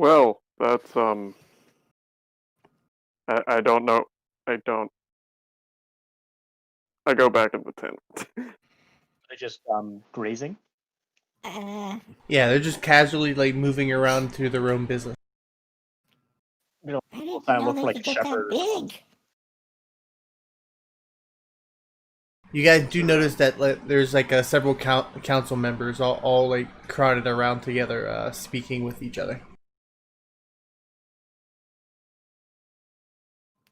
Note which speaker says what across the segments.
Speaker 1: Well, that's I don't know. I don't. I go back in the tent.
Speaker 2: They're just grazing.
Speaker 3: Yeah, they're just casually like moving around to their own business.
Speaker 2: You know,
Speaker 4: I didn't
Speaker 2: kind of
Speaker 4: know
Speaker 2: look
Speaker 4: they
Speaker 2: like
Speaker 4: could get that
Speaker 2: shepherds.
Speaker 4: big.
Speaker 3: You guys do notice that there's like several council members all like crowded around together, speaking with each other.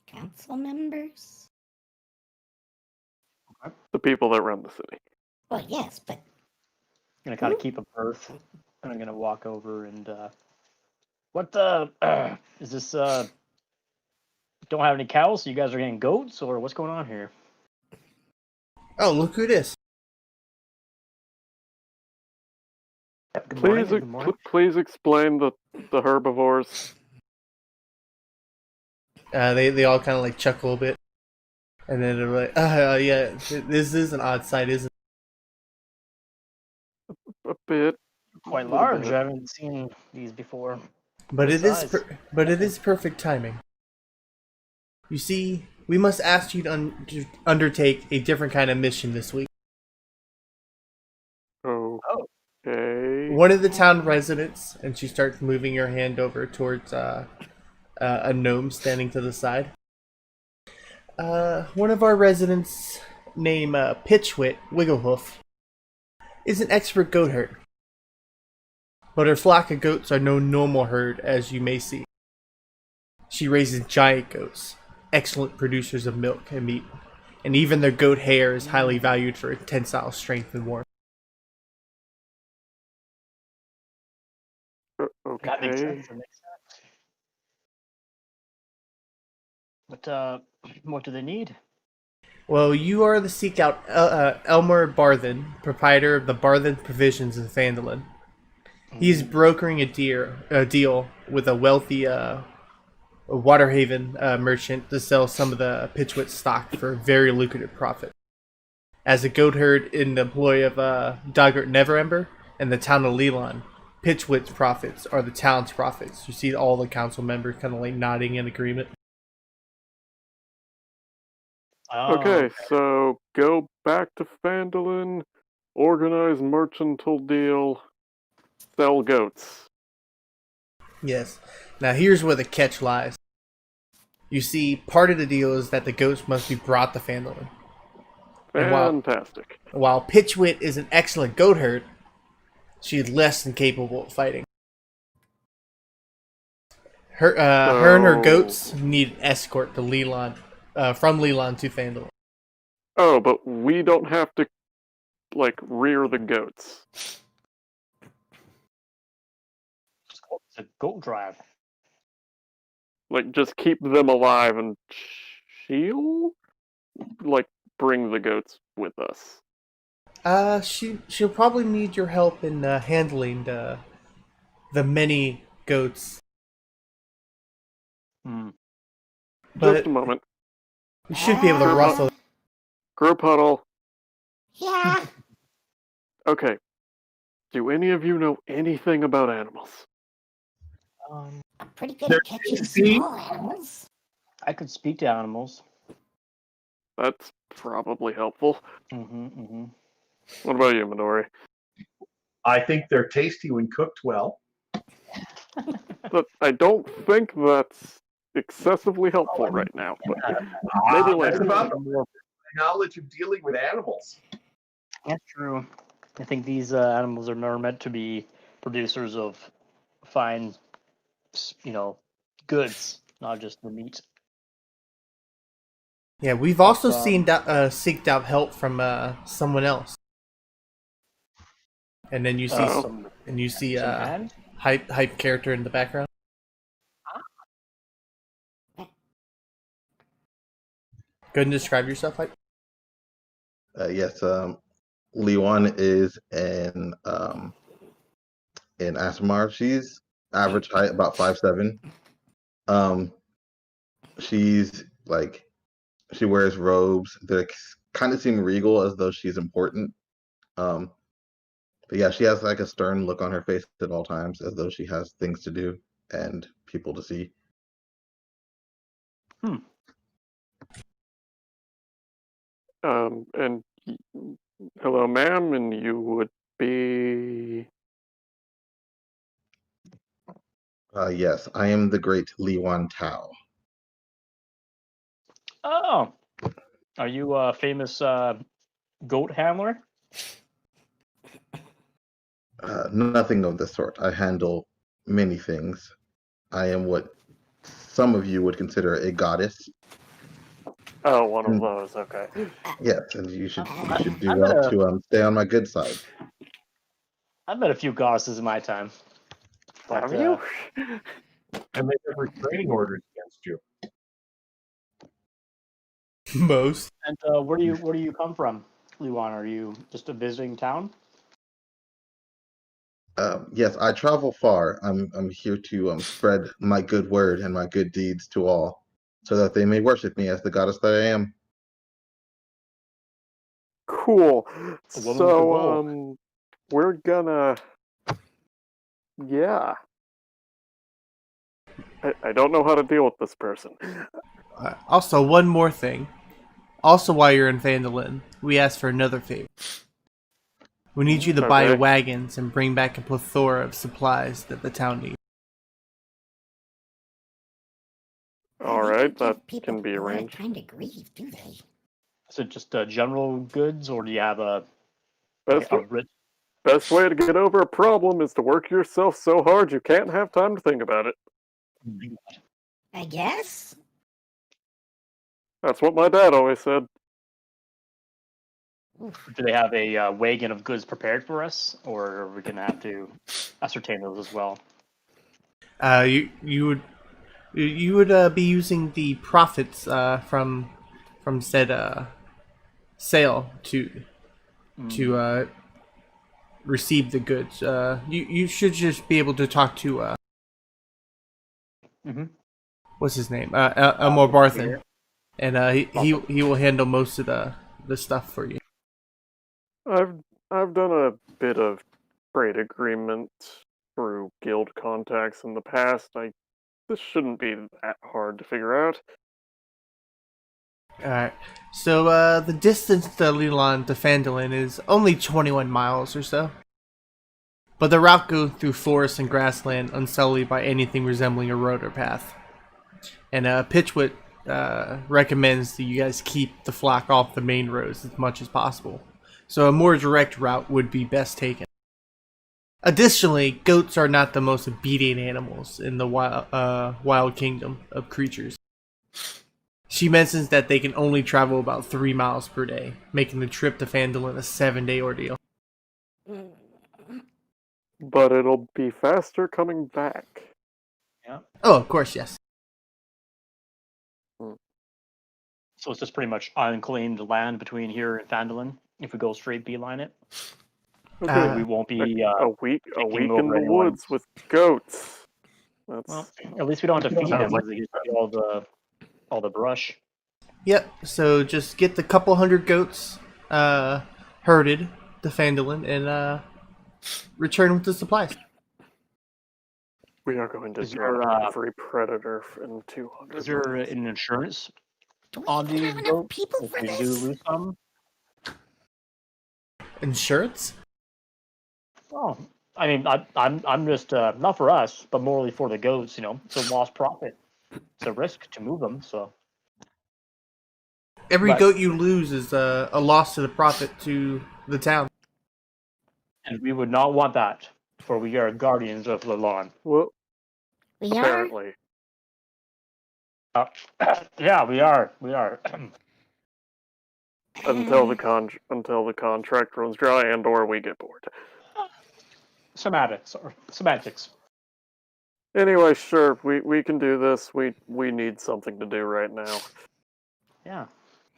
Speaker 4: Council members?
Speaker 1: The people that run the city.
Speaker 4: Well, yes, but
Speaker 2: Gonna kind of keep a berth, and I'm gonna walk over and what the is this? Don't have any cows, so you guys are getting goats, or what's going on here?
Speaker 3: Oh, look who it is!
Speaker 2: Good morning.
Speaker 1: Please,
Speaker 2: Good morning.
Speaker 1: please explain the herbivores.
Speaker 3: They all kind of like chuckle a bit, and then they're like, yeah, this is an odd sight, isn't
Speaker 1: A bit.
Speaker 2: Quite
Speaker 1: little
Speaker 2: large.
Speaker 1: bit.
Speaker 2: I haven't seen these before.
Speaker 3: it? But
Speaker 2: What
Speaker 3: it is,
Speaker 2: size?
Speaker 3: but it is perfect timing. You see, we must ask you to undertake a different kind of mission this week.
Speaker 1: Okay.
Speaker 3: One of the town residents, and she starts moving her hand over towards a gnome standing to the side. One of our residents, named Pitchwit Wigglehoof, is an expert goat herd. But her flock of goats are no normal herd, as you may see. She raises giant goats, excellent producers of milk and meat, and even their goat hair is highly valued for tensile strength and warmth.
Speaker 2: That makes
Speaker 1: Okay.
Speaker 2: sense. That makes sense. What do they need?
Speaker 3: Well, you are the seek out Elmer Barthen, proprietor of the Barthen Provisions in Phandalin. He's brokering a deal with a wealthy Waterhaven merchant to sell some of the Pitchwit stock for a very lucrative profit. As a goat herd in the employ of Doggart Neverember and the town of Leland, Pitchwit's profits are the town's profits. You see all the council members kind of like nodding in agreement.
Speaker 2: Oh,
Speaker 1: Okay, so go back to Phandalin, organize mercantile deal, sell goats.
Speaker 3: Yes. Now here's where the catch lies. You see, part of the deal is that the goats must be brought to Phandalin. And
Speaker 1: Fantastic.
Speaker 3: while Pitchwit is an excellent goat herd, she is less than capable of fighting. Her and her goats need an escort to Leland, from Leland to Phandalin.
Speaker 1: Oh, but we don't have to, like, rear the goats.
Speaker 2: it's a goat drive.
Speaker 1: Like, just keep them alive and she'll, like, bring the goats with us.
Speaker 3: She'll probably need your help in handling the many goats.
Speaker 2: Hmm.
Speaker 3: But
Speaker 1: Just a moment.
Speaker 3: you should be able to rustle.
Speaker 1: Group huddle.
Speaker 4: yeah.
Speaker 1: Okay. Do any of you know anything about animals?
Speaker 2: Um,
Speaker 4: I'm pretty good at catching small animals.
Speaker 2: I could speak to animals.
Speaker 1: That's probably helpful.
Speaker 2: Mm-hmm.
Speaker 1: What about you, Midori?
Speaker 5: I think they're tasty when cooked well.
Speaker 1: But I don't think that's excessively helpful right now. But maybe
Speaker 5: That's
Speaker 1: later.
Speaker 5: about the knowledge of dealing with animals.
Speaker 2: That's true. I think these animals are more meant to be producers of fine, goods, not just the meat.
Speaker 3: Yeah, we've also
Speaker 2: But,
Speaker 3: seeked out help from someone else. And then you see
Speaker 1: Oh.
Speaker 2: some man?
Speaker 3: hype character in the background. Go ahead and describe yourself, Hype.
Speaker 6: Yes, Leon is in Asmar. She's average height, about 5'7". She's like, she wears robes that kind of seem regal, as though she's important. But yeah, she has like a stern look on her face at all times, as though she has things to do. and people to see.
Speaker 1: And hello, ma'am, and you would be.
Speaker 6: Yes, I am the great Liwan Tao.
Speaker 2: Oh, are you a famous goat handler?
Speaker 6: Nothing of the sort. I handle many things. I am what some of you would consider a goddess.
Speaker 1: Oh, one of
Speaker 6: And
Speaker 1: those. Okay.
Speaker 6: yes, and you should do
Speaker 2: I met
Speaker 6: well
Speaker 2: a
Speaker 6: to stay on my good side.
Speaker 2: I met a few goddesses in my time. But,
Speaker 1: Have you?
Speaker 5: And they have restraining orders against you.
Speaker 3: Most.
Speaker 2: And where do you come from, Luan? Are you just a visiting town?
Speaker 6: Yes, I travel far. I'm here to spread my good word and my good deeds to all, so that they may worship me as the goddess that I am.
Speaker 1: Cool.
Speaker 2: A woman with a
Speaker 1: So,
Speaker 2: bow.
Speaker 1: we're gonna. Yeah. I don't know how to deal with this person.
Speaker 3: Also, one more thing. Also, while you're in Phandalin, we ask for another favor. We need you to buy
Speaker 1: Okay.
Speaker 3: wagons and bring back a plethora of supplies that the town needs.
Speaker 1: All
Speaker 4: They
Speaker 1: right,
Speaker 4: don't
Speaker 1: that
Speaker 4: give people
Speaker 1: can be
Speaker 4: a lot of
Speaker 1: arranged.
Speaker 4: time to grieve, do they?
Speaker 2: Is it just general goods, or do you have a
Speaker 1: Best,
Speaker 2: rich?
Speaker 1: best way to get over a problem is to work yourself so hard you can't have time to think about it.
Speaker 4: I guess.
Speaker 1: That's what my dad always said.
Speaker 4: Oof.
Speaker 2: Do they have a wagon of goods prepared for us, or are we gonna have to ascertain those as well?
Speaker 3: You would be using the profits from said sale to receive the goods. You should just be able to talk to
Speaker 2: Mm-hmm.
Speaker 3: what's his name? Elmore Barthen,
Speaker 2: here.
Speaker 3: and he will handle most of the stuff for you.
Speaker 1: I've done a bit of trade agreement through guild contacts in the past. This shouldn't be that hard to figure out.
Speaker 3: Alright, so the distance to Leland to Phandalin is only 21 miles or so. But the route goes through forest and grassland unsullied by anything resembling a road or path. And Pitchwood recommends that you guys keep the flock off the main roads as much as possible. So a more direct route would be best taken. Additionally, goats are not the most obedient animals in the wild kingdom of creatures. She mentions that they can only travel about 3 miles per day, making the trip to Phandalin a 7-day ordeal.
Speaker 1: But it'll be faster coming back.
Speaker 2: Yeah.
Speaker 3: Oh, of course, yes.
Speaker 2: So it's just pretty much unclaimed land between here and Phandalin. If we go straight beeline it,
Speaker 1: Okay,
Speaker 2: we won't be
Speaker 1: a week
Speaker 2: taking
Speaker 1: in
Speaker 2: over
Speaker 1: the
Speaker 2: anyone.
Speaker 1: woods with goats. That's
Speaker 2: Well, at least we don't have to feed
Speaker 5: Sounds
Speaker 2: them
Speaker 5: like-
Speaker 2: because they just eat all the brush.
Speaker 3: Yep, so just get the couple hundred goats herded to Phandalin and return with the supplies.
Speaker 1: we are going to
Speaker 2: Is
Speaker 1: drop
Speaker 2: there,
Speaker 1: every predator in 200
Speaker 2: Is there
Speaker 1: miles.
Speaker 2: an insurance
Speaker 4: Do we
Speaker 2: on
Speaker 4: even
Speaker 2: these
Speaker 4: have enough
Speaker 2: goats?
Speaker 4: people
Speaker 2: If
Speaker 4: for
Speaker 2: we do
Speaker 4: this?
Speaker 2: lose some?
Speaker 3: Insurance?
Speaker 2: Oh, I mean, I'm just not for us, but morally for the goats. You know, it's a lost profit. It's a risk to move them. So
Speaker 3: Every
Speaker 2: Right.
Speaker 3: goat you lose is a loss to the profit to the town.
Speaker 2: and we would not want that, for we are guardians of the lawn.
Speaker 1: Well,
Speaker 4: We are?
Speaker 1: apparently.
Speaker 2: Yeah, we are. We are.
Speaker 1: Until the contract runs dry and or we get bored.
Speaker 2: Semantics.
Speaker 1: Anyway, sure, we can do this. We need something to do right now.
Speaker 2: Yeah,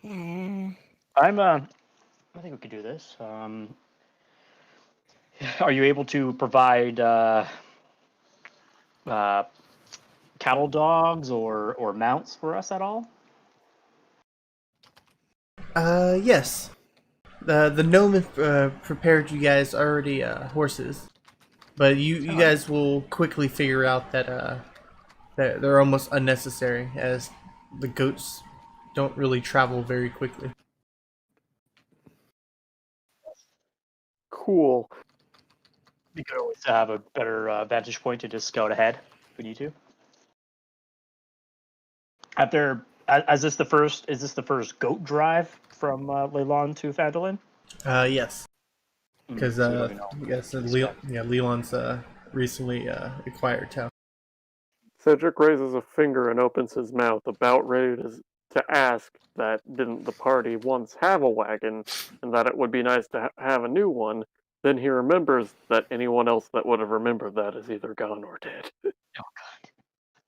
Speaker 4: Uh,
Speaker 2: I think we could do this. Are you able to provide cattle dogs or mounts for us at all?
Speaker 3: Yes. The gnome prepared you guys already horses, But you guys will quickly figure out that that they're almost unnecessary, as the goats don't really travel very quickly.
Speaker 1: Cool.
Speaker 2: We could always have a better vantage point to just scout ahead if we need to. Is this the first goat drive from Leylon to Phandalin?
Speaker 3: Yes, because yes, Leland's recently acquired town.
Speaker 1: Cedric raises a finger and opens his mouth, about ready to ask that didn't the party once have a wagon, and that it would be nice to have a new one. Then he remembers that anyone else that would have remembered that is either gone or dead.
Speaker 2: Oh God,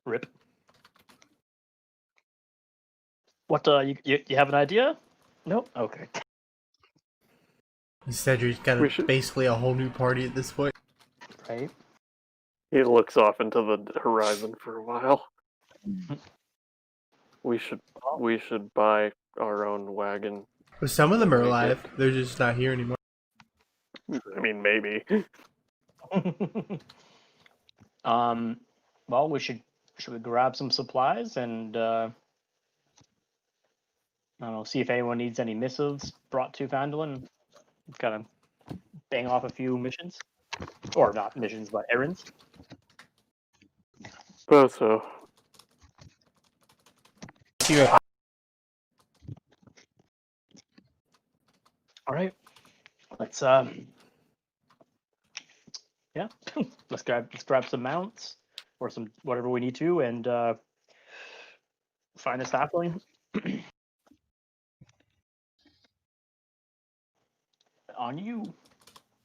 Speaker 2: rip. What? You have an idea? Nope. Okay.
Speaker 3: Cedric's got basically a whole new party at this point.
Speaker 2: Right.
Speaker 1: He looks off into the horizon for a while. We should buy our own wagon.
Speaker 3: But some of them are alive. They're just not here anymore.
Speaker 1: I mean, maybe.
Speaker 2: Well, should we grab some supplies and I don't know, see if anyone needs any missives brought to Phandalin. Kind of bang off a few missions, or not missions, but errands.
Speaker 1: Suppose so.
Speaker 2: All right, let's yeah, let's grab some mounts or some whatever we need to, and find a sapling. On you.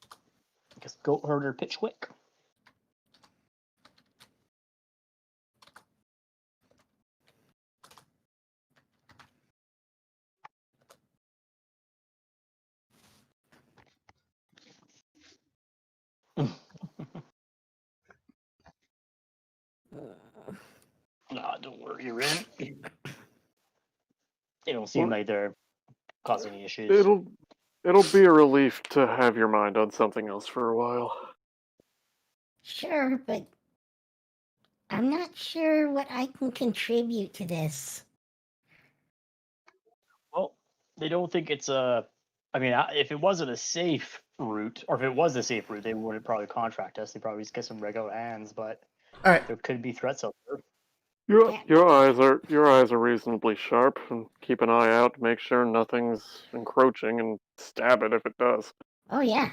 Speaker 2: I guess goat herder Pitchwick. Nah, don't worry, you're in. They don't seem like they're causing any issues.
Speaker 1: It'll be a relief to have your mind on something else for a while.
Speaker 4: Sure, but I'm not sure what I can contribute to this.
Speaker 2: Well, they don't think it's a. I mean, if it wasn't a safe route, or if it was a safe route, they wouldn't probably contract us. They probably just get some regular hands, but
Speaker 3: All right.
Speaker 2: there could be threats out there.
Speaker 1: Your eyes are reasonably sharp, and keep an eye out to make sure nothing's encroaching, and stab it if it does.
Speaker 4: Oh yeah,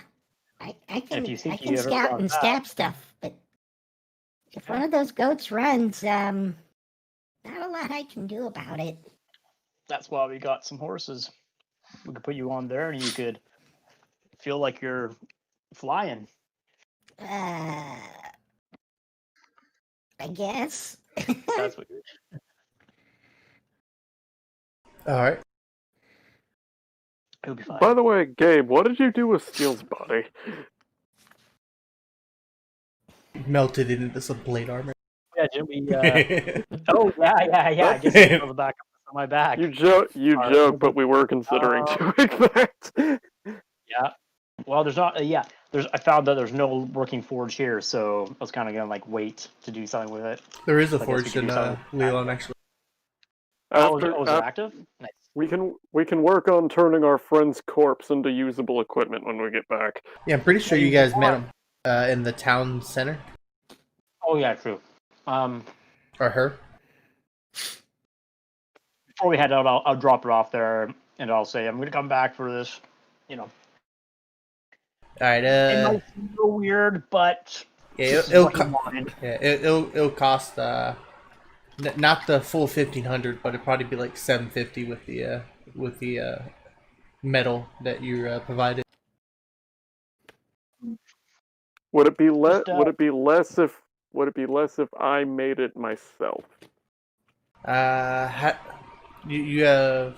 Speaker 4: I
Speaker 2: If you think
Speaker 4: can
Speaker 2: you ever
Speaker 4: scout
Speaker 2: thought
Speaker 4: and
Speaker 2: that-
Speaker 4: stab stuff, but if one of those goats runs, not a lot I can do about it.
Speaker 2: That's why we got some horses. We could put you on there, and you could feel like you're flying.
Speaker 4: I guess.
Speaker 2: That's what.
Speaker 3: All right.
Speaker 2: It'll be fine.
Speaker 1: By the way, Gabe, what did you do with Steel's body?
Speaker 3: Melted into some blade armor.
Speaker 2: Yeah, didn't we? Oh yeah. I guess it's on the back of my back.
Speaker 1: You joke, but we were considering doing that.
Speaker 2: Yeah. Well, there's not. I found that there's no working forge here, so I was kind of gonna like wait to do something with it.
Speaker 3: There is a
Speaker 2: I guess we
Speaker 3: forge
Speaker 2: could
Speaker 3: in
Speaker 2: do something with
Speaker 3: Leland, actually.
Speaker 2: Oh, is it active? Nice.
Speaker 1: We can work on turning our friend's corpse into usable equipment when we get back.
Speaker 3: Yeah, I'm pretty sure you guys met him in the town center.
Speaker 2: Oh yeah, true.
Speaker 3: Or her.
Speaker 2: Before we head out, I'll drop it off there, and I'll say I'm gonna come back for this. You know,
Speaker 3: All right.
Speaker 2: it might feel weird, but
Speaker 3: Yeah, it'll cost not the full 1,500, but it'd probably be like 750 with the metal that you provided.
Speaker 1: Would it be less?
Speaker 2: Just,
Speaker 1: Would it be less if I made it myself?
Speaker 3: You have.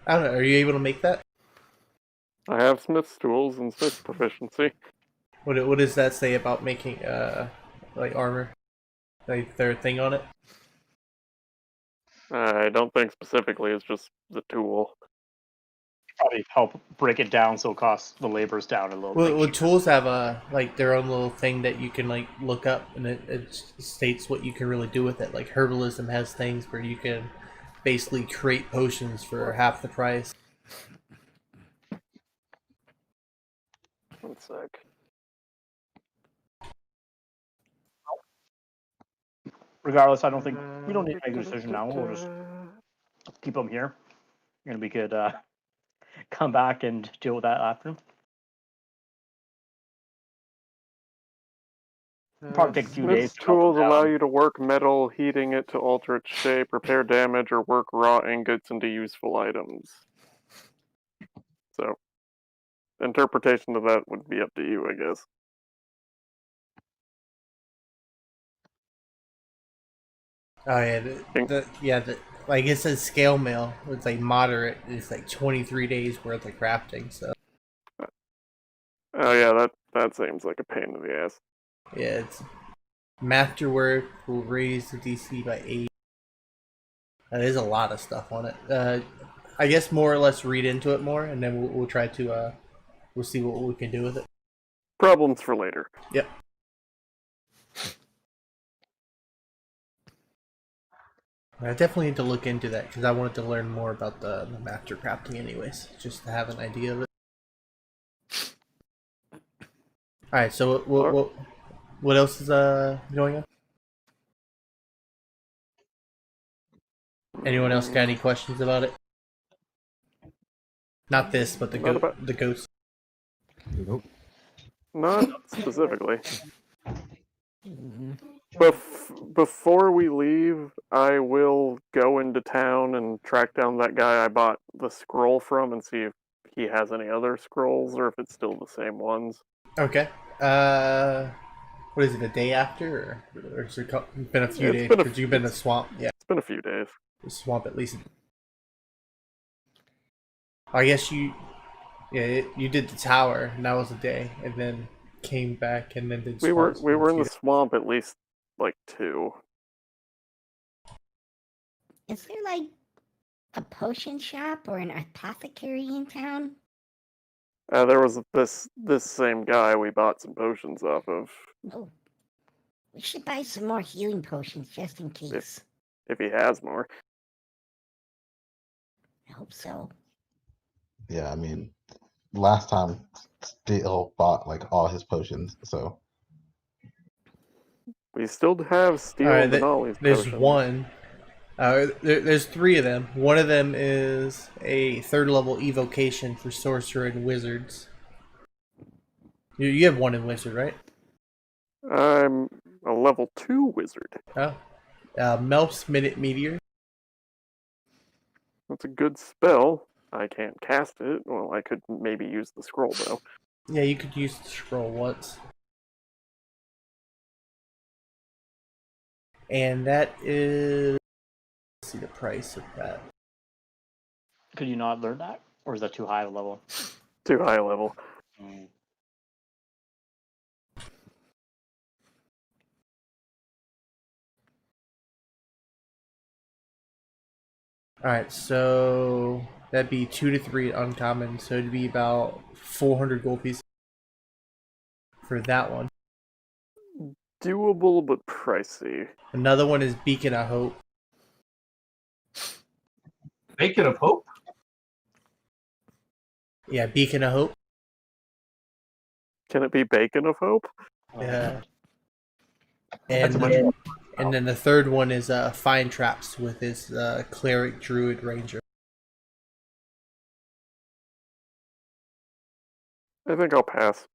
Speaker 3: I don't know. Are you able to make that?
Speaker 1: I have smith's tools and smith's proficiency.
Speaker 3: What does that say about making like armor? Like their thing on it?
Speaker 1: I don't think specifically. It's just the tool.
Speaker 2: probably help break it down so it costs the laborers down a little bit.
Speaker 3: Well, tools have their own little thing that you can like look up, and it states what you can really do with it. Like herbalism has things where you can basically create potions for half the price.
Speaker 1: 1 sec.
Speaker 2: Regardless, I don't think we don't need to make a decision now. We'll just keep them here, and we could come back and deal with that after. Probably take a few days.
Speaker 1: Smith's tools allow you to work metal, heating it to alter its shape, repair damage, or work raw ingots into useful items. So, interpretation of that would be up to you, I guess.
Speaker 3: Oh yeah, like it says scale mail. It's like moderate. It's like 23 days worth of crafting. So.
Speaker 1: Oh yeah, that seems like a pain in the ass.
Speaker 3: Yeah, it's masterwork will raise the DC by 8. That is a lot of stuff on it. I guess more or less read into it more, and then we'll try to we'll see what we can do with it.
Speaker 1: Problems for later.
Speaker 3: Yep. I definitely need to look into that because I wanted to learn more about the master crafting, anyways, just to have an idea of it. All right, so what else is going on? Anyone else got any questions about it? Not this, but the goats.
Speaker 7: Nope.
Speaker 1: Not specifically. Before we leave, I will go into town and track down that guy I bought the scroll from and see if he has any other scrolls or if it's still the same ones.
Speaker 3: Okay. What is it, a day after? Or has it been a few days? Because you've been in the swamp. Yeah.
Speaker 1: It's been a few days.
Speaker 3: The swamp, at least. I guess you did the tower, and that was a day, and then came back, and then did.
Speaker 1: We were in the swamp at least like 2.
Speaker 4: Is there like a potion shop or an apothecary in town?
Speaker 1: There was this same guy we bought some potions off of.
Speaker 4: Oh, we should buy some more healing potions just in case.
Speaker 1: If he has more.
Speaker 4: I hope so.
Speaker 6: Yeah, I mean, last time Steel bought like all his potions, so
Speaker 1: We still have Steel and Denali's
Speaker 3: There's
Speaker 1: potions.
Speaker 3: one. There's 3 of them. One of them is a 3rd level evocation for sorcerer and wizards. You have one in wizard, right?
Speaker 1: I'm a level 2 wizard.
Speaker 3: Oh. Melf's Minute Meteor.
Speaker 1: That's a good spell. I can't cast it. Well, I could maybe use the scroll, though.
Speaker 3: Yeah, you could use the scroll once. And that is... Let's see the price of that.
Speaker 2: Could you not learn that? Or is that too high a level?
Speaker 1: Too high a level.
Speaker 3: Alright, so that'd be 2 to 3 uncommon, so it'd be about 400 gold pieces for that one.
Speaker 1: Doable, but pricey.
Speaker 3: Another one is Beacon of Hope.
Speaker 5: Beacon of Hope?
Speaker 3: Yeah, Beacon of Hope.
Speaker 1: Can it be Bacon of Hope?
Speaker 3: Yeah.
Speaker 5: That's a
Speaker 3: And,
Speaker 5: much
Speaker 3: and then the third one is Fine Traps with his Cleric Druid Ranger.
Speaker 1: I think I'll pass.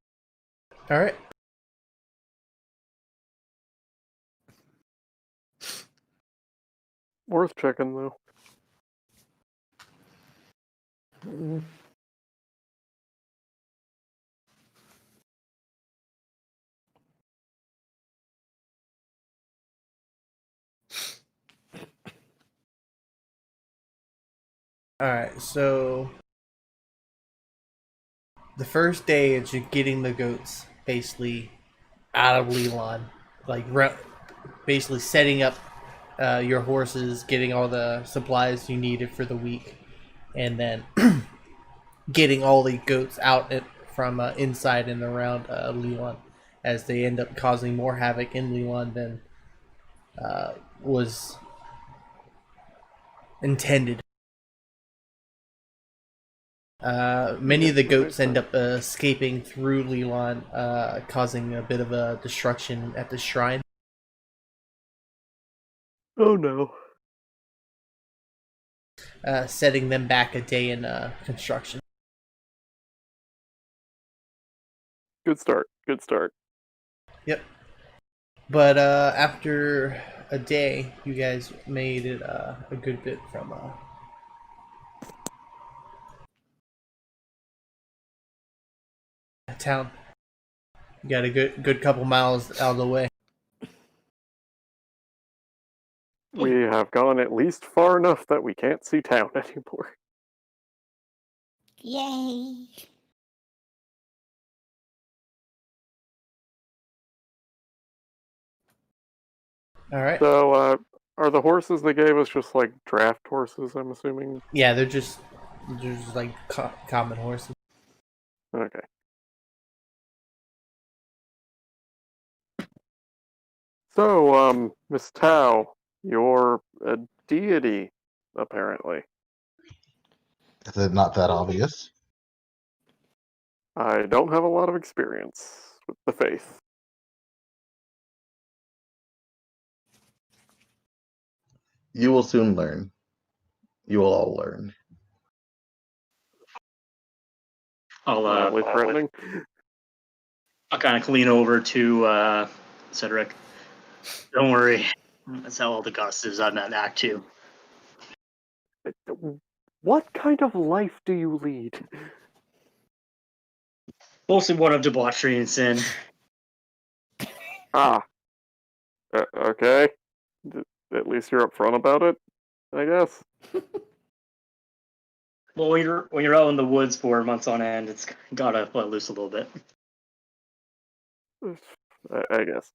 Speaker 3: Alright.
Speaker 1: Worth checking, though.
Speaker 3: Alright, so the first day is you're getting the goats basically out of Leland. Like, basically setting up your horses, getting all the supplies you needed for the week. And then getting all the goats out from inside and around Leon, as they end up causing more havoc in Leon than was intended. Many of the goats end up escaping through Leon, causing a bit of a destruction at the shrine.
Speaker 1: Oh no.
Speaker 3: Setting them back a day in construction.
Speaker 1: Good start. Good start.
Speaker 3: Yep. But after a day, you guys made it a good bit from town. You got a good couple miles out of the way.
Speaker 1: We have gone at least far enough that we can't see town anymore.
Speaker 4: Yay!
Speaker 3: All right.
Speaker 1: So, are the horses they gave us just like draft horses, I'm assuming?
Speaker 3: Yeah, they're just like common horses.
Speaker 1: Okay. So, Miss Tao, you're a deity, apparently.
Speaker 6: Is it not that obvious?
Speaker 1: I don't have a lot of experience with the faith.
Speaker 6: You will soon learn. You will all learn.
Speaker 1: Mildly threatening.
Speaker 2: I'll kind of lean over to Cedric. Don't worry. That's how all the goddesses on that act too.
Speaker 1: What kind of life do you lead?
Speaker 2: Mostly one of debauchery and sin.
Speaker 1: Ah. Okay. At least you're upfront about it, I guess.
Speaker 2: Well, when you're out in the woods for months on end, it's gotta let loose a little bit.
Speaker 1: I guess.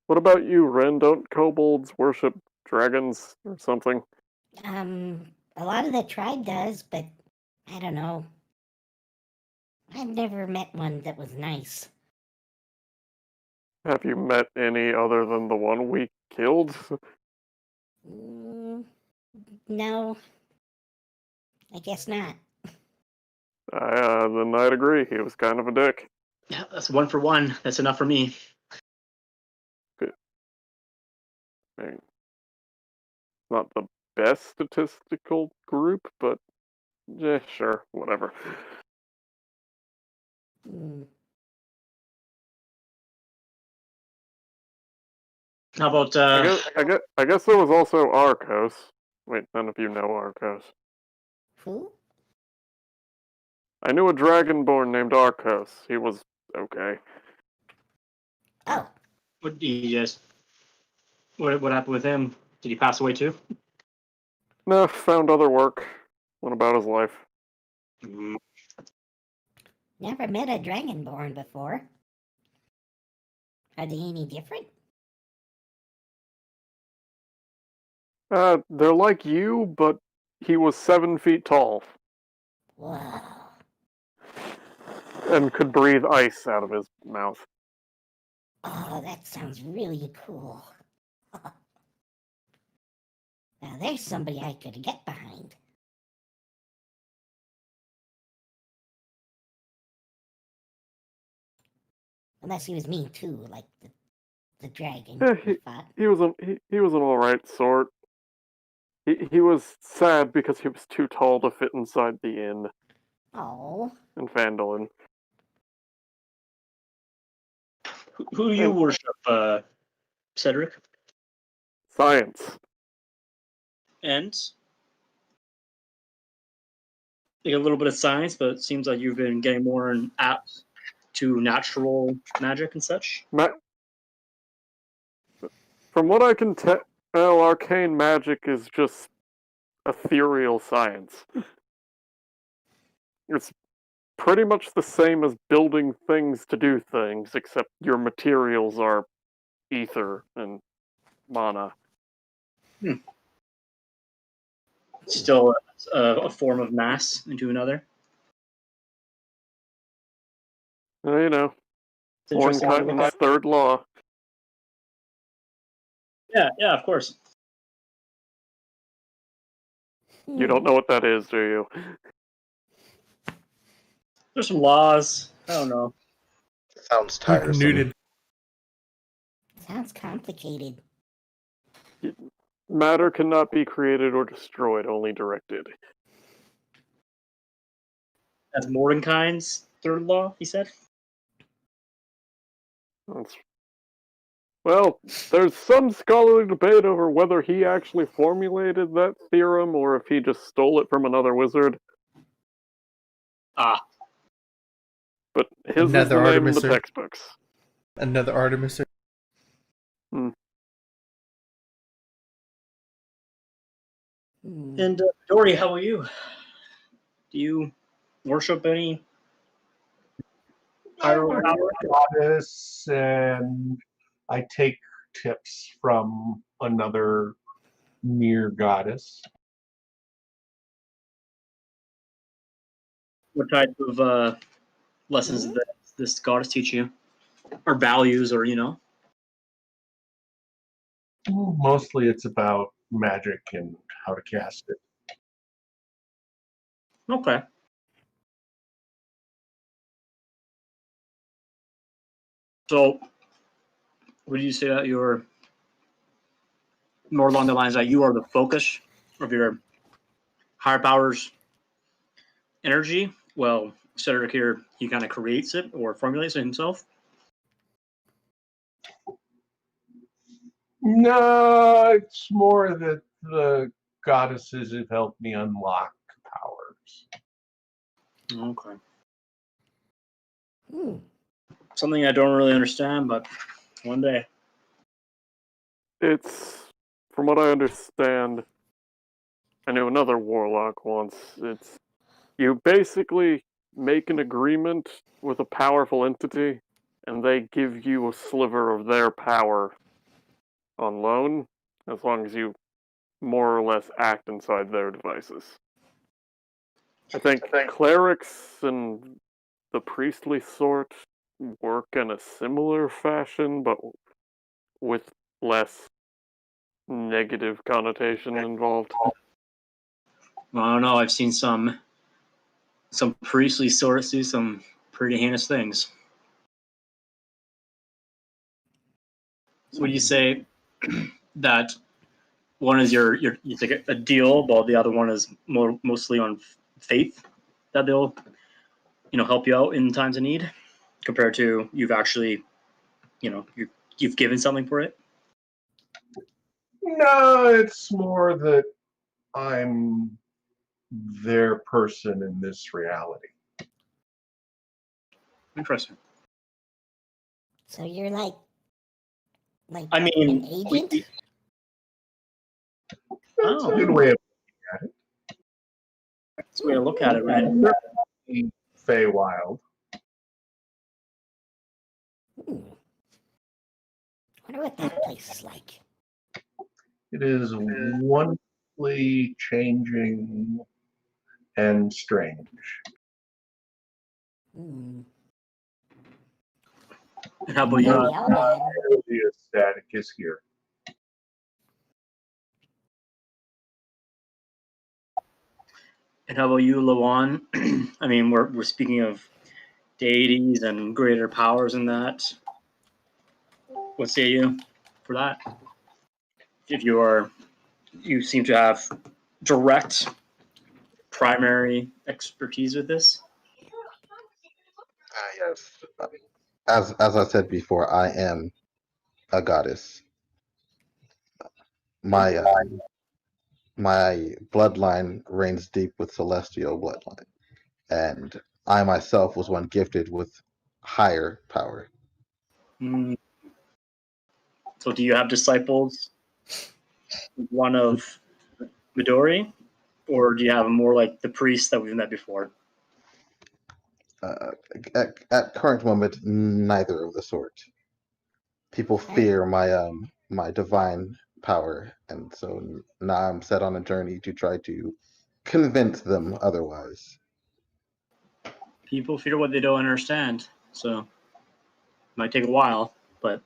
Speaker 1: What about you, Ren? Don't kobolds worship dragons or something?
Speaker 4: A lot of the tribe does, but I don't know. I've never met one that was nice.
Speaker 1: Have you met any other than the one we killed?
Speaker 4: No, I guess not.
Speaker 1: Then I'd agree. He was kind of a dick.
Speaker 2: Yeah, that's 1 for 1. That's enough for me.
Speaker 1: I mean, not the best statistical group, but yeah, sure, whatever.
Speaker 4: Mm.
Speaker 2: How about
Speaker 1: I guess there was also Arcos. Wait, none of you know Arcos.
Speaker 4: Who?
Speaker 1: I knew a dragonborn named Arcos. He was okay.
Speaker 4: Oh,
Speaker 2: what did he just? What happened with him? Did he pass away too?
Speaker 1: No, found other work. Went about his life.
Speaker 4: never met a dragonborn before. Are they any different?
Speaker 1: They're like you, but he was 7 feet tall
Speaker 4: Whoa.
Speaker 1: and could breathe ice out of his mouth.
Speaker 4: Oh, that sounds really cool. Now there's somebody I could get behind. Unless he was mean too, like the dragon.
Speaker 1: Yeah,
Speaker 4: we fought.
Speaker 1: he was an alright sort. He was sad because he was too tall to fit inside the inn
Speaker 4: Oh,
Speaker 1: in Phandalin.
Speaker 2: Who do you worship, Cedric?
Speaker 1: Science.
Speaker 2: And like a little bit of science, but it seems like you've been getting more apt to natural magic and such.
Speaker 1: From what I can tell, arcane magic is just ethereal science. It's pretty much the same as building things to do things, except your materials are ether and mana.
Speaker 2: Still a form of mass into another.
Speaker 1: You know,
Speaker 2: It's interesting.
Speaker 1: Mordenkainen's third law.
Speaker 2: Yeah, of course.
Speaker 1: You don't know what that is, do you?
Speaker 2: There's some laws. I don't know.
Speaker 6: Sounds tiresome.
Speaker 3: Newton.
Speaker 4: Sounds complicated.
Speaker 1: Matter cannot be created or destroyed, only directed.
Speaker 2: That's Mordenkainen's third law, he said.
Speaker 1: Well, there's some scholarly debate over whether he actually formulated that theorem or if he just stole it from another wizard.
Speaker 2: Ah.
Speaker 1: But his is
Speaker 3: Another
Speaker 1: the name in the
Speaker 3: Artemiser.
Speaker 1: textbooks.
Speaker 3: Another Artemiser.
Speaker 2: And Dory, how about you? Do you worship any higher
Speaker 5: I'm
Speaker 2: power?
Speaker 5: a goddess, and I take tips from another near goddess.
Speaker 2: What type of lessons does this goddess teach you? Or values, or
Speaker 5: Mostly it's about magic and how to cast it.
Speaker 2: Okay. So, would you say that you're more along the lines that you are the focus of your higher powers energy? Well, Cedric here, he kind of creates it or formulates it himself.
Speaker 5: No, it's more that the goddesses have helped me unlock powers.
Speaker 2: Okay.
Speaker 4: Hmm.
Speaker 2: Something I don't really understand, but one day.
Speaker 1: It's, from what I understand, I knew another warlock once. It's, you basically make an agreement with a powerful entity, and they give you a sliver of their power on loan, as long as you more or less act inside their devices. I think clerics and the priestly sort work in a similar fashion, but with less negative connotation involved.
Speaker 2: Well, I don't know. I've seen some priestly sorts do some pretty heinous things. So would you say that one is you take a deal, while the other one is mostly on faith that they'll help you out in times of need, compared to you've actually you've given something for it?
Speaker 5: No, it's more that I'm their person in this reality.
Speaker 2: Interesting.
Speaker 4: So you're like
Speaker 2: I mean,
Speaker 4: an agent?
Speaker 5: That's a good way of
Speaker 2: That's the way to look at it, right?
Speaker 5: Feywild.
Speaker 4: Wonder what that place is like.
Speaker 5: It is wonderfully changing and strange.
Speaker 4: Hmm.
Speaker 2: And how about you?
Speaker 5: The static is here.
Speaker 2: And how about you, Lawan? I mean, we're speaking of deities and greater powers and that. What say you for that? If you seem to have direct primary expertise with this.
Speaker 6: Yes. As I said before, I am a goddess. My my bloodline reigns deep with celestial bloodline, and I myself was one gifted with higher power.
Speaker 2: Mm. So do you have disciples, one of Midori, or do you have more like the priests that we've met before?
Speaker 6: At current moment, neither of the sort. People fear my divine power, and so now I'm set on a journey to try to convince them otherwise.
Speaker 2: People fear what they don't understand, so it might take a while, but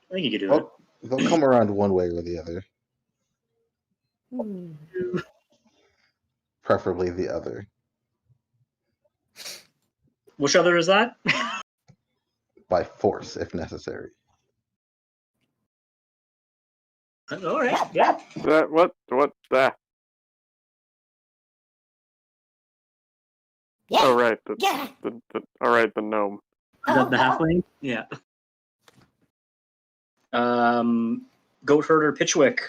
Speaker 2: I think you could do it.
Speaker 6: Well, they'll come around one way or the other,
Speaker 4: Hmm.
Speaker 6: preferably the other.
Speaker 2: Which other is that?
Speaker 6: By force, if necessary.
Speaker 2: All right, yeah.
Speaker 1: What? That?
Speaker 4: Yeah.
Speaker 1: Oh, right.
Speaker 4: Yeah.
Speaker 1: All right, the gnome.
Speaker 2: The halfling? Yeah. Goat herder Pitchwick.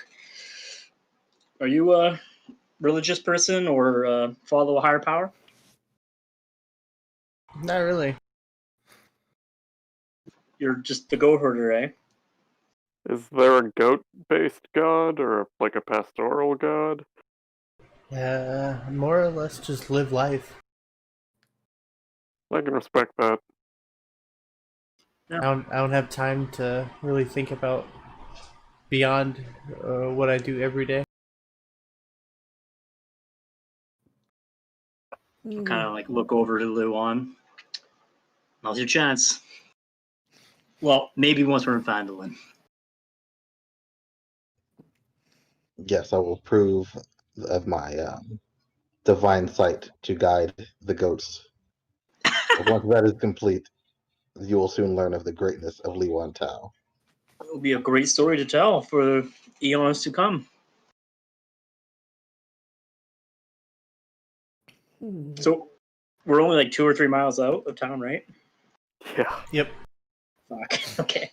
Speaker 2: Are you a religious person or follow a higher power?
Speaker 3: Not really.
Speaker 2: You're just the goat herder, eh?
Speaker 1: Is there a goat-based god or like a pastoral god?
Speaker 3: More or less just live life.
Speaker 1: I can respect that.
Speaker 3: I don't have time to really think about beyond what I do every day.
Speaker 2: Kind of like look over to Luan. Now's your chance. Well, maybe once we're in Phandalin.
Speaker 6: Yes, I will prove of my divine sight to guide the goats. But once that is complete, you will soon learn of the greatness of Li Wan Tao.
Speaker 2: It'll be a great story to tell for eons to come. So we're only like 2 or 3 miles out of town, right?
Speaker 1: Yeah.
Speaker 3: Yep.
Speaker 2: Fuck. Okay.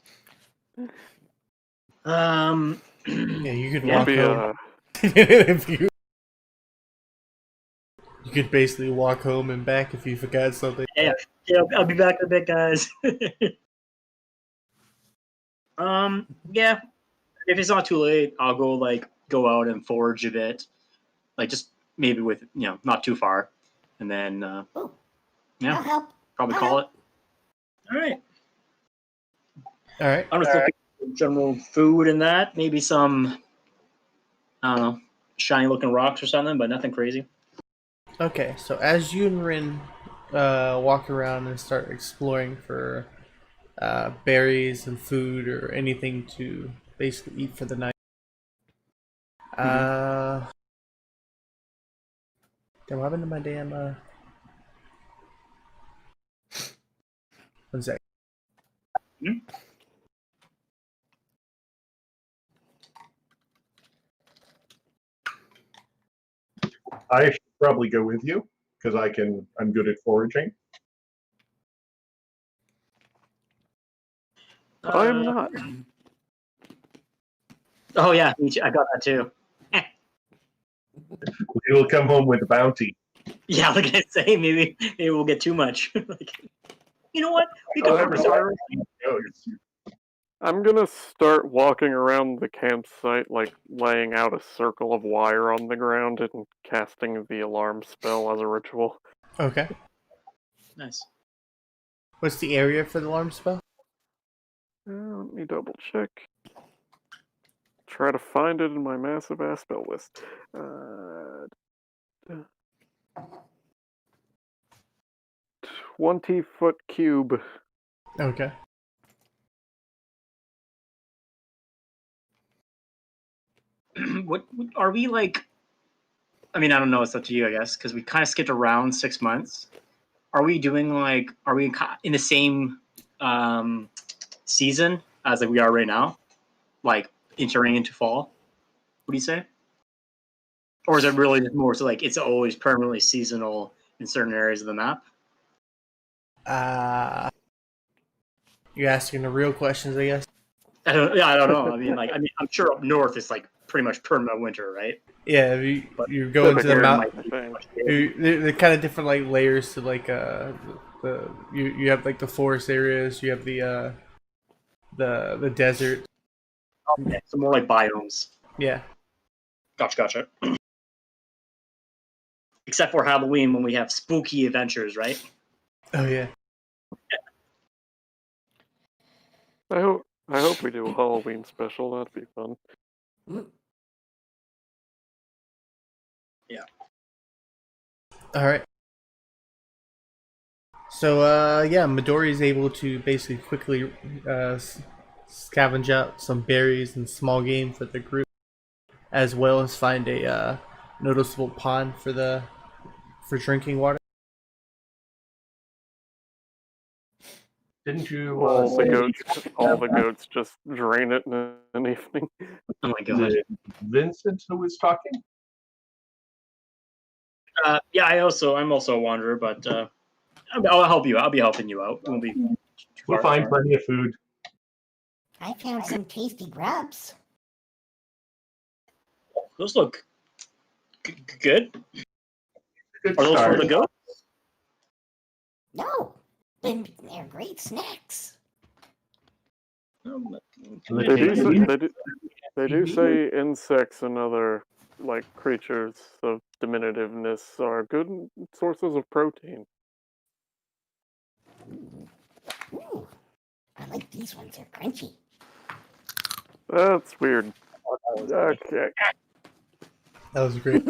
Speaker 3: Yeah, you could
Speaker 2: Yeah.
Speaker 3: walk
Speaker 1: Maybe
Speaker 3: home. If you could basically walk home and back if you forgot something.
Speaker 2: Yeah, I'll be back in a bit, guys. Yeah. If it's not too late, I'll go out and forage a bit, like just maybe with not too far, and then
Speaker 4: I'll
Speaker 2: yeah,
Speaker 4: help.
Speaker 2: probably call it. All right.
Speaker 3: All right.
Speaker 2: I'm just looking for general food and that, maybe some I don't know, shiny looking rocks or something, but nothing crazy.
Speaker 3: Okay, so as you and Rin walk around and start exploring for berries and food or anything to basically eat for the night, damn, what happened to my damn? One sec.
Speaker 2: Hmm?
Speaker 5: I should probably go with you because I'm good at foraging.
Speaker 1: I'm not.
Speaker 2: Oh yeah, me too. I got that too.
Speaker 5: We'll come home with a bounty.
Speaker 2: Yeah, like I say, maybe we'll get too much. Like, you know what? We could
Speaker 5: However,
Speaker 2: harvest our
Speaker 1: I'm gonna start walking around the campsite, like laying out a circle of wire on the ground and casting the alarm spell as a ritual.
Speaker 3: Okay.
Speaker 2: Nice.
Speaker 3: What's the area for the alarm spell?
Speaker 1: Let me double check. Try to find it in my massive ass spell list. 20-foot cube.
Speaker 3: Okay.
Speaker 2: What are we like? I mean, I don't know. It's up to you, I guess, because we kind of skipped around 6 months. Are we doing like? Are we in the same season as like we are right now? Like entering into fall? What do you say? Or is it really just more so like it's always permanently seasonal in certain areas of the map?
Speaker 3: You're asking the real questions, I guess.
Speaker 2: I don't know. I mean, I'm sure up north it's like pretty much permanent winter, right?
Speaker 3: Yeah,
Speaker 2: But
Speaker 3: you go into the
Speaker 2: here it
Speaker 3: mountain.
Speaker 2: might be
Speaker 1: thing.
Speaker 2: much
Speaker 3: They're kind of different, like layers to like you have like the forest areas. You have the desert.
Speaker 2: okay, so more like biomes.
Speaker 3: Yeah.
Speaker 2: Gotcha. Except for Halloween when we have spooky adventures, right?
Speaker 3: Oh yeah.
Speaker 1: I hope we do a Halloween special. That'd be fun.
Speaker 3: All right. So, yeah, Midori is able to basically quickly scavenge out some berries and small game for the group, as well as find a noticeable pond for drinking water.
Speaker 5: Didn't you
Speaker 1: All the
Speaker 5: say
Speaker 1: goats, all the goats just drain it in an evening.
Speaker 2: Oh my god.
Speaker 5: Vincent who was talking?
Speaker 2: Yeah, I'm also a wanderer, but I'll help you. I'll be helping you out. It won't be too
Speaker 5: We'll
Speaker 2: far.
Speaker 5: find plenty of food.
Speaker 4: I found some tasty grubs.
Speaker 2: Those look good.
Speaker 5: Good
Speaker 2: Are those
Speaker 5: start.
Speaker 2: for the goat?
Speaker 4: No, they're great snacks.
Speaker 1: They do say insects and other like creatures of diminutiveness are good sources of protein.
Speaker 4: Ooh, I like these ones. They're crunchy.
Speaker 1: That's weird. Okay.
Speaker 3: That was great.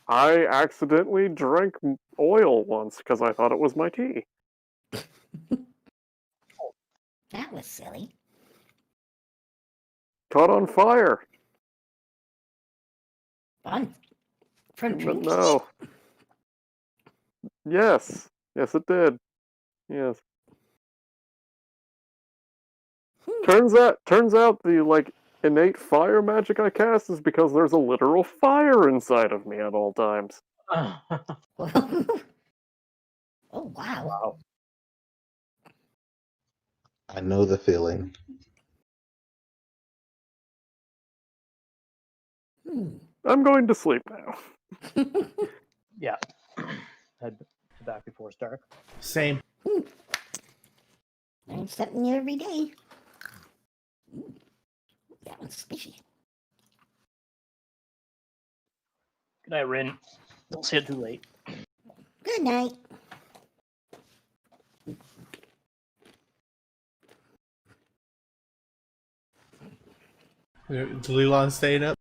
Speaker 1: I accidentally drank oil once because I thought it was my tea.
Speaker 4: That was silly.
Speaker 1: Caught on fire.
Speaker 4: Fun. From
Speaker 1: But
Speaker 4: drinking
Speaker 1: no. Yes. Yes, it did. Yes. Turns out the like innate fire magic I cast is because there's a literal fire inside of me at all times.
Speaker 4: oh, wow.
Speaker 2: Wow.
Speaker 6: I know the feeling.
Speaker 4: Hmm.
Speaker 1: I'm going to sleep now.
Speaker 2: Yeah. Head back before it's dark.
Speaker 3: Same.
Speaker 4: Learn something new every day. Ooh, that one's squishy.
Speaker 2: Good night, Rin. Don't stay too late.
Speaker 4: Good night.
Speaker 3: Is Leland staying up?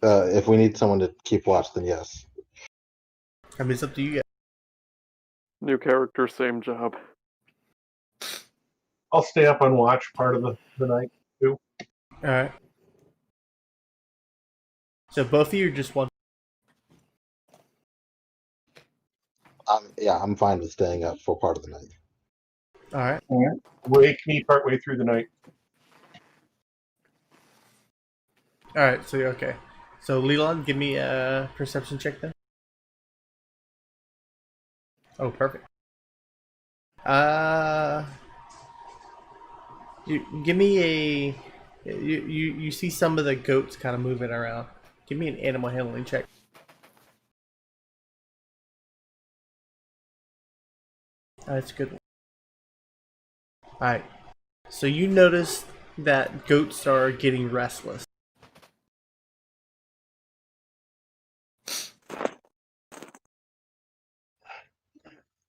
Speaker 6: If we need someone to keep watch, then yes.
Speaker 3: I mean, it's up to you guys.
Speaker 1: New character, same job.
Speaker 5: I'll stay up on watch part of the night.
Speaker 3: All right. So both of you, or just one?
Speaker 6: Yeah, I'm fine with staying up for part of the night.
Speaker 3: All right.
Speaker 5: Wake me partway through the night.
Speaker 3: All right. So okay. So Leland, give me a perception check then. Oh, perfect. You give me a. You see some of the goats kind of moving around. Give me an animal handling check. That's a good one. Alright. So you notice that goats are getting restless.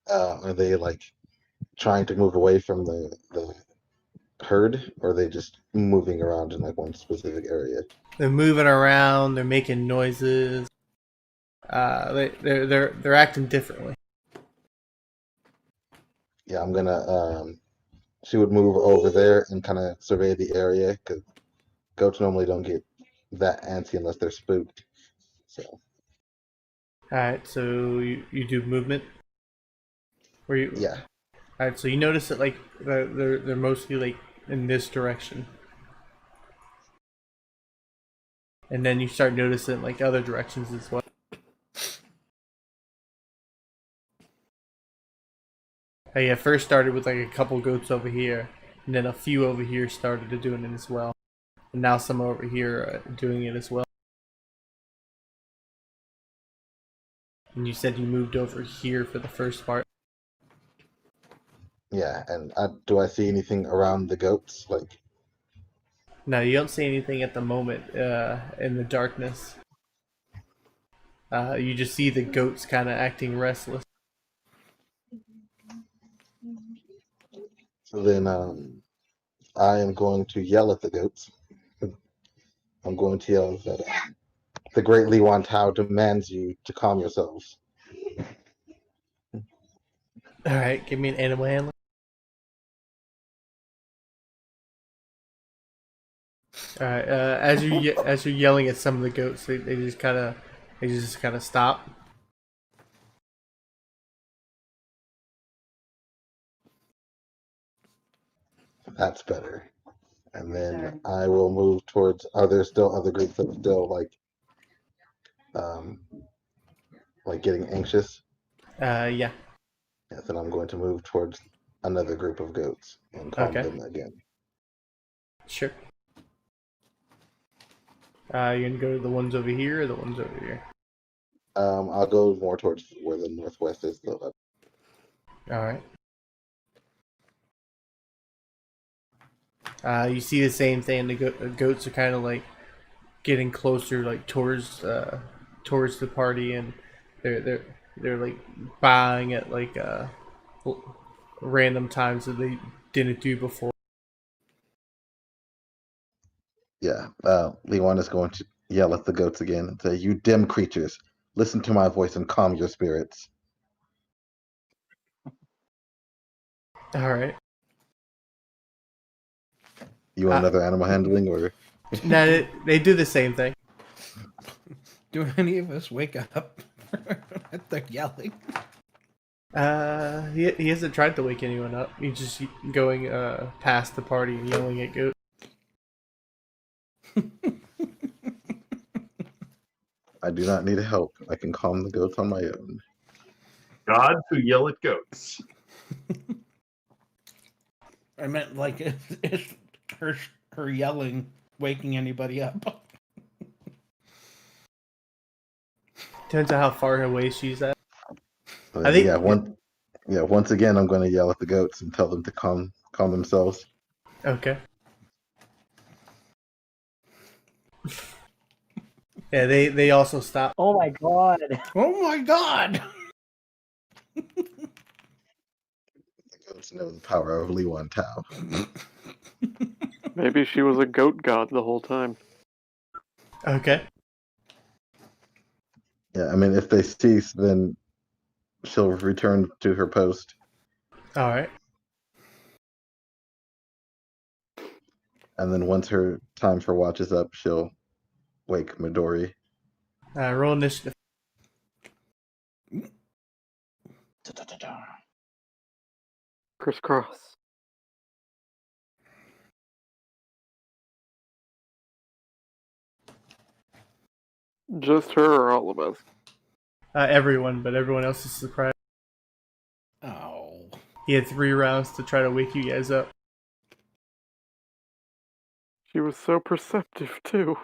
Speaker 6: Are they like trying to move away from the herd, or are they just moving around in like one specific area?
Speaker 3: They're moving around. They're making noises. They're acting differently.
Speaker 6: Yeah, I'm gonna. She would move over there and kind of survey the area because goats normally don't get that antsy unless they're spooked. So
Speaker 3: Alright. So you do movement. Where you?
Speaker 6: yeah,
Speaker 3: Alright. So you notice that like they're mostly like in this direction. And then you start noticing like other directions as well. Hey, it first started with like a couple goats over here, and then a few over here started to doing it as well, and now some over here are doing it as well. And you said you moved over here for the first part.
Speaker 6: yeah. And do I see anything around the goats? Like,
Speaker 3: No, you don't see anything at the moment in the darkness. You just see the goats kind of acting restless.
Speaker 6: so then I am going to yell at the goats. I'm going to yell that the great Li Wan Tao demands you to calm yourselves.
Speaker 3: All right, give me an animal handling. All right, as you're yelling at some of the goats, they just kind of stop.
Speaker 6: That's better. And then I will move towards. Are there still other groups that are still um, like getting anxious?
Speaker 3: Yeah.
Speaker 6: Yes, then I'm going to move towards another group of goats and calm
Speaker 3: Okay.
Speaker 6: them again.
Speaker 3: Sure. You're gonna go to the ones over here or the ones over here?
Speaker 6: I'll go more towards where the northwest is, though.
Speaker 3: All right. You see the same thing. The goats are kind of like getting closer, like towards the party, and they're like bowing at like random times that they didn't do before.
Speaker 6: Yeah, Leon is going to yell at the goats again and say, "You dim creatures, listen to my voice and calm your spirits."
Speaker 3: All right.
Speaker 6: You want another animal handling, or
Speaker 3: No, they do the same thing.
Speaker 7: Do any of us wake up at the yelling?
Speaker 3: He hasn't tried to wake anyone up. He's just going past the party and yelling at goats.
Speaker 6: I do not need help. I can calm the goats on my own.
Speaker 5: Gods who yell at goats.
Speaker 7: I meant like is her yelling waking anybody up?
Speaker 3: Depends on how far away she's at.
Speaker 6: I think once again, I'm going to yell at the goats and tell them to calm themselves.
Speaker 3: Okay. Yeah, they also stop.
Speaker 2: Oh my god.
Speaker 7: Oh my god!
Speaker 6: The goats know the power of Li Wan Tao.
Speaker 1: Maybe she was a goat god the whole time.
Speaker 3: Okay.
Speaker 6: Yeah, I mean, if they cease, then she'll return to her post.
Speaker 3: All right.
Speaker 6: And then once her time for watch is up, she'll wake Midori.
Speaker 3: Roll initiative.
Speaker 1: Crisscross. Just her or all of us?
Speaker 3: Everyone, but everyone else is surprised.
Speaker 7: Oh.
Speaker 3: He had 3 rounds to try to wake you guys up.
Speaker 1: She was so perceptive, too.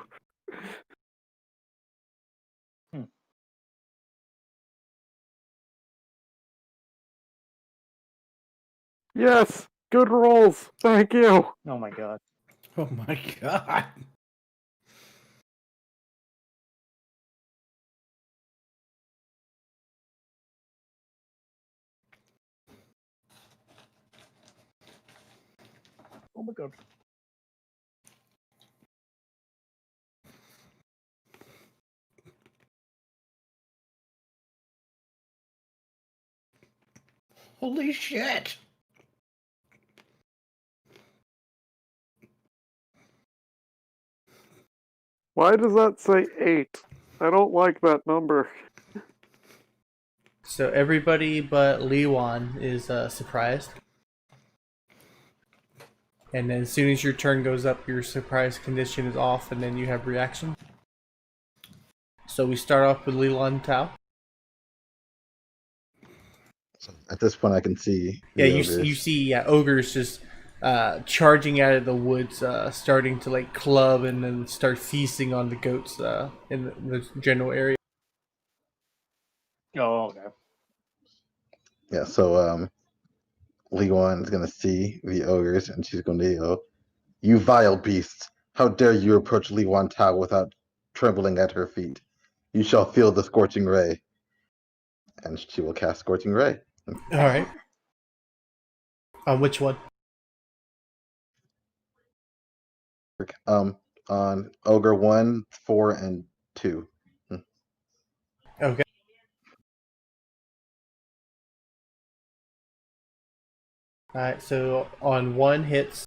Speaker 1: Yes! Good rolls! Thank you!
Speaker 2: Oh my god.
Speaker 7: Oh my god.
Speaker 2: Oh my god.
Speaker 7: Holy shit.
Speaker 1: Why does that say 8? I don't like that number.
Speaker 3: So everybody but Liwan is surprised. And then as soon as your turn goes up, your surprise condition is off, and then you have reaction. So we start off with Liwan Tao.
Speaker 6: So at this point, I can see.
Speaker 3: Yeah, you see ogres just charging out of the woods, starting to like club and then start feasting on the goats in the general area.
Speaker 2: Oh, okay.
Speaker 6: Yeah, so Li Wan is going to see the ogres, and she's going to yell, "You vile beasts! How dare you approach Li Wan Tao without trembling at her feet? You shall feel the scorching ray." And she will cast Scorching Ray.
Speaker 3: All right. On which one?
Speaker 6: On Ogre 1, 4, and 2.
Speaker 3: Okay. Alright, so on 1 hits,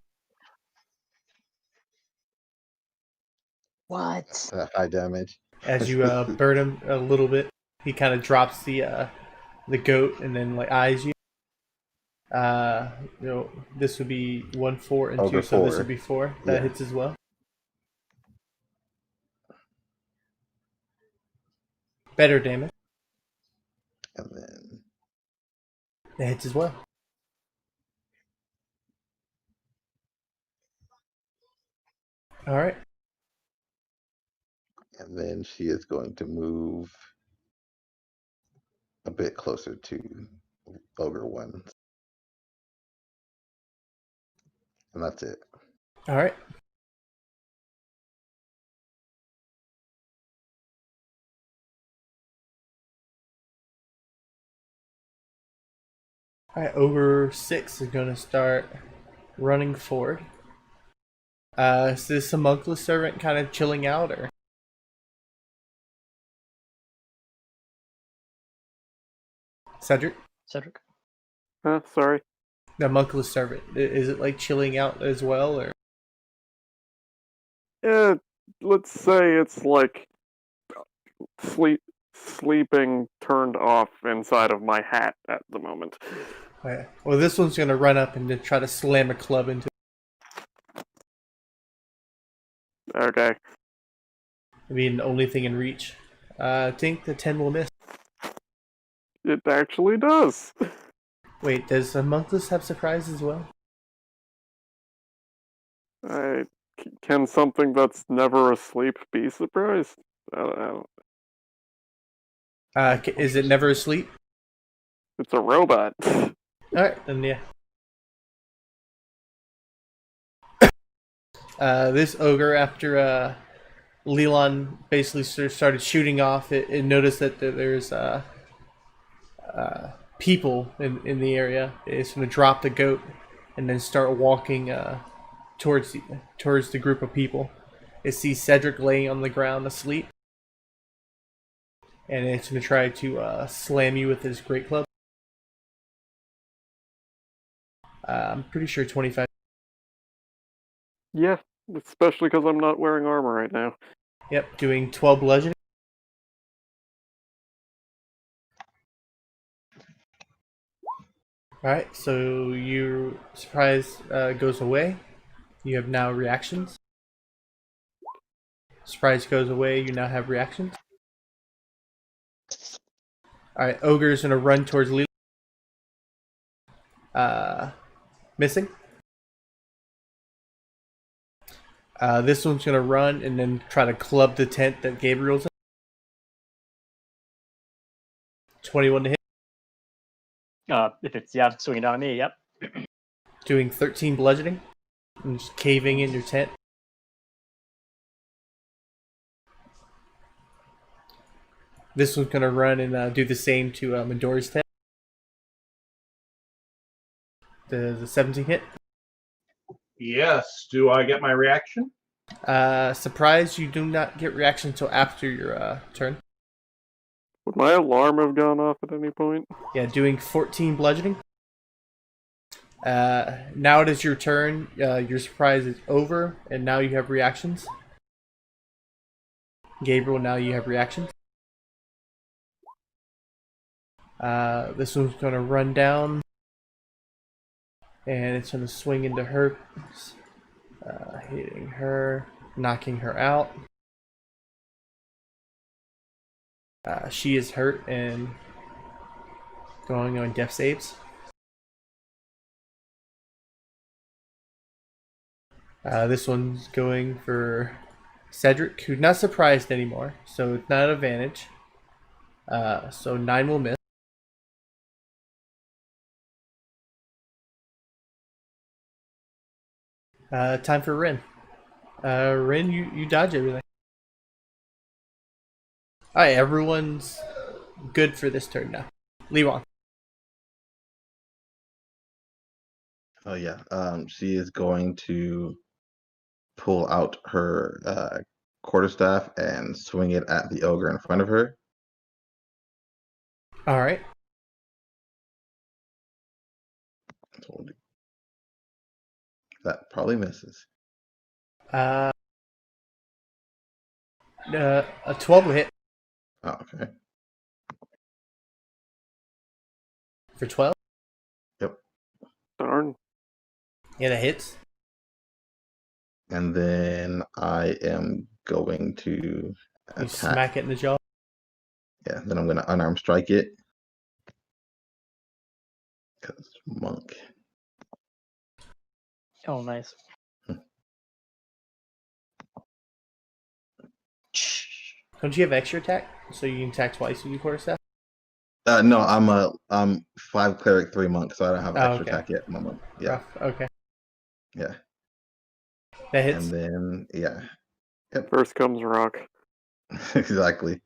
Speaker 8: What?
Speaker 6: High damage.
Speaker 3: as you burn him a little bit, he kind of drops the goat and then like eyes you. This would be 1, 4, and 2,
Speaker 6: Ogre
Speaker 3: so this
Speaker 6: 4.
Speaker 3: would be 4. That
Speaker 6: Yeah.
Speaker 3: hits as well. Better damage.
Speaker 6: And then
Speaker 3: That hits as well. Alright.
Speaker 6: and then she is going to move a bit closer to Ogre 1. And that's it.
Speaker 3: Alright. Alright, Ogre 6 is going to start running forward. Is this a monkless servant kind of chilling out, or? Cedric?
Speaker 2: Cedric.
Speaker 1: Sorry.
Speaker 3: The monkless servant. Is it like chilling out as well, or?
Speaker 1: Yeah, let's say it's like sleeping turned off inside of my hat at the moment.
Speaker 3: Okay. Well, this one's going to run up and then try to slam a club into
Speaker 1: Okay.
Speaker 3: it. Being the only thing in reach. I think the 10 will miss.
Speaker 1: It actually does.
Speaker 3: Wait, does a monkless have surprise as well?
Speaker 1: Can something that's never asleep be surprised? I don't.
Speaker 3: Is it never asleep?
Speaker 1: It's a robot.
Speaker 3: Alright, then yeah. This ogre, after Leland basically started shooting off, it noticed that there's people in the area. It's going to drop the goat and then start walking towards the group of people. It sees Cedric laying on the ground asleep, and it's going to try to slam you with his great club. I'm pretty sure 25.
Speaker 1: Yeah, especially because I'm not wearing armor right now.
Speaker 3: Yep, doing 12 bludgeoning. Alright, so your surprise goes away. You have now reactions. Surprise goes away, you now have reactions. Alright, Ogre is going to run towards Leland. Missing. This one's going to run and then try to club the tent that Gabriel's in. 21 to hit.
Speaker 2: If it's swinging down on me, yep.
Speaker 3: Doing 13 bludgeoning. And just caving in your tent. This one's going to run and do the same to Midori's tent. The 17 hit.
Speaker 5: Yes. Do I get my reaction?
Speaker 3: Surprise, you do not get reaction until after your turn.
Speaker 1: Would my alarm have gone off at any point?
Speaker 3: Yeah, doing 14 bludgeoning. Now it is your turn. Your surprise is over, and now you have reactions. Gabriel, now you have reactions. This one's going to run down, and it's going to swing into her, hitting her, knocking her out. She is hurt and going on death saves. This one's going for Cedric, who's not surprised anymore, so it's not an advantage. So 9 will miss. Time for Rin. Rin, you dodge everything. Alright, everyone's good for this turn now. Levon.
Speaker 6: Oh yeah. She is going to pull out her quarterstaff and swing it at the ogre in front of her.
Speaker 3: All right.
Speaker 6: That probably misses.
Speaker 3: A 12 will hit
Speaker 6: Oh, okay.
Speaker 3: for 12.
Speaker 6: Yep.
Speaker 1: Darn.
Speaker 3: Yeah, that hits.
Speaker 6: And then I am going to
Speaker 3: You
Speaker 6: attack.
Speaker 3: smack it in the jaw.
Speaker 6: Yeah, then I'm going to unarmed strike it. Because monk.
Speaker 2: Oh, nice.
Speaker 3: Don't you have extra attack? So you can attack twice with your quarterstaff?
Speaker 6: No, I'm 5 cleric, 3 monk, so I don't have
Speaker 3: Oh,
Speaker 6: extra
Speaker 3: okay.
Speaker 6: attack yet at the moment. Yeah,
Speaker 3: Rough. Okay.
Speaker 6: yeah.
Speaker 3: That hits.
Speaker 6: And then Yep.
Speaker 1: First comes rock.
Speaker 6: Exactly.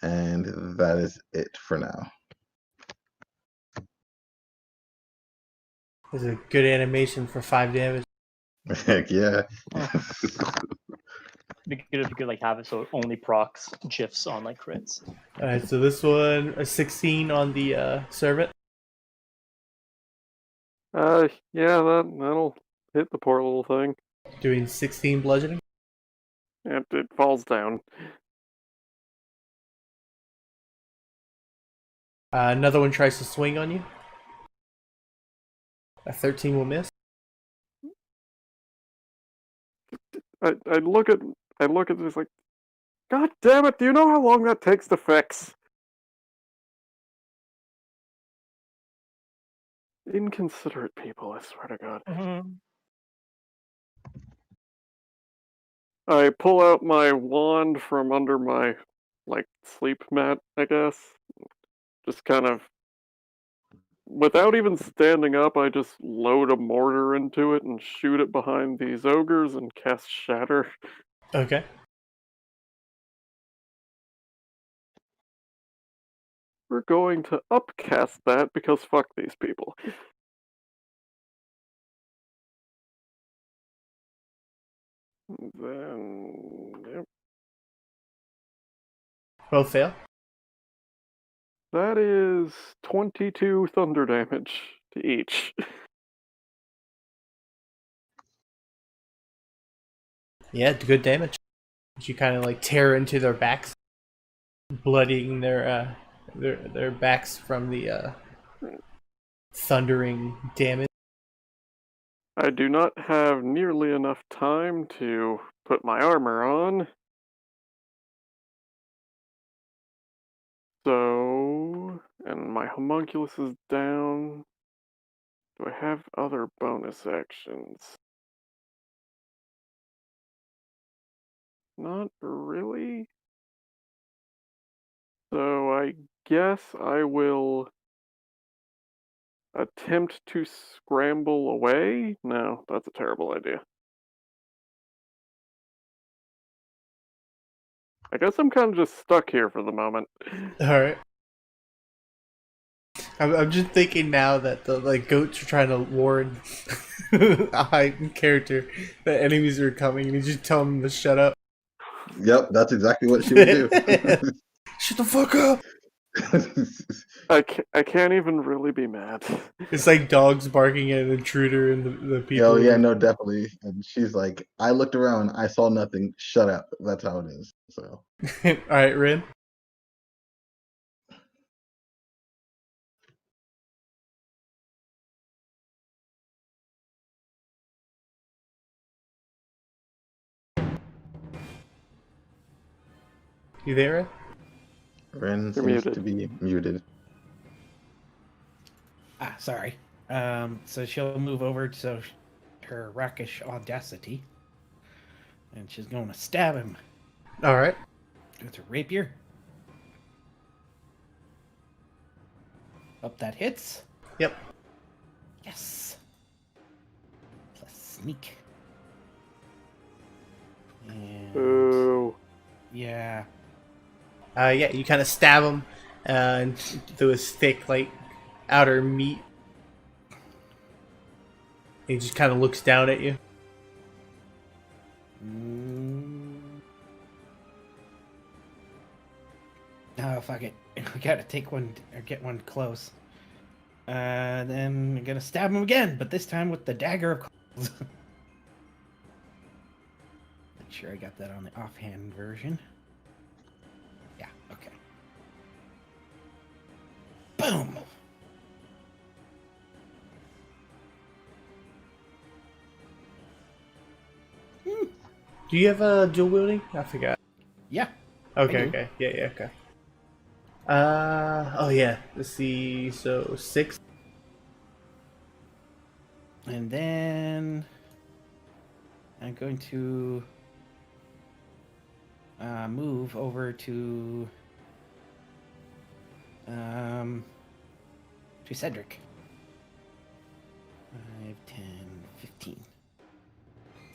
Speaker 6: And that is it for now.
Speaker 3: This is a good animation for 5 damage.
Speaker 6: Heck yeah.
Speaker 2: Be good if you could like have it so it only procs gifs on like crits.
Speaker 3: Alright, so this one, a 16 on the servant.
Speaker 1: Yeah, that'll hit the poor little thing.
Speaker 3: Doing 16 bludgeoning.
Speaker 1: And it falls down.
Speaker 3: Another one tries to swing on you. A 13 will miss.
Speaker 1: I look at this like, God damn it! Do you know how long that takes to fix? Inconsiderate people, I swear to God.
Speaker 2: Mm-hmm.
Speaker 1: I pull out my wand from under my, sleep mat, I guess. Just kind of, without even standing up, I just load a mortar into it and shoot it behind these ogres and cast Shatter.
Speaker 3: Okay.
Speaker 1: We're going to upcast that because fuck these people. Then, yep,
Speaker 3: Both fail.
Speaker 1: that is 22 thunder damage to each.
Speaker 3: Yeah, good damage. You kind of like tear into their backs, bloodying their backs from the thundering damage.
Speaker 1: I do not have nearly enough time to put my armor on. So, and my homunculus is down. Do I have other bonus actions? Not really. So I guess I will attempt to scramble away? No, that's a terrible idea. I guess I'm kind of just stuck here for the moment.
Speaker 3: All right. I'm just thinking now that the goats are trying to warn a heightened character that enemies are coming, and he's just telling them to shut up.
Speaker 6: Yep, that's exactly what she would do.
Speaker 3: Shut the fuck up!
Speaker 1: I can't even really be mad.
Speaker 3: It's like dogs barking at an intruder, and the people.
Speaker 6: Oh yeah, no, definitely. And she's like, I looked around, I saw nothing. Shut up. That's how it is. So.
Speaker 3: All right, Rin. You there, Rin?
Speaker 6: Ren
Speaker 1: You're
Speaker 6: seems
Speaker 1: muted.
Speaker 6: to be muted.
Speaker 7: Sorry. So she'll move over to her rakish audacity, and she's going to stab him
Speaker 3: All right.
Speaker 7: with her rapier. Up that hits.
Speaker 3: Yep.
Speaker 7: Yes. Plus sneak. And
Speaker 1: Ooh.
Speaker 7: yeah.
Speaker 3: Yeah, you kind of stab him through his thick, outer meat. He just kind of looks down at you.
Speaker 7: Oh, fuck it. We gotta take one or get one close. Then I'm gonna stab him again, but this time with the dagger of coals. Make sure I got that on the offhand version. Yeah, okay. Boom!
Speaker 3: Do you have a dual wielding? I forgot.
Speaker 7: Yeah.
Speaker 3: Okay,
Speaker 7: I do.
Speaker 3: okay. Yeah, okay. Oh yeah. Let's see. So 6.
Speaker 7: And then I'm going to move over to Cedric. 5, 10, 15.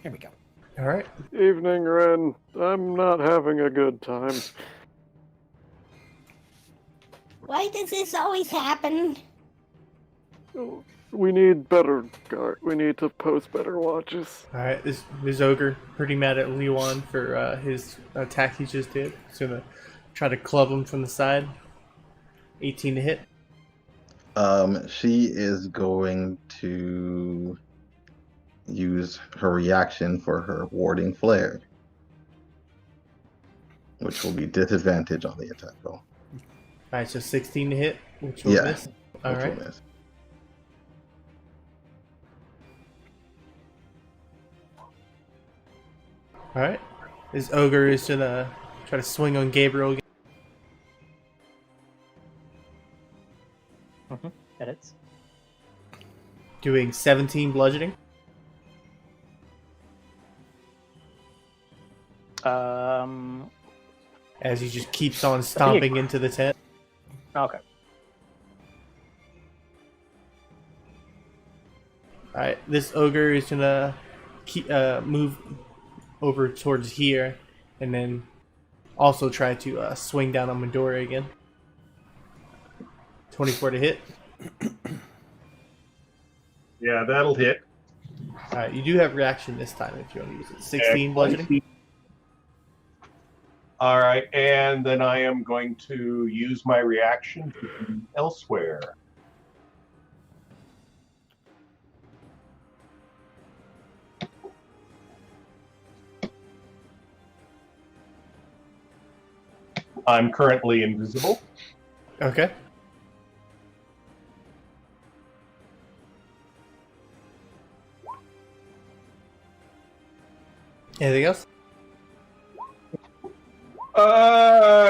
Speaker 7: Here we go.
Speaker 3: All right.
Speaker 1: Evening, Ren. I'm not having a good time.
Speaker 4: Why does this always happen?
Speaker 1: We need better guard. We need to post better watches.
Speaker 3: All right. This ogre pretty mad at Lewan for his attack he just did. He's gonna try to club him from the side. 18 to hit.
Speaker 6: She is going to use her reaction for her warding flare, which will be disadvantage on the attack roll.
Speaker 3: All right. So 16 to hit, which will
Speaker 6: Yeah,
Speaker 3: miss. All
Speaker 6: which
Speaker 3: right.
Speaker 6: will miss.
Speaker 3: All right. This ogre is gonna try to swing on Gabriel again.
Speaker 2: Edits.
Speaker 3: Doing 17 bludgeoning. As he just keeps on stomping into the tent.
Speaker 2: Okay.
Speaker 3: Alright, this ogre is gonna move over towards here and then also try to swing down on Midori again. 24 to hit.
Speaker 5: Yeah, that'll hit.
Speaker 3: Alright, you do have reaction this time if you want to use it. 16 bludgeoning.
Speaker 5: All right, and then I am going to use my reaction to be elsewhere. I'm currently invisible.
Speaker 3: Okay. Anything else?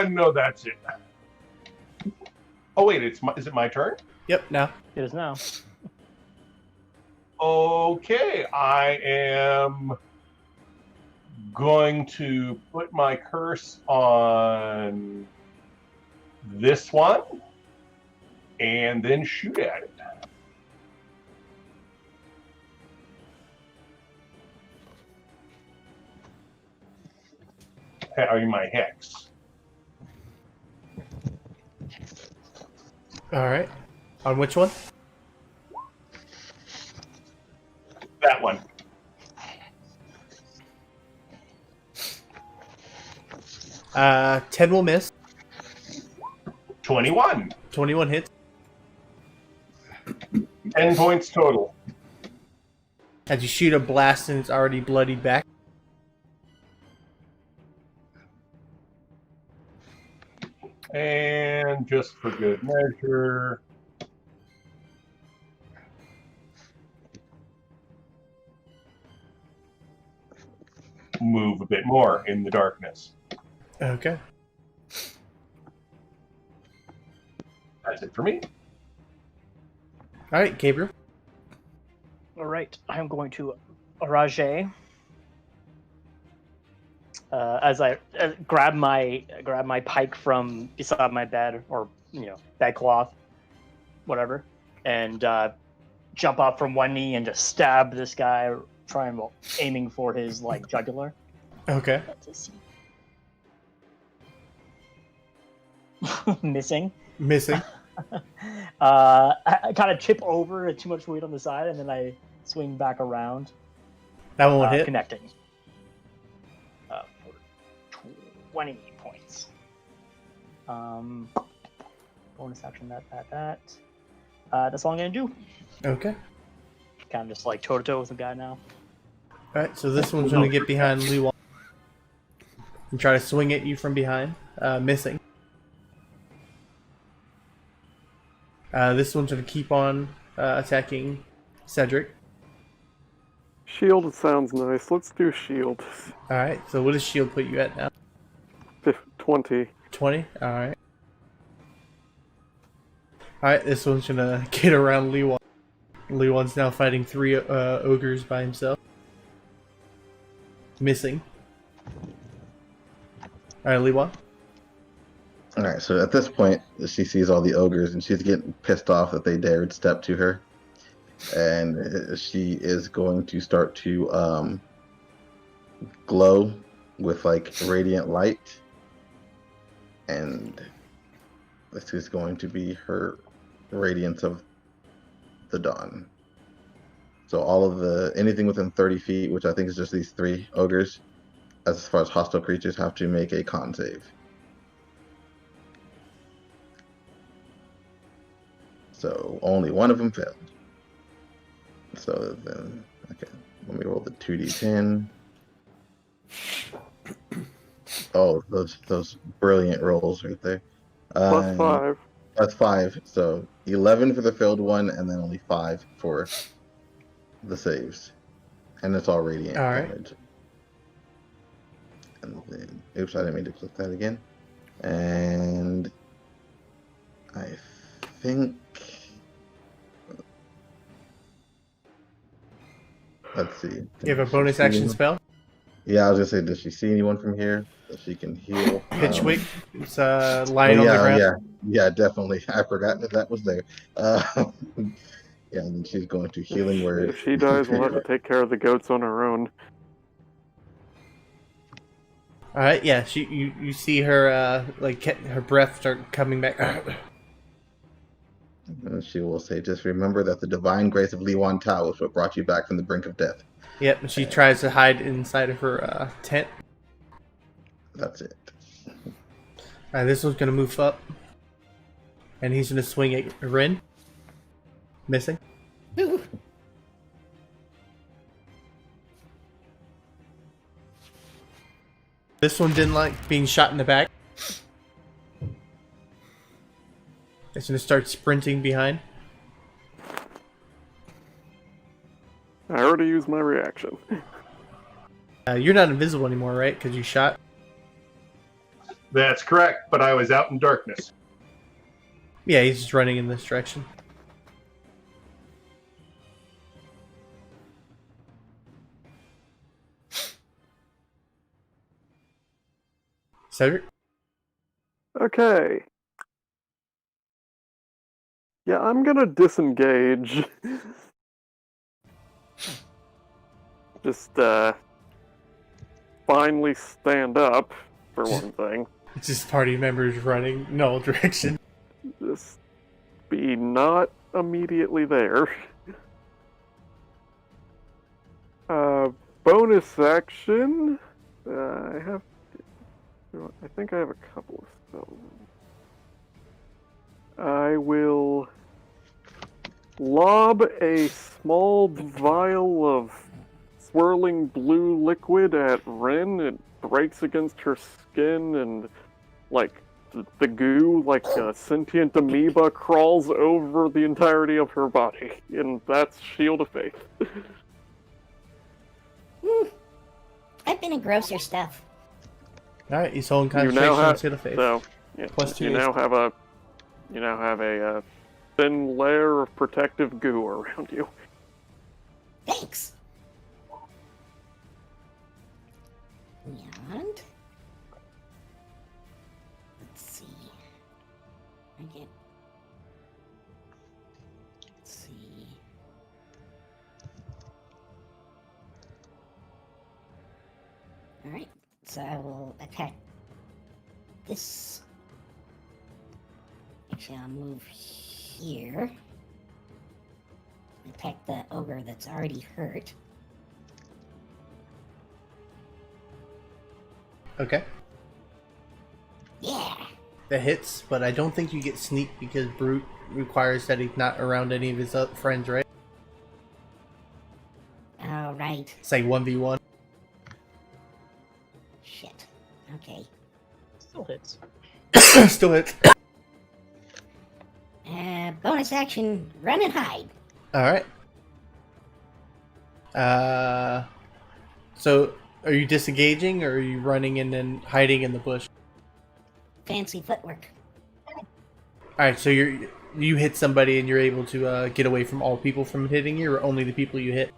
Speaker 5: No, that's it. Oh wait, is it my turn?
Speaker 3: Yep, now.
Speaker 2: It is now.
Speaker 5: Okay, I am going to put my curse on this one and then shoot at it. I mean, my hex.
Speaker 3: Alright. On which one?
Speaker 5: That one.
Speaker 3: Uh, 10 will miss.
Speaker 5: 21.
Speaker 3: 21 hits.
Speaker 5: 10 points total.
Speaker 3: As you shoot a blast and it's already bloodied back.
Speaker 5: And just for good measure, move a bit more in the darkness.
Speaker 3: Okay.
Speaker 5: That's it for me.
Speaker 3: Alright, Gabriel.
Speaker 2: All right, I'm going to Rajay. As I grab my pike from beside my bed, or bedcloth, whatever, and jump up from one knee and just stab this guy, aiming for his jugular.
Speaker 3: Okay.
Speaker 2: Missing.
Speaker 3: Missing.
Speaker 2: I kind of tip over, too much weight on the side, and then I swing back around.
Speaker 3: That one won't hit.
Speaker 2: Connecting. 20 points. Bonus action, that. That's all I'm gonna do.
Speaker 3: Okay.
Speaker 2: Kind of just like toe to toe with the guy now.
Speaker 3: Alright, so this one's gonna get behind Liwan and try to swing at you from behind, missing. This one's gonna keep on attacking Cedric.
Speaker 1: Shield sounds nice. Let's do shield.
Speaker 3: Alright, so what does shield put you at now?
Speaker 1: 20.
Speaker 3: 20? Alright. Alright, this one's gonna get around Liwan. Liwan's now fighting 3 ogres by himself. Missing. Alright, Liwan.
Speaker 6: Alright, so at this point, she sees all the ogres and she's getting pissed off that they dared step to her. And she is going to start to glow with like radiant light. And this is going to be her Radiance of the Dawn. So all of anything within 30 feet, which I think is just these 3 ogres, as far as hostile creatures, have to make a con save. So only one of them failed. So then, okay, let me roll the 2d10. Oh, those brilliant rolls right there.
Speaker 1: Plus 5.
Speaker 6: That's 5. So 11 for the failed one, and then only 5 for the saves. And it's all radiant damage. And then, oops, I didn't mean to click that again. And I think, let's see.
Speaker 3: You have a bonus action spell?
Speaker 6: Yeah, I was gonna say, does she see anyone from here that she can heal?
Speaker 3: Pitchwick is lying on the ground.
Speaker 6: Yeah, definitely. I forgot that was there. Yeah, and then she's going to healing word.
Speaker 1: If she dies, we'll have to take care of the goats on our own.
Speaker 3: Alright, yeah, you see her her breath start coming back.
Speaker 6: And she will say, just remember that the divine grace of Liwan Tao is what brought you back from the brink of death.
Speaker 3: Yep, and she tries to hide inside of her tent.
Speaker 6: That's it.
Speaker 3: Alright, this one's gonna move up. And he's gonna swing at Rin. Missing. This one didn't like being shot in the back. It's gonna start sprinting behind.
Speaker 1: I already used my reaction.
Speaker 3: You're not invisible anymore, right? Because you shot.
Speaker 5: That's correct, but I was out in darkness.
Speaker 3: Yeah, he's just running in this direction. Cedric?
Speaker 1: Okay. Yeah, I'm gonna disengage. Just, finally stand up, for one thing.
Speaker 3: It's just party members running in all direction.
Speaker 1: Just be not immediately there. Bonus action. I think I have a couple of spells. I will lob a small vial of swirling blue liquid at Ren. It breaks against her skin and, like, the goo, like a sentient amoeba, crawls over the entirety of her body. And that's Shield of Faith.
Speaker 4: I've been in grosser stuff.
Speaker 3: Alright, he's holding
Speaker 1: You
Speaker 3: concentration
Speaker 1: now
Speaker 3: on
Speaker 1: have,
Speaker 3: Seal of Faith.
Speaker 1: so, yeah,
Speaker 3: Plus 2
Speaker 1: you now have a thin layer of protective goo around you.
Speaker 4: Thanks. And let's see. Let's see. All right. So I will attack this. Actually, I'll move here. Attack the ogre that's already hurt.
Speaker 3: Okay. That hits, but I don't think you get sneak because Brute requires that he's not around any of his friends, right?
Speaker 4: All right.
Speaker 3: It's like 1v1.
Speaker 4: Shit. Okay.
Speaker 2: Still hits.
Speaker 3: Still hits.
Speaker 4: Bonus action, run and hide.
Speaker 3: Alright. So, are you disengaging or are you running and then hiding in the bush?
Speaker 4: Fancy footwork.
Speaker 3: Alright, so you hit somebody and you're able to get away from all people from hitting you, or only the people you hit?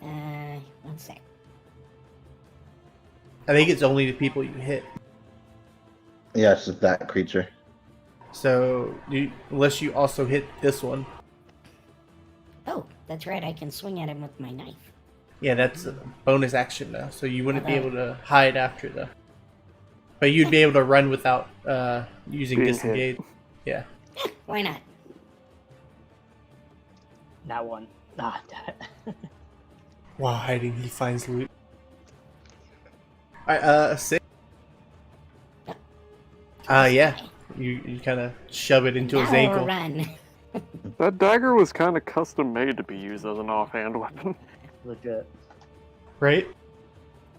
Speaker 4: 1 sec.
Speaker 3: I think it's only the people you hit.
Speaker 6: Yeah, it's just that creature.
Speaker 3: So, unless you also hit this one.
Speaker 4: Oh, that's right, I can swing at him with my knife.
Speaker 3: Yeah, that's a bonus action now, so you wouldn't be
Speaker 4: Hello.
Speaker 3: able to hide after though. But you'd be able to run without using
Speaker 1: Being
Speaker 3: disengage. Yeah.
Speaker 4: Why not?
Speaker 2: That one. Ah, damn it.
Speaker 3: While hiding, he finds loot. Alright, 6. Yeah. You kind of shove it into his
Speaker 4: Now
Speaker 3: ankle.
Speaker 4: run.
Speaker 1: That dagger was kind of custom made to be used as an offhand weapon.
Speaker 2: Legit.
Speaker 3: Right?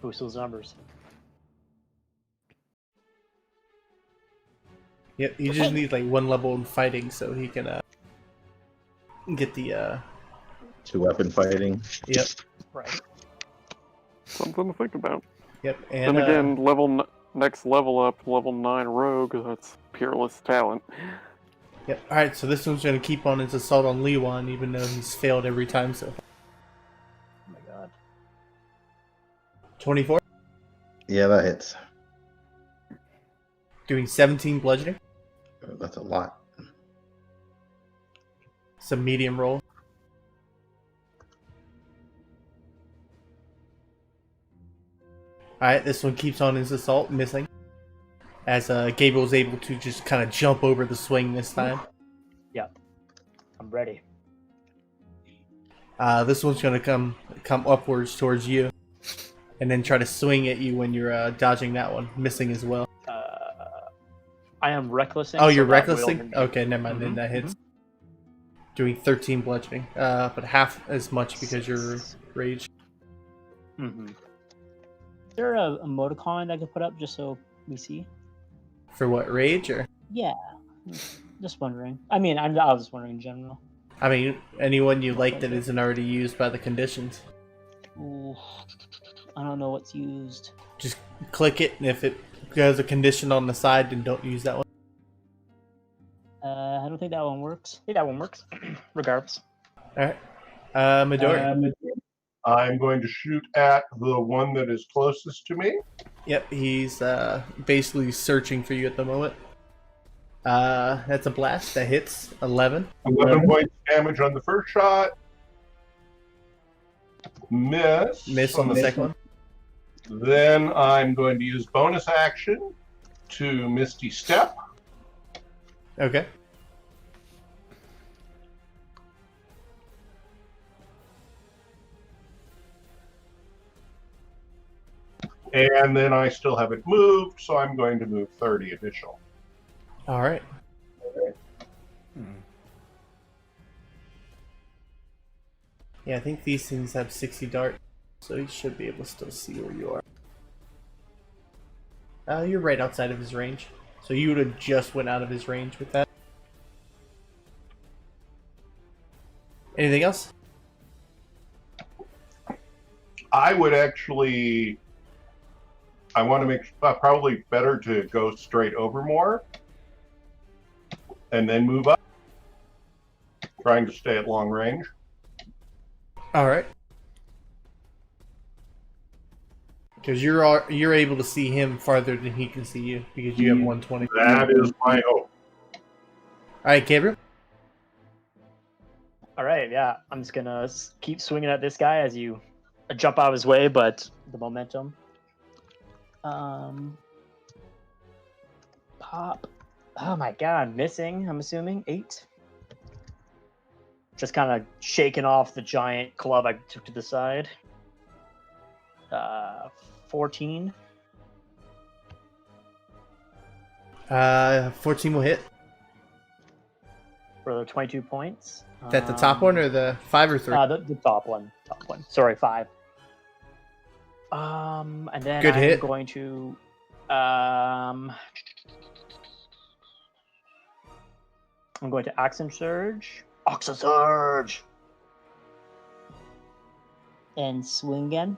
Speaker 2: Boost those numbers.
Speaker 3: Yep, you just need like 1 level in fighting so he can get the
Speaker 6: 2-weapon fighting.
Speaker 3: Yep.
Speaker 2: Right.
Speaker 1: Something to think about.
Speaker 3: Yep. And
Speaker 1: Then again, next level up, level 9 rogue, that's peerless talent.
Speaker 3: Yep. Alright, so this one's gonna keep on his assault on Lewan even though he's failed every time so far.
Speaker 2: Oh my god.
Speaker 3: 24.
Speaker 6: Yeah, that hits.
Speaker 3: Doing 17 bludgeoning.
Speaker 6: That's a lot.
Speaker 3: Some medium roll. Alright, this one keeps on his assault, missing. As Gabriel's able to just kind of jump over the swing this time.
Speaker 2: Yep. I'm ready.
Speaker 3: This one's gonna come upwards towards you. And then try to swing at you when you're dodging that one, missing as well.
Speaker 2: I am recklessing.
Speaker 3: Oh, you're
Speaker 2: so that will-
Speaker 3: recklessing? Okay, never mind, then that hits. Doing 13 bludgeoning. But half as much because you're rage.
Speaker 2: Mm-hmm. Is there a emoticon I could put up just so we see?
Speaker 3: For what, rage or?
Speaker 2: Yeah. Just wondering. I mean, I was just wondering in general.
Speaker 3: I mean, anyone you like that isn't already used by the conditions.
Speaker 2: Ooh, I don't know what's used.
Speaker 3: Just click it, and if it has a condition on the side, then don't use that one.
Speaker 2: I don't think that one works. I think that one works. Regardless.
Speaker 3: Alright. Midori.
Speaker 5: I'm going to shoot at the one that is closest to me.
Speaker 3: Yep, he's basically searching for you at the moment. That's a blast. That hits 11.
Speaker 5: 11 points damage on the first shot. Miss
Speaker 3: On the second one.
Speaker 5: Then I'm going to use bonus action to Misty Step.
Speaker 3: Okay.
Speaker 5: And then I still haven't moved, so I'm going to move 30 additional.
Speaker 3: Alright. Yeah, I think these things have 60 dart, so you should be able to still see where you are. You're right outside of his range. So you would have just went out of his range with that. Anything else?
Speaker 5: I would actually... I want to make probably better to go straight over more and then move up, trying to stay at long range.
Speaker 3: Alright. Because you're able to see him farther than he can see you because you have 120.
Speaker 5: That is my hope.
Speaker 3: Alright, Gabriel.
Speaker 2: All right, yeah. I'm just gonna keep swinging at this guy as you jump out of his way, but the momentum. Pop. Oh my god, missing. I'm assuming 8. Just kind of shaking off the giant club I took to the side. 14.
Speaker 3: 14 will hit.
Speaker 2: For the 22 points.
Speaker 3: Is that the top one or the 5 or 3?
Speaker 2: The top one. Top one. Sorry, 5. And then
Speaker 3: Good
Speaker 2: I'm
Speaker 3: hit.
Speaker 2: going to I'm going to Action Surge. Action Surge! And swing again.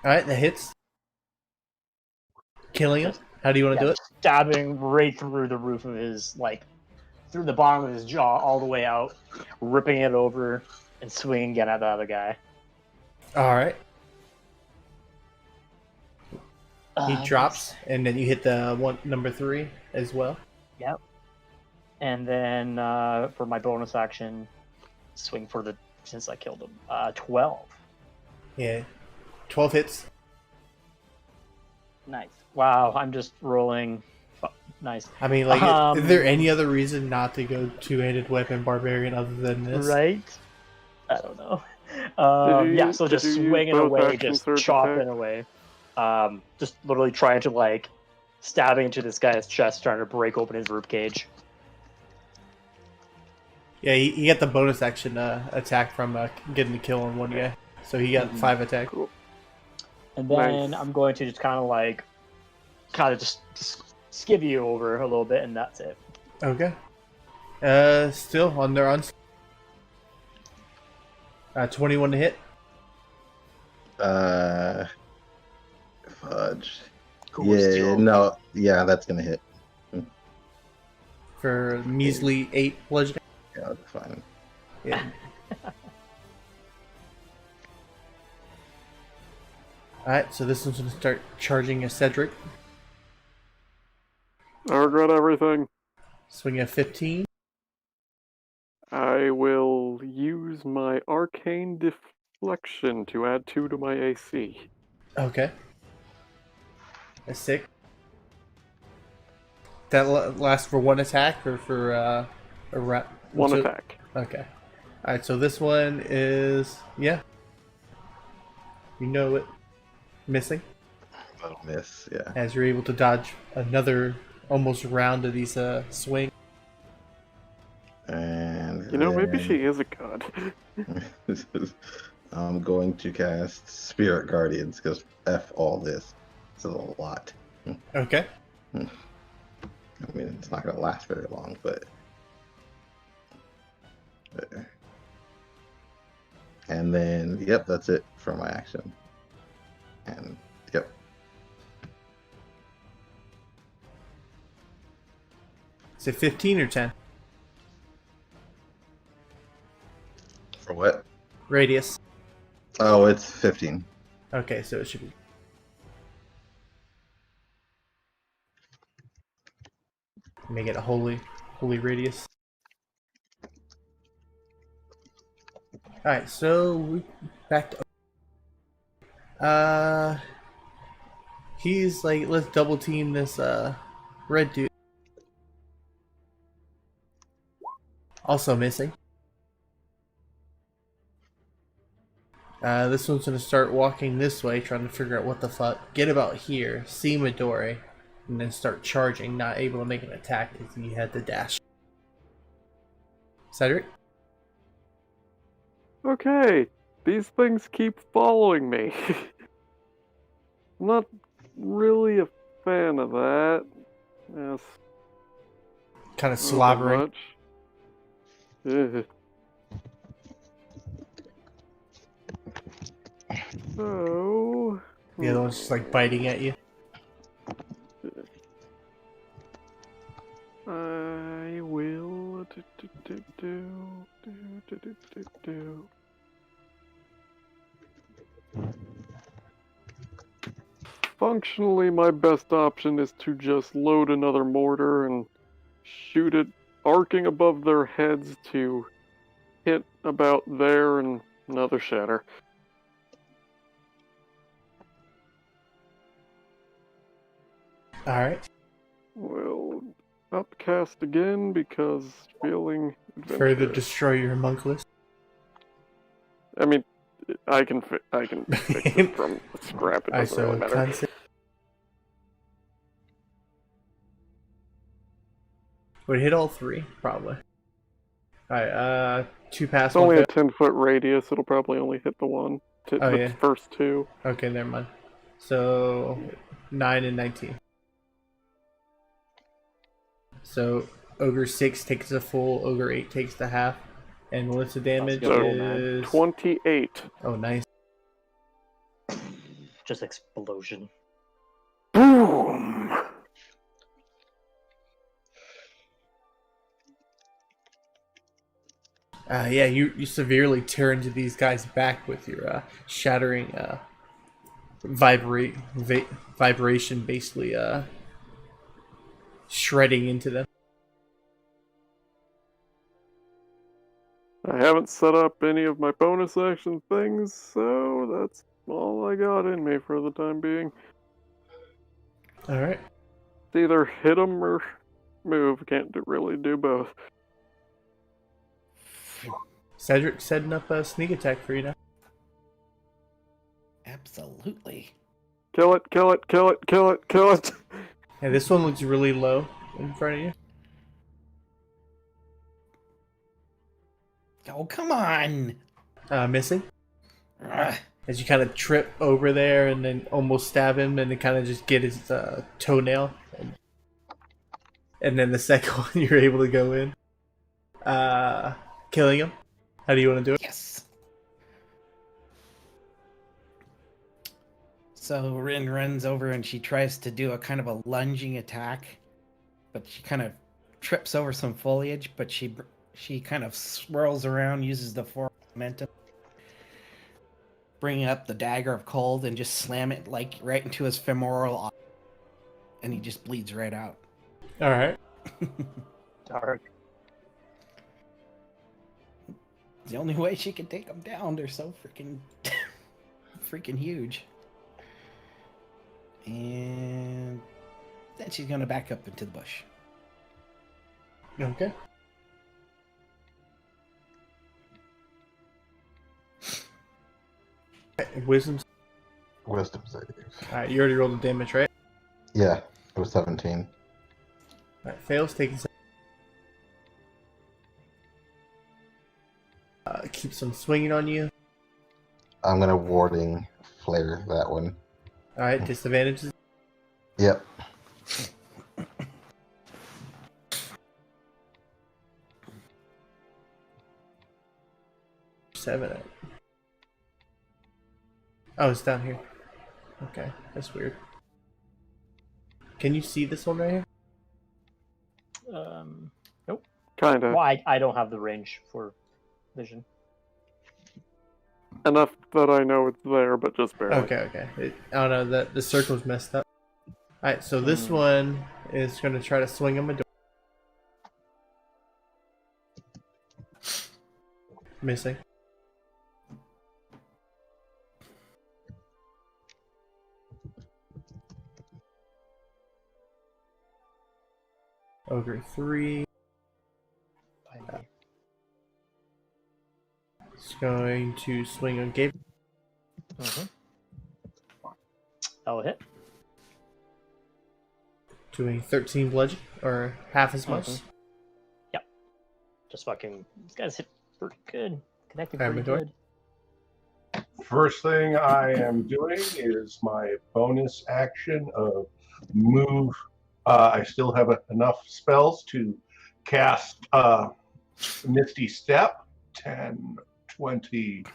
Speaker 3: Alright, that hits. Killing him. How do you want to do it?
Speaker 2: Stabbing right through the roof of his, like, through the bottom of his jaw all the way out, ripping it over, and swinging again at the other guy.
Speaker 3: Alright. He drops, and then you hit the one number 3 as well.
Speaker 2: Yep. And then for my bonus action, swing for the, since I killed him, 12.
Speaker 3: Yeah. 12 hits.
Speaker 2: Nice. Wow, I'm just rolling. Nice.
Speaker 3: I mean, like, is there any other reason not to go two-handed weapon barbarian other than this?
Speaker 2: Right? I don't know.
Speaker 1: you-
Speaker 2: so
Speaker 1: did
Speaker 2: just
Speaker 1: you use
Speaker 2: swinging
Speaker 1: both
Speaker 2: away,
Speaker 1: action
Speaker 2: just
Speaker 1: surge
Speaker 2: chopping
Speaker 1: attack?
Speaker 2: away. Just literally trying to, like, stabbing into this guy's chest, trying to break open his ribcage.
Speaker 3: Yeah, he got the bonus action attack from getting the kill on one guy. So he got 5 attack.
Speaker 1: Cool.
Speaker 2: And then
Speaker 1: Nice.
Speaker 2: I'm going to just kind of just skiv you over a little bit, and that's it.
Speaker 3: Okay. Still on their on. 21 to hit.
Speaker 6: Fudge.
Speaker 2: Cool,
Speaker 6: Yeah,
Speaker 2: steal.
Speaker 6: no, yeah, that's gonna hit.
Speaker 3: For measly 8 bludgeoning.
Speaker 6: Yeah, that's fine.
Speaker 3: Yeah. Alright, so this one's going to start charging at Cedric.
Speaker 1: I regret everything.
Speaker 3: Swing at 15.
Speaker 1: I will use my arcane deflection to add 2 to my AC.
Speaker 3: Okay. A 6. That lasts for 1 attack or for a wrap?
Speaker 1: One
Speaker 3: So-
Speaker 1: attack.
Speaker 3: Okay. Alright, so this one is, yeah. You know it. Missing.
Speaker 6: That'll miss, yeah.
Speaker 3: As you're able to dodge another almost round of these swing.
Speaker 6: And
Speaker 1: You know, maybe
Speaker 6: then
Speaker 1: she is a god.
Speaker 6: I'm going to cast Spirit Guardians because F all this. This is a lot.
Speaker 3: Okay.
Speaker 6: I mean, it's not going to last very long, but. And then, yep, that's it for my action. And, yep.
Speaker 3: Is it 15 or 10?
Speaker 6: For what?
Speaker 3: Radius.
Speaker 6: Oh, it's 15.
Speaker 3: Okay, so it should be. Make it a holy radius. Alright, so we back to he's like, let's double team this red dude. Also missing. This one's gonna start walking this way, trying to figure out what the fuck. Get about here, see Midori, and then start charging, not able to make an attack because he had the dash. Cedric?
Speaker 1: Okay, these things keep following me. I'm not really a fan of that. Yes.
Speaker 3: Kind of
Speaker 1: not that
Speaker 3: slobbering.
Speaker 1: much. Ugh. So...
Speaker 3: The other one's just like biting at you.
Speaker 1: I will... Functionally, my best option is to just load another mortar and shoot it arcing above their heads to hit about there and another shatter.
Speaker 3: Alright.
Speaker 1: We'll upcast again because feeling
Speaker 3: Further
Speaker 1: adventurous.
Speaker 3: destroy your homunculus.
Speaker 1: I mean, I can fix it from scrap. It
Speaker 3: Alright,
Speaker 1: doesn't
Speaker 3: so
Speaker 1: really matter.
Speaker 3: concept. Would it hit all three? Probably. Alright, 2 pass,
Speaker 1: It's only
Speaker 3: 1
Speaker 1: a 10-foot radius. It'll probably only hit the one.
Speaker 3: Oh,
Speaker 1: The
Speaker 3: yeah.
Speaker 1: first two.
Speaker 3: Okay, never mind. So 9 and 19. So Ogre 6 takes the full, Ogre 8 takes the half. And what's the damage?
Speaker 2: So,
Speaker 3: Is
Speaker 1: 28.
Speaker 3: Oh, nice.
Speaker 2: Just explosion.
Speaker 1: Boom!
Speaker 3: Yeah, you severely tear into these guys' back with your shattering vibration, basically shredding into them.
Speaker 1: I haven't set up any of my bonus action things, so that's all I got in me for the time being.
Speaker 3: All right.
Speaker 1: It's either hit them or move. Can't really do both.
Speaker 3: Cedric setting up a sneak attack for you now.
Speaker 7: Absolutely.
Speaker 1: Kill it, kill it, kill it, kill it, kill it!
Speaker 3: Yeah, this one looks really low in front of you.
Speaker 7: Oh, come on.
Speaker 3: Missing.
Speaker 7: Ugh.
Speaker 3: As you kind of trip over there and then almost stab him and then kind of just get his toenail. And then the second one you're able to go in. Killing him. How do you want to do it?
Speaker 7: Yes. So Rin runs over and she tries to do a kind of a lunging attack, but she kind of trips over some foliage, but she kind of swirls around, uses the force momentum, bringing up the dagger of cold and just slam it like right into his femoral, and he just bleeds right out.
Speaker 3: All right.
Speaker 2: Dark.
Speaker 7: The only way she can take them down. They're so freaking huge. And then she's gonna back up into the bush.
Speaker 3: Okay. Wisdom.
Speaker 6: Wisdom save.
Speaker 3: Alright, you already rolled the damage, right?
Speaker 6: Yeah, it was 17.
Speaker 3: Alright, fails, taking keeps on swinging on you.
Speaker 6: I'm gonna warding flare that one.
Speaker 3: Alright, disadvantages.
Speaker 6: Yep.
Speaker 3: Seven. Oh, it's down here. Okay, that's weird. Can you see this one right here?
Speaker 2: Nope.
Speaker 1: Kinda.
Speaker 2: Well, I don't have the range for vision.
Speaker 1: Enough that I know it's there, but just barely.
Speaker 3: Okay. Oh no, the circle's messed up. Alright, so this one is going to try to swing him a door. Missing. Ogre 3. It's going to swing on Gabe.
Speaker 2: That'll hit.
Speaker 3: Doing 13 bludgeon, or half as much.
Speaker 2: Yep. Just fucking. These guys hit pretty good. Connecting
Speaker 3: Hammer
Speaker 2: pretty
Speaker 3: door.
Speaker 2: good.
Speaker 5: First thing I am doing is my bonus action of move. I still have enough spells to cast Misty Step, 10, 20,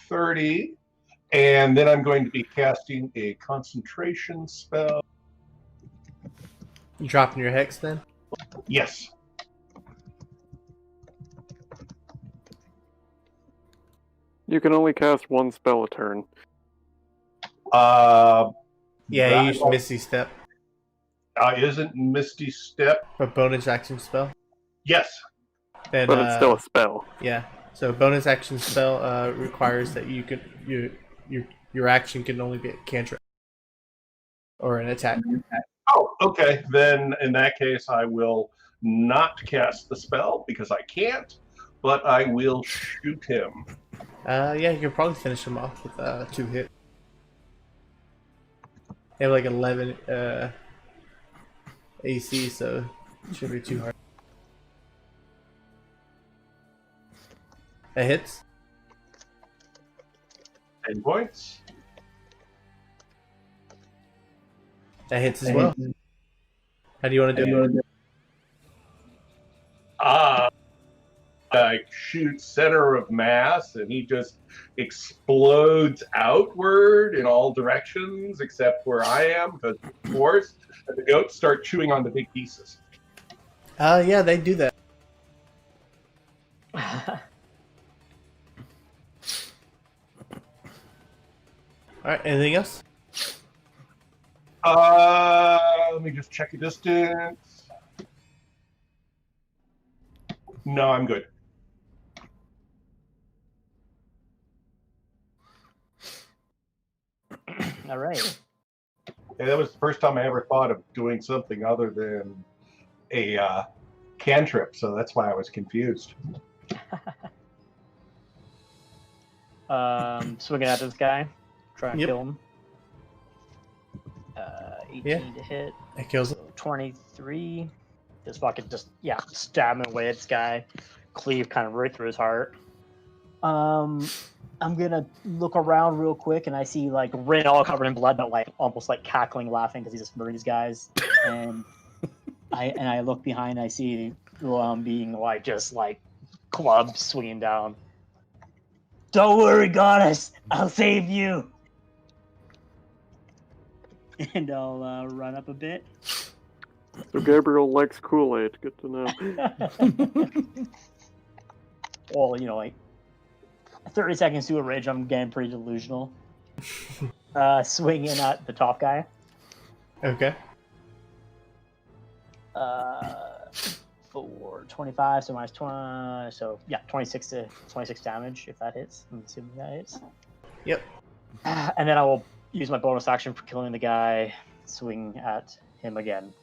Speaker 5: 30. And then I'm going to be casting a concentration spell.
Speaker 3: You dropping your hex then?
Speaker 5: Yes.
Speaker 1: You can only cast one spell a turn.
Speaker 3: Yeah,
Speaker 5: that
Speaker 3: you used Misty Step.
Speaker 5: Isn't Misty Step?
Speaker 3: A bonus action spell.
Speaker 5: Yes.
Speaker 3: Then,
Speaker 1: But it's still a spell.
Speaker 3: Yeah. So bonus action spell requires that you can your action can only be a cantrip or an attack.
Speaker 5: Oh, okay. Then in that case, I will not cast the spell because I can't, but I will shoot him.
Speaker 3: Yeah, you can probably finish him off with 2 hits. They have like 11 AC, so it shouldn't be too hard. That hits.
Speaker 5: 10 points.
Speaker 3: That hits as well. How do you want to do it?
Speaker 5: I shoot center of mass, and he just explodes outward in all directions except where I am because it's forced. And the goats start chewing on the big pieces.
Speaker 3: Yeah, they do that. Alright, anything else?
Speaker 5: Let me just check a distance. No, I'm good.
Speaker 2: All right.
Speaker 5: And that was the first time I ever thought of doing something other than a cantrip, so that's why I was confused.
Speaker 2: Swinging at this guy, trying to
Speaker 3: Yep.
Speaker 2: kill him. 18 to hit.
Speaker 3: That kills him.
Speaker 2: So 23. Just fucking stabbing away at this guy. Cleave kind of right through his heart. I'm gonna look around real quick, and I see like Rin all covered in blood, but like almost like cackling, laughing because he's just murdering these guys. And I look behind, and I see being like just like clubs swinging down. Don't worry, goddess, I'll save you. And I'll run up a bit.
Speaker 1: So Gabriel likes Kool-Aid. Good to know.
Speaker 2: Well, you know, like 30 seconds to a rage, I'm getting pretty delusional. Swinging at the top guy.
Speaker 3: Okay.
Speaker 2: For 25, so minus 20, so yeah, 26 damage if that hits. I'm assuming that hits.
Speaker 3: Yep.
Speaker 2: And then I will use my bonus action for killing the guy. Swing at him again.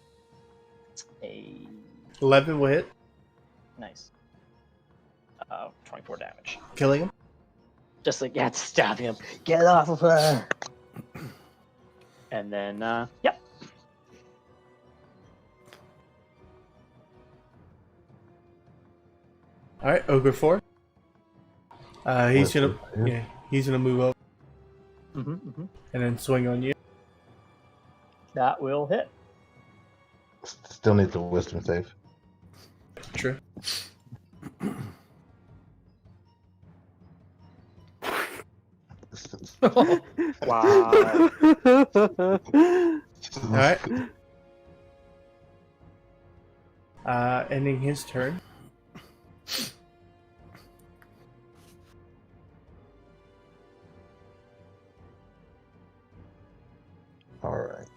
Speaker 3: 11 will hit.
Speaker 2: Nice. 24 damage.
Speaker 3: Killing him.
Speaker 2: Just like, yeah, stab him. Get off of her. And then, yep.
Speaker 3: Alright, Ogre 4. He's gonna move over and then swing on you.
Speaker 2: That will hit.
Speaker 6: Still needs a wisdom save.
Speaker 3: True.
Speaker 2: Wow.
Speaker 3: Alright. Ending his turn.
Speaker 6: Alright.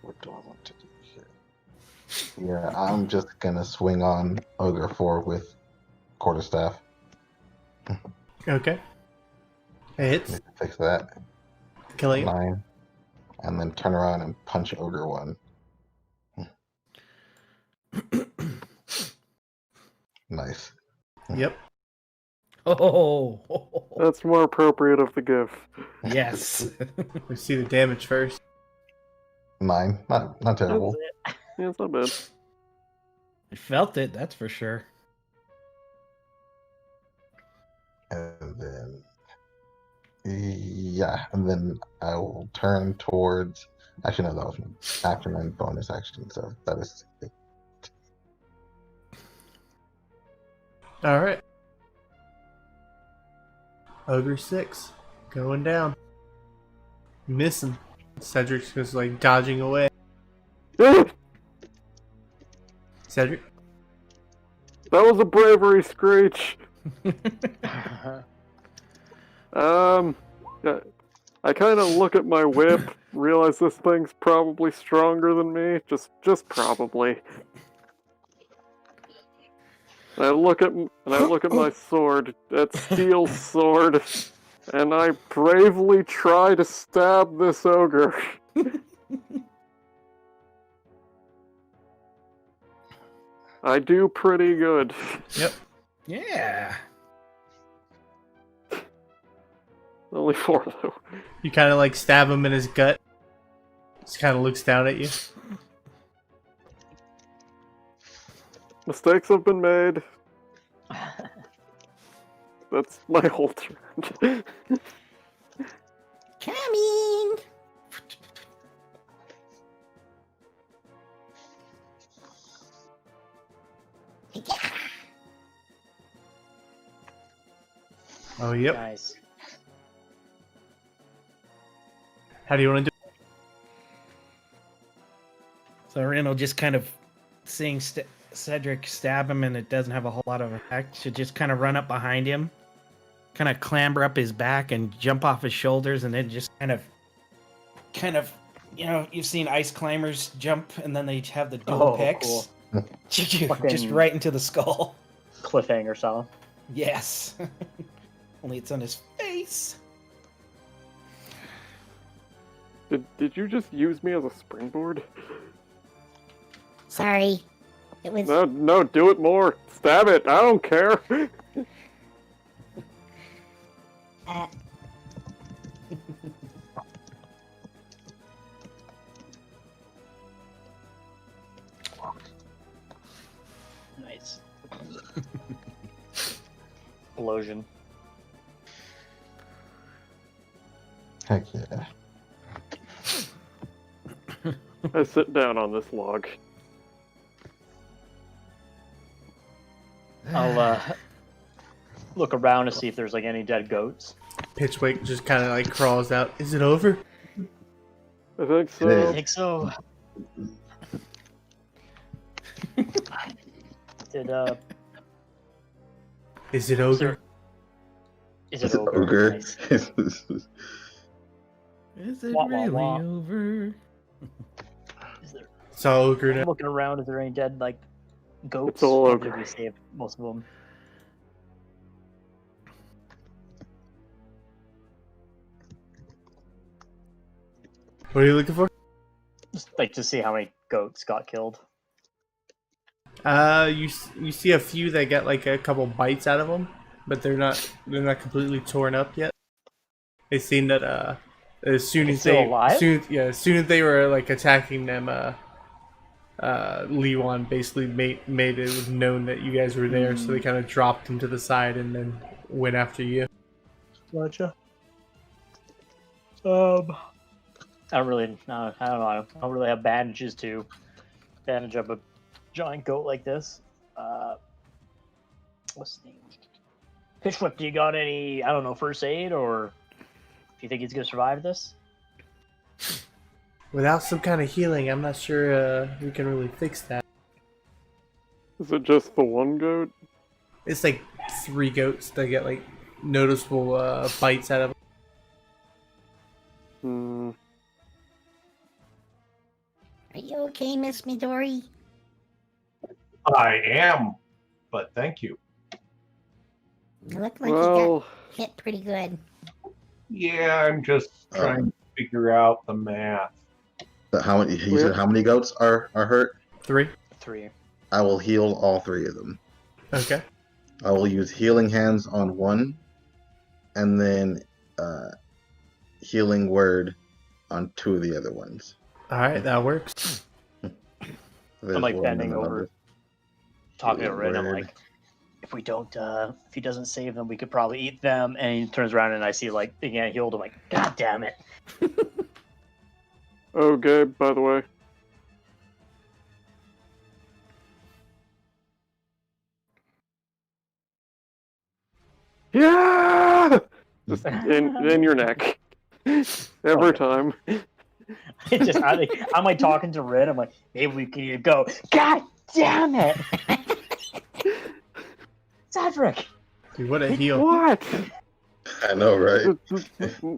Speaker 6: What do I want to do here? Yeah, I'm just gonna swing on Ogre 4 with Quarterstaff.
Speaker 3: Okay. It hits.
Speaker 6: Need to fix that.
Speaker 3: Killing him.
Speaker 6: 9. And then turn around and punch Ogre 1. Nice.
Speaker 3: Yep.
Speaker 7: Oh,
Speaker 1: That's more appropriate of the GIF.
Speaker 7: yes.
Speaker 3: We see the damage first.
Speaker 6: 9. Not terrible.
Speaker 1: Yeah, it's not bad.
Speaker 7: I felt it, that's for sure.
Speaker 6: And then, yeah, and then I will turn towards. Actually, no, that was my action and bonus action, so that is it.
Speaker 3: Alright. Ogre 6. Going down. Missing. Cedric's just like dodging away.
Speaker 1: That
Speaker 3: Cedric.
Speaker 1: was a bravery screech. Yeah, I kind of look at my whip, realize this thing's probably stronger than me. Just probably. And I look at my sword, that steel sword, and I bravely try to stab this ogre. I do pretty good.
Speaker 3: Yep.
Speaker 7: Yeah.
Speaker 1: Only 4 though.
Speaker 3: You kind of like stab him in his gut. Just kind of looks down at you.
Speaker 1: Mistakes have been made. That's my whole turn.
Speaker 4: Coming! Yeah.
Speaker 3: Oh, yep.
Speaker 2: Nice.
Speaker 3: How do you want to do
Speaker 7: So Rin will just kind of seeing Cedric stab him and it doesn't have a whole lot of effect. Should just kind of run up behind him, kind of clamber up his back and jump off his shoulders, and then just kind of, you know, you've seen ice climbers jump and then they have the dual picks.
Speaker 2: Cool.
Speaker 7: Just
Speaker 2: Fucking-
Speaker 7: right into the skull.
Speaker 2: Cliffhanger style.
Speaker 7: Yes. Only it's on his face.
Speaker 1: Did you just use me as a springboard?
Speaker 4: Sorry. It was.
Speaker 1: No, do it more. Stab it. I don't care.
Speaker 4: Uh,
Speaker 2: Nice. Explosion.
Speaker 6: Heck yeah.
Speaker 1: I sit down on this log.
Speaker 2: I'll look around to see if there's like any dead goats.
Speaker 3: Pitchwick just kind of like crawls out. Is it over?
Speaker 1: I think so.
Speaker 6: It
Speaker 2: I
Speaker 6: is.
Speaker 2: think so. Did
Speaker 3: Is it ogre?
Speaker 2: is
Speaker 6: Is
Speaker 2: it
Speaker 6: it
Speaker 2: ogre?
Speaker 6: ogre?
Speaker 2: Nice.
Speaker 7: Is it
Speaker 2: Wah, wah,
Speaker 7: really
Speaker 2: wah.
Speaker 7: over?
Speaker 2: Is there?
Speaker 3: It's all ogre
Speaker 2: I'm
Speaker 3: now.
Speaker 2: looking around. Is there any dead like goats?
Speaker 1: It's all
Speaker 2: Or
Speaker 1: ogre.
Speaker 2: Did we save most of them?
Speaker 3: What are you looking for?
Speaker 2: Just like to see how many goats got killed.
Speaker 3: You see a few that get like a couple bites out of them, but they're not completely torn up yet. They seem that as soon
Speaker 2: It's
Speaker 3: as
Speaker 2: still
Speaker 3: they
Speaker 2: alive?
Speaker 3: as soon as they were like attacking them, Lewan basically made it known that you guys were there, so they kind of dropped them to the side and then went after you.
Speaker 2: Gotcha. I don't really. No, I don't know. I don't really have bandages to bandage up a giant goat like this. What's the name? Pitchwhip, do you got any? I don't know, first aid, or do you think he's gonna survive this?
Speaker 3: Without some kind of healing, I'm not sure we can really fix that.
Speaker 1: Is it just the one goat?
Speaker 3: It's like 3 goats that get like noticeable bites out of them.
Speaker 1: Hmm.
Speaker 4: are you okay, Miss Midori?
Speaker 5: I am, but thank you.
Speaker 4: You look like you
Speaker 1: Well,
Speaker 4: got hit pretty good.
Speaker 5: Yeah, I'm just trying to figure out the math.
Speaker 6: So how many? You said how many goats are hurt?
Speaker 3: 3.
Speaker 2: 3.
Speaker 6: I will heal all 3 of them.
Speaker 3: Okay.
Speaker 6: I will use healing hands on one, and then healing word on 2 of the other ones.
Speaker 3: All right, that works.
Speaker 6: There's
Speaker 2: I'm like
Speaker 6: one
Speaker 2: bending
Speaker 6: and another.
Speaker 2: over, talking to
Speaker 6: Healing
Speaker 2: Rin. I'm
Speaker 6: word.
Speaker 2: like, if we don't, if he doesn't save them, we could probably eat them. And he turns around and I see like again healed. I'm like, God damn it!
Speaker 1: oh, Gabe, by the way. Yeah! Just in your neck. Every
Speaker 2: Okay.
Speaker 1: time.
Speaker 2: It just I'm like talking to Rin. I'm like, maybe we can go. God damn it, Cedric!
Speaker 3: Dude, what a heal.
Speaker 1: What?
Speaker 6: I know, right?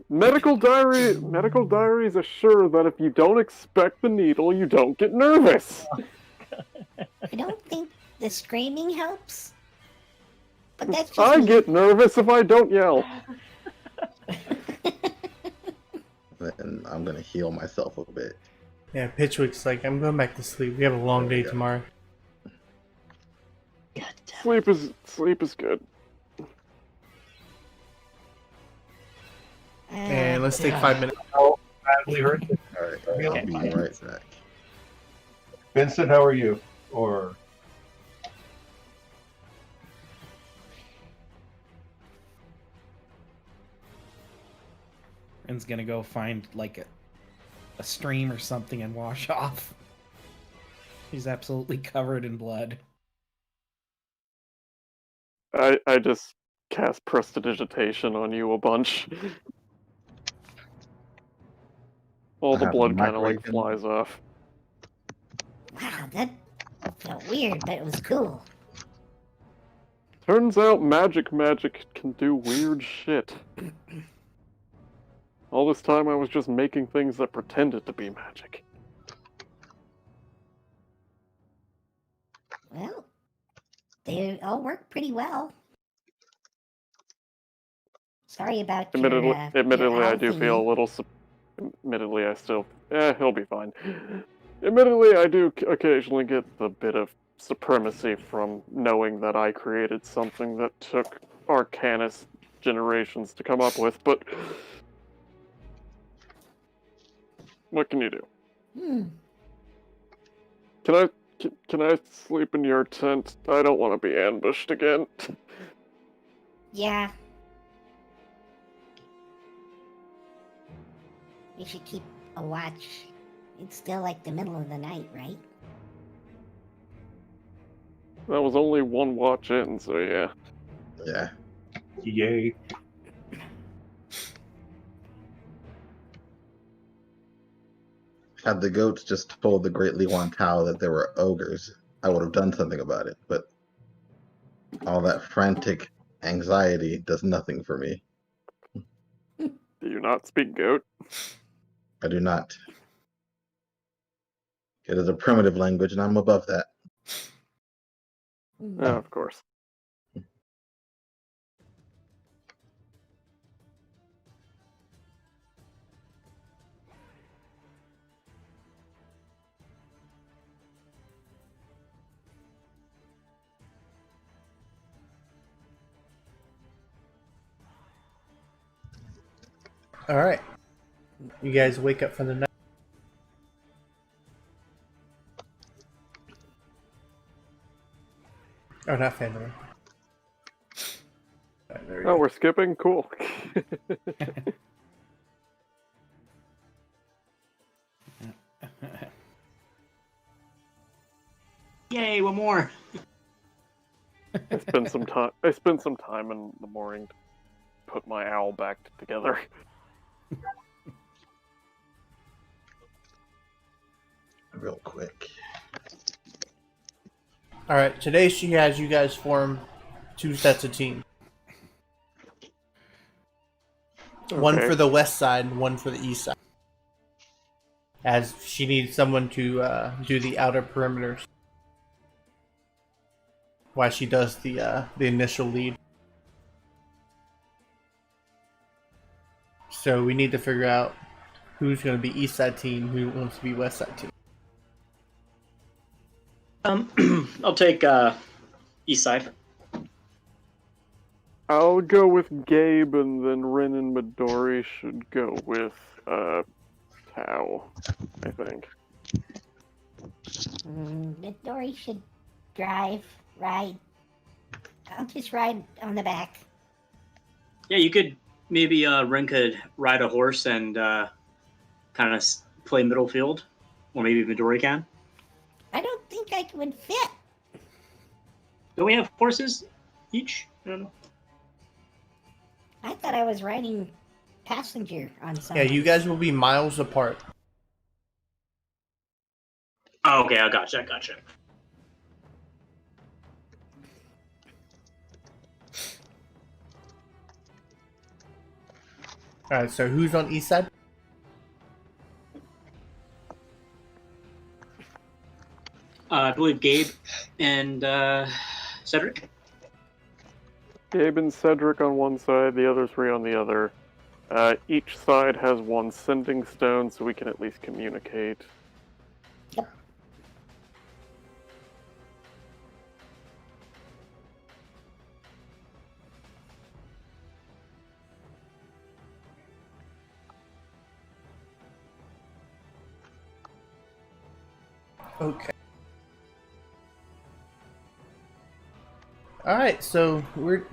Speaker 1: Medical diaries assure that if you don't expect the needle, you don't get nervous.
Speaker 4: I don't think the screaming helps. But that's just
Speaker 1: I
Speaker 4: me.
Speaker 1: get nervous if I don't yell.
Speaker 6: And I'm gonna heal myself a bit.
Speaker 3: Yeah, Pitchwick's like, I'm going back to sleep. We have a long day
Speaker 6: Yeah.
Speaker 3: tomorrow.
Speaker 2: God damn.
Speaker 1: Sleep is good.
Speaker 3: And let's take
Speaker 2: Yeah.
Speaker 3: 5 minutes.
Speaker 5: Badly hurt.
Speaker 6: All right,
Speaker 2: Okay.
Speaker 6: I'll be right back.
Speaker 5: Vincent, how are you? Or
Speaker 7: Draken's gonna go find like a stream or something and wash off. He's absolutely covered in blood.
Speaker 1: I just cast Prestidigitation on you a bunch. All
Speaker 6: I
Speaker 1: the
Speaker 6: have a
Speaker 1: blood kind of like
Speaker 6: microwave in-
Speaker 1: flies off.
Speaker 4: Wow, that felt weird, but it was cool.
Speaker 1: Turns out magic can do weird shit. All this time I was just making things that pretended to be magic.
Speaker 4: Well, they all work pretty well. Sorry about
Speaker 1: Admittedly,
Speaker 4: your
Speaker 1: I
Speaker 4: owl
Speaker 1: do feel a
Speaker 4: thingy.
Speaker 1: little. Admittedly, I still. He'll be fine. Admittedly, I do occasionally get the bit of supremacy from knowing that I created something that took Arcanist generations to come up with, but what can you do?
Speaker 4: Hmm.
Speaker 1: Can I sleep in your tent? I don't want to be ambushed again.
Speaker 4: Yeah. We should keep a watch. It's still like the middle of the night, right?
Speaker 1: That was only one watch in, so yeah.
Speaker 6: Yeah.
Speaker 5: Yay.
Speaker 6: Had the goats just told the Great Liwan Tao that there were ogres, I would have done something about it, but all that frantic anxiety does nothing for me.
Speaker 1: Do you not speak goat?
Speaker 6: I do not. It is a primitive language, and I'm above that.
Speaker 4: Hmm.
Speaker 1: Yeah, of course.
Speaker 3: All right. You guys wake up from the night. Oh, not Phandalin. Alright, there we
Speaker 1: Oh,
Speaker 3: go.
Speaker 1: we're skipping? Cool.
Speaker 2: Yay, one more.
Speaker 1: I spent some time in the morning to put my owl back together.
Speaker 6: Real quick.
Speaker 3: All right. Today she has you guys form 2 sets of teams. One
Speaker 1: Okay.
Speaker 3: for the west side, and one for the east side. As she needs someone to do the outer perimeters, while she does the initial lead. So we need to figure out who's going to be east side team, who wants to be west side team.
Speaker 2: I'll take east side.
Speaker 1: I'll go with Gabe, and then Rin and Midori should go with Tao, I think.
Speaker 4: Midori should ride. I'll just ride on the back.
Speaker 8: Yeah, you could maybe Ren could ride a horse and kind of play middle field, or maybe Midori can.
Speaker 4: I don't think I would fit.
Speaker 8: Don't we have horses each? I don't know.
Speaker 4: I thought I was riding passenger on
Speaker 3: Yeah,
Speaker 4: something.
Speaker 3: you guys will be miles apart.
Speaker 8: Oh, okay, I gotcha.
Speaker 3: All right. So who's on east side?
Speaker 8: I believe Gabe and Cedric.
Speaker 1: Gabe and Cedric on one side, the other 3 on the other. Each side has 1 sending stone, so we can at least communicate.
Speaker 4: Yep.
Speaker 3: Okay. All right. So we're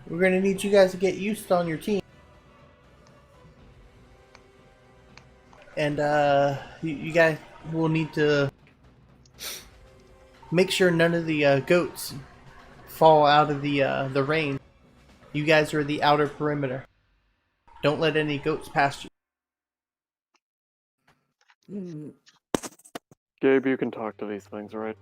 Speaker 3: gonna need you guys to get used on your team. And you guys will need to make sure none of the goats fall out of the range. You guys are the outer perimeter. Don't let any goats past you.
Speaker 4: Hmm.
Speaker 1: Gabe, you can talk to these things, right?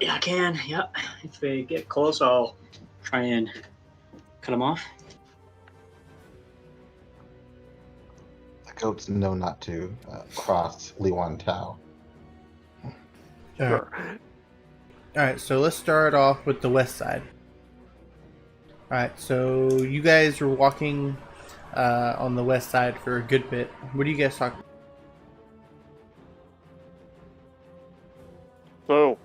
Speaker 8: Yeah, I can. Yep. If they get close, I'll try and cut them off.
Speaker 6: The goats know not to cross Liwan Tao.
Speaker 1: Sure.
Speaker 3: Alright, so let's start off with the west side. Alright, so you guys are walking on the west side for a good bit. What are you guys talking about?
Speaker 1: So,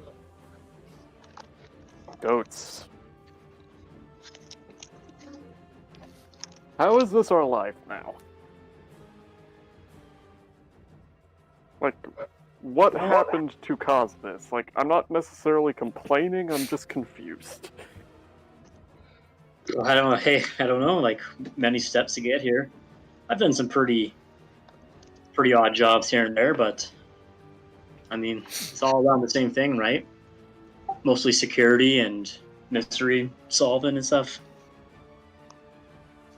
Speaker 1: goats. How is this our life now? Like, what happened to cause this? Like, I'm not necessarily complaining, I'm just confused.
Speaker 8: Well, I don't know. Hey, I don't know. Like many steps to get here. I've done some pretty odd jobs here and there, but I mean, it's all around the same thing, right? Mostly security and mystery solving and stuff.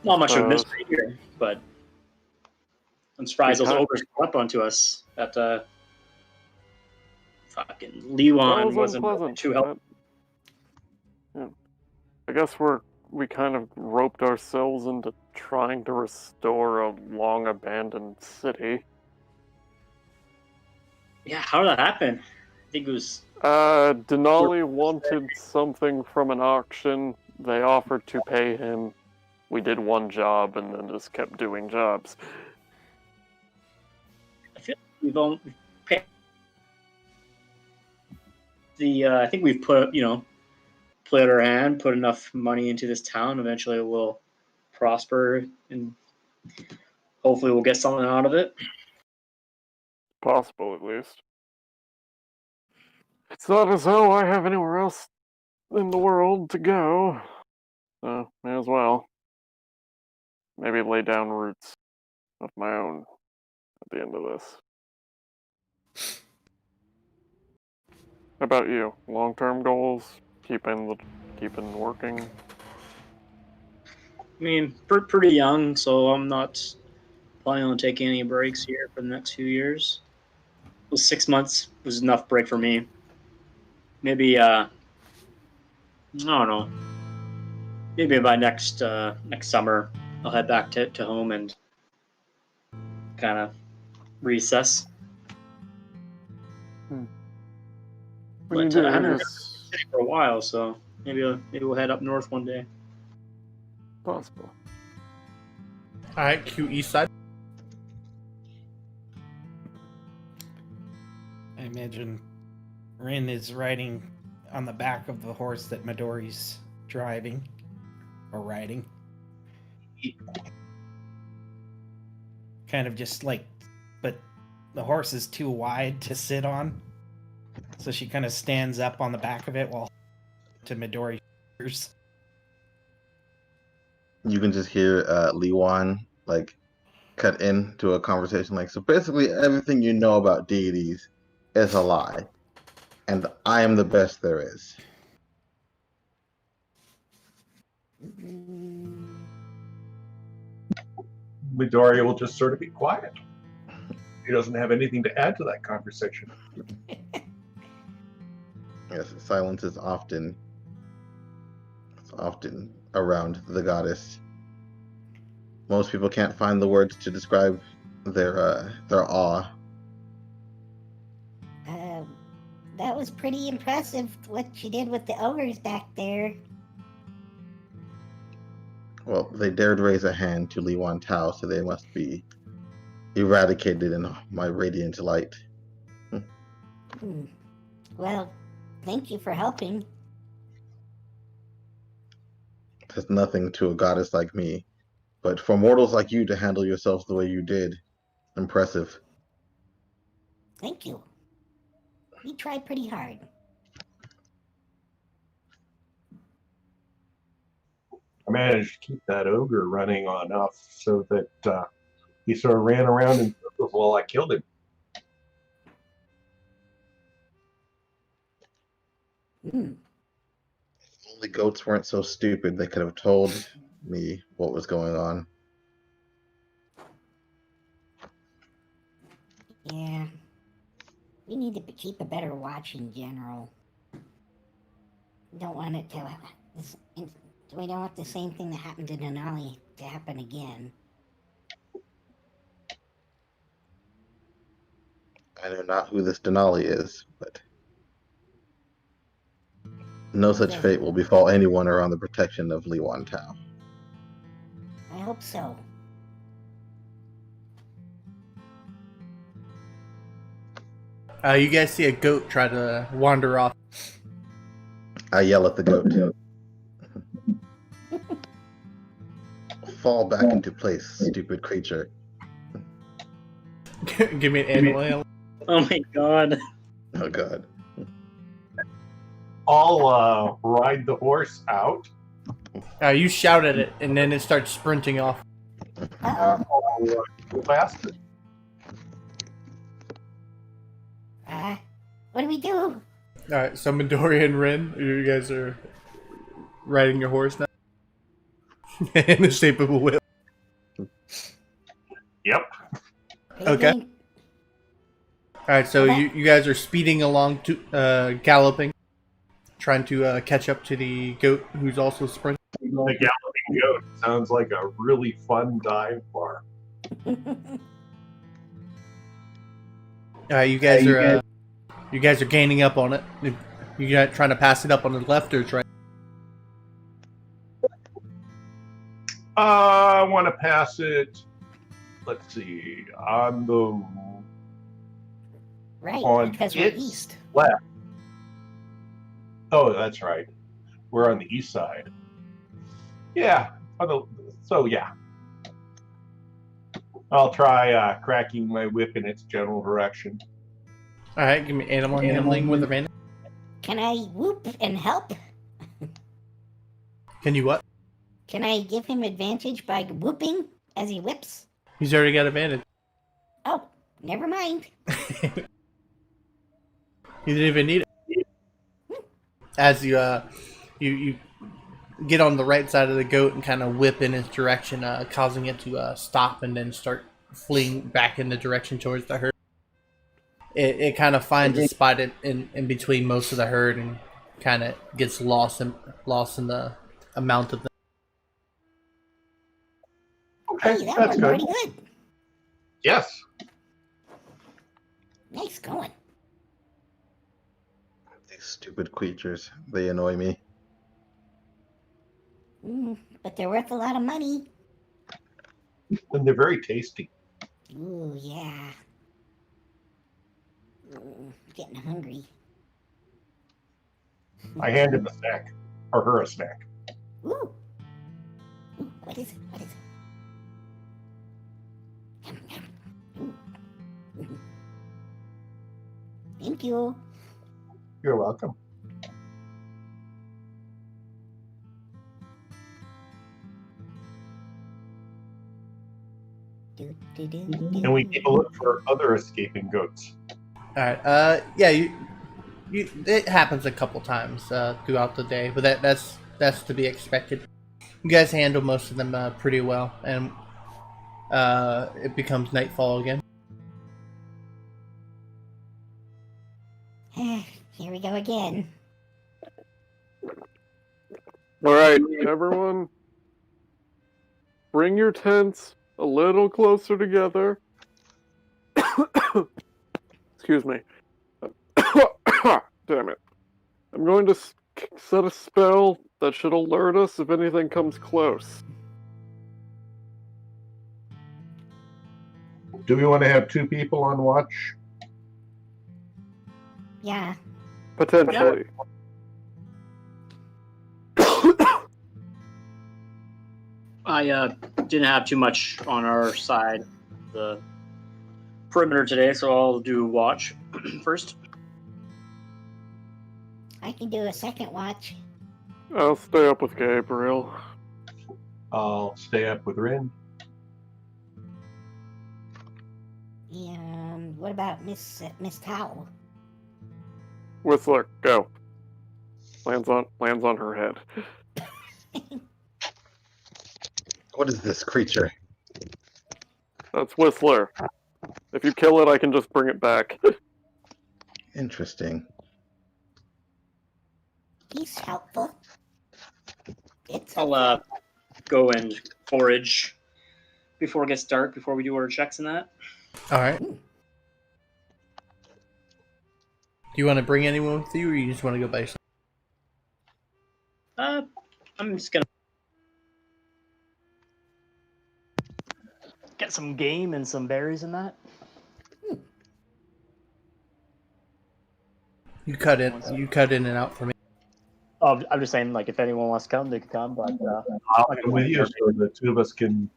Speaker 8: Not much of a mystery here, but I'm surprised those ogres came up onto us. That fucking Liwan wasn't
Speaker 1: unpleasant.
Speaker 8: too helpful.
Speaker 1: Yeah. I guess we kind of roped ourselves into trying to restore a long abandoned city.
Speaker 8: Yeah, how did that happen? I think it was.
Speaker 1: Denali wanted something from an auction. They offered to pay him. We did one job and then just kept doing jobs.
Speaker 8: I feel like we've only paid I think we've played our hand, put enough money into this town. Eventually, it will prosper, and hopefully, we'll get something out of it.
Speaker 1: Possible, at least. It's not as though I have anywhere else in the world to go. So, may as well. Maybe lay down roots of my own at the end of this. How about you? Long-term goals? Keeping working?
Speaker 8: I mean, pretty young, so I'm not planning on taking any breaks here for the next few years. Well, 6 months was enough break for me. Maybe I don't know. Maybe by next summer, I'll head back to home and kind of reassess. But I haven't been for a while, so maybe we'll head up north one day.
Speaker 1: Possible.
Speaker 3: Alright, Q east side.
Speaker 7: I imagine Rin is riding on the back of the horse that Midori's driving or riding. Kind of just like, but the horse is too wide to sit on. So she kind of stands up on the back of it while to Midori's ears.
Speaker 6: You can just hear Liwan like cut into a conversation like, so basically everything you know about deities is a lie, and I am the best there is.
Speaker 5: Midoriya will just sort of be quiet. He doesn't have anything to add to that conversation.
Speaker 6: Yes, silence is often around the goddess. Most people can't find the words to describe their awe.
Speaker 4: That was pretty impressive, what she did with the ogres back there.
Speaker 6: Well, they dared raise a hand to Liwan Tao, so they must be eradicated in my radiant light.
Speaker 4: Well, thank you for helping.
Speaker 6: That's nothing to a goddess like me, but for mortals like you to handle yourselves the way you did, impressive.
Speaker 4: Thank you. We tried pretty hard.
Speaker 5: I managed to keep that ogre running enough so that He sort of ran around in circles while I killed him.
Speaker 4: Hmm.
Speaker 6: If only goats weren't so stupid, they could have told me what was going on.
Speaker 4: Yeah. We need to keep a better watch in general. Don't want it to. We don't want the same thing that happened to Denali to happen again.
Speaker 6: I know not who this Denali is, but no such
Speaker 4: Okay.
Speaker 6: fate will befall anyone around the protection of Liwan Tao.
Speaker 4: I hope so.
Speaker 3: You guys see a goat try to wander off.
Speaker 6: I yell at the goat. Fall back into place, stupid creature.
Speaker 3: Give me an animal.
Speaker 8: Oh my god.
Speaker 6: Oh god.
Speaker 5: I'll ride the horse out.
Speaker 3: You shout at it, and then it starts sprinting off.
Speaker 4: Uh-oh.
Speaker 5: I'll go faster.
Speaker 4: What do we do?
Speaker 3: All right, so Midori and Rin, you guys are riding your horse now in the shape of a whip.
Speaker 5: Yep.
Speaker 3: Okay. All right, so you guys are speeding along, to galloping, trying to catch up to the goat who's also sprinting.
Speaker 5: The galloping goat sounds like a really fun dive bar.
Speaker 3: You guys are gaining up on it. You guys trying to pass it up on the left or right?
Speaker 5: I want to pass it. Let's see, on the
Speaker 4: Right,
Speaker 5: on
Speaker 4: because we're
Speaker 5: its
Speaker 4: east.
Speaker 5: left. Oh, that's right. We're on the east side. Yeah. Yeah. I'll try cracking my whip in its general direction.
Speaker 3: All right, give me animal handling with advantage.
Speaker 4: Can I whoop and help?
Speaker 3: Can you what?
Speaker 4: Can I give him advantage by whooping as he whips?
Speaker 3: He's already got advantage.
Speaker 4: Oh, never mind.
Speaker 3: You didn't even need it. As you get on the right side of the goat and kind of whip in its direction, causing it to stop and then start fleeing back in the direction towards the herd. It kind of finds a spot in between most of the herd and kind of gets lost in the amount of them.
Speaker 5: Okay,
Speaker 4: Hey, that
Speaker 5: that's
Speaker 4: worked
Speaker 5: good.
Speaker 4: pretty good.
Speaker 5: Yes.
Speaker 4: Nice going.
Speaker 6: These stupid creatures, they annoy me.
Speaker 4: But they're worth a lot of money.
Speaker 5: And they're very tasty.
Speaker 4: Ooh, yeah. Getting hungry.
Speaker 5: I hand him a snack. Or her a snack.
Speaker 4: Ooh. Ooh, what is it? What is it? Yum, yum. Ooh. Thank you.
Speaker 5: You're welcome. And we keep a look for other escaping goats.
Speaker 3: All right. Yeah. It happens a couple times throughout the day, but that's to be expected. You guys handle most of them pretty well, and it becomes nightfall again.
Speaker 4: Here we go again.
Speaker 1: All right, everyone, bring your tents a little closer together. Excuse me. Damn it. I'm going to set a spell that should alert us if anything comes close.
Speaker 5: Do we want to have two people on watch?
Speaker 4: Yeah.
Speaker 1: Potentially.
Speaker 8: I didn't have too much on our side, the perimeter today, so I'll do watch first.
Speaker 4: I can do a second watch.
Speaker 1: I'll stay up with Gabriel.
Speaker 5: I'll stay up with Rin.
Speaker 4: What about Miss Towel?
Speaker 1: Whistler, go. Lands on her head.
Speaker 6: What is this creature?
Speaker 1: That's Whistler. If you kill it, I can just bring it back.
Speaker 6: Interesting.
Speaker 4: He's helpful. It's
Speaker 8: I'll go and forage before it gets dark, before we do our checks and that.
Speaker 3: All right. Do you want to bring anyone with you, or you just want to go by yourself?
Speaker 8: I'm just gonna
Speaker 2: Get some game and some berries and that.
Speaker 3: You cut in and out for me.
Speaker 2: Oh, I'm just saying, like, if anyone wants to come, they can come. But
Speaker 5: I'll come with you so the two of us can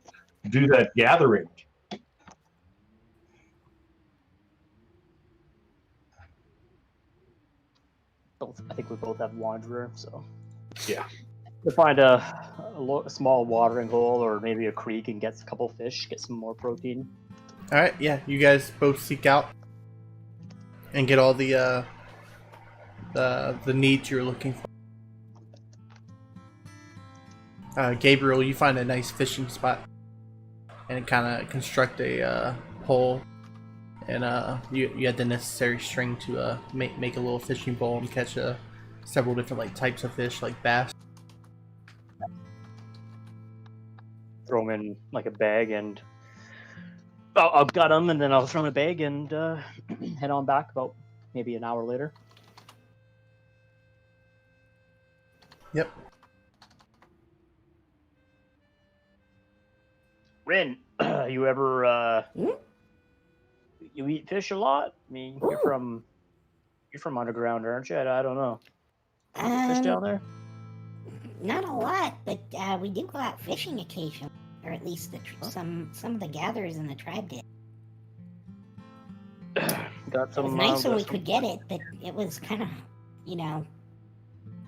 Speaker 5: do that gathering.
Speaker 2: I think we both have Wanderer, so
Speaker 5: Yeah.
Speaker 2: to find a small watering hole or maybe a creek and get a couple fish, get some more protein.
Speaker 3: All right. Yeah. You guys both seek out and get all the needs you're looking for. Gabriel, you find a nice fishing spot and kind of construct a pole, and you had the necessary string to make a little fishing bowl and catch several different like types of fish, like bass.
Speaker 2: Throw them in like a bag, and I'll gut them, and then I'll throw them in a bag and head on back about maybe an hour later.
Speaker 3: Yep.
Speaker 2: Rin, you ever you eat fish a lot? I mean, you're from underground, aren't you? I don't know. Fish down there?
Speaker 4: Not a lot, but we do go out fishing occasionally, or at least some of the gatherers in the tribe did.
Speaker 2: Got
Speaker 4: It
Speaker 2: some.
Speaker 4: was nice when we could get it, but it was kind of,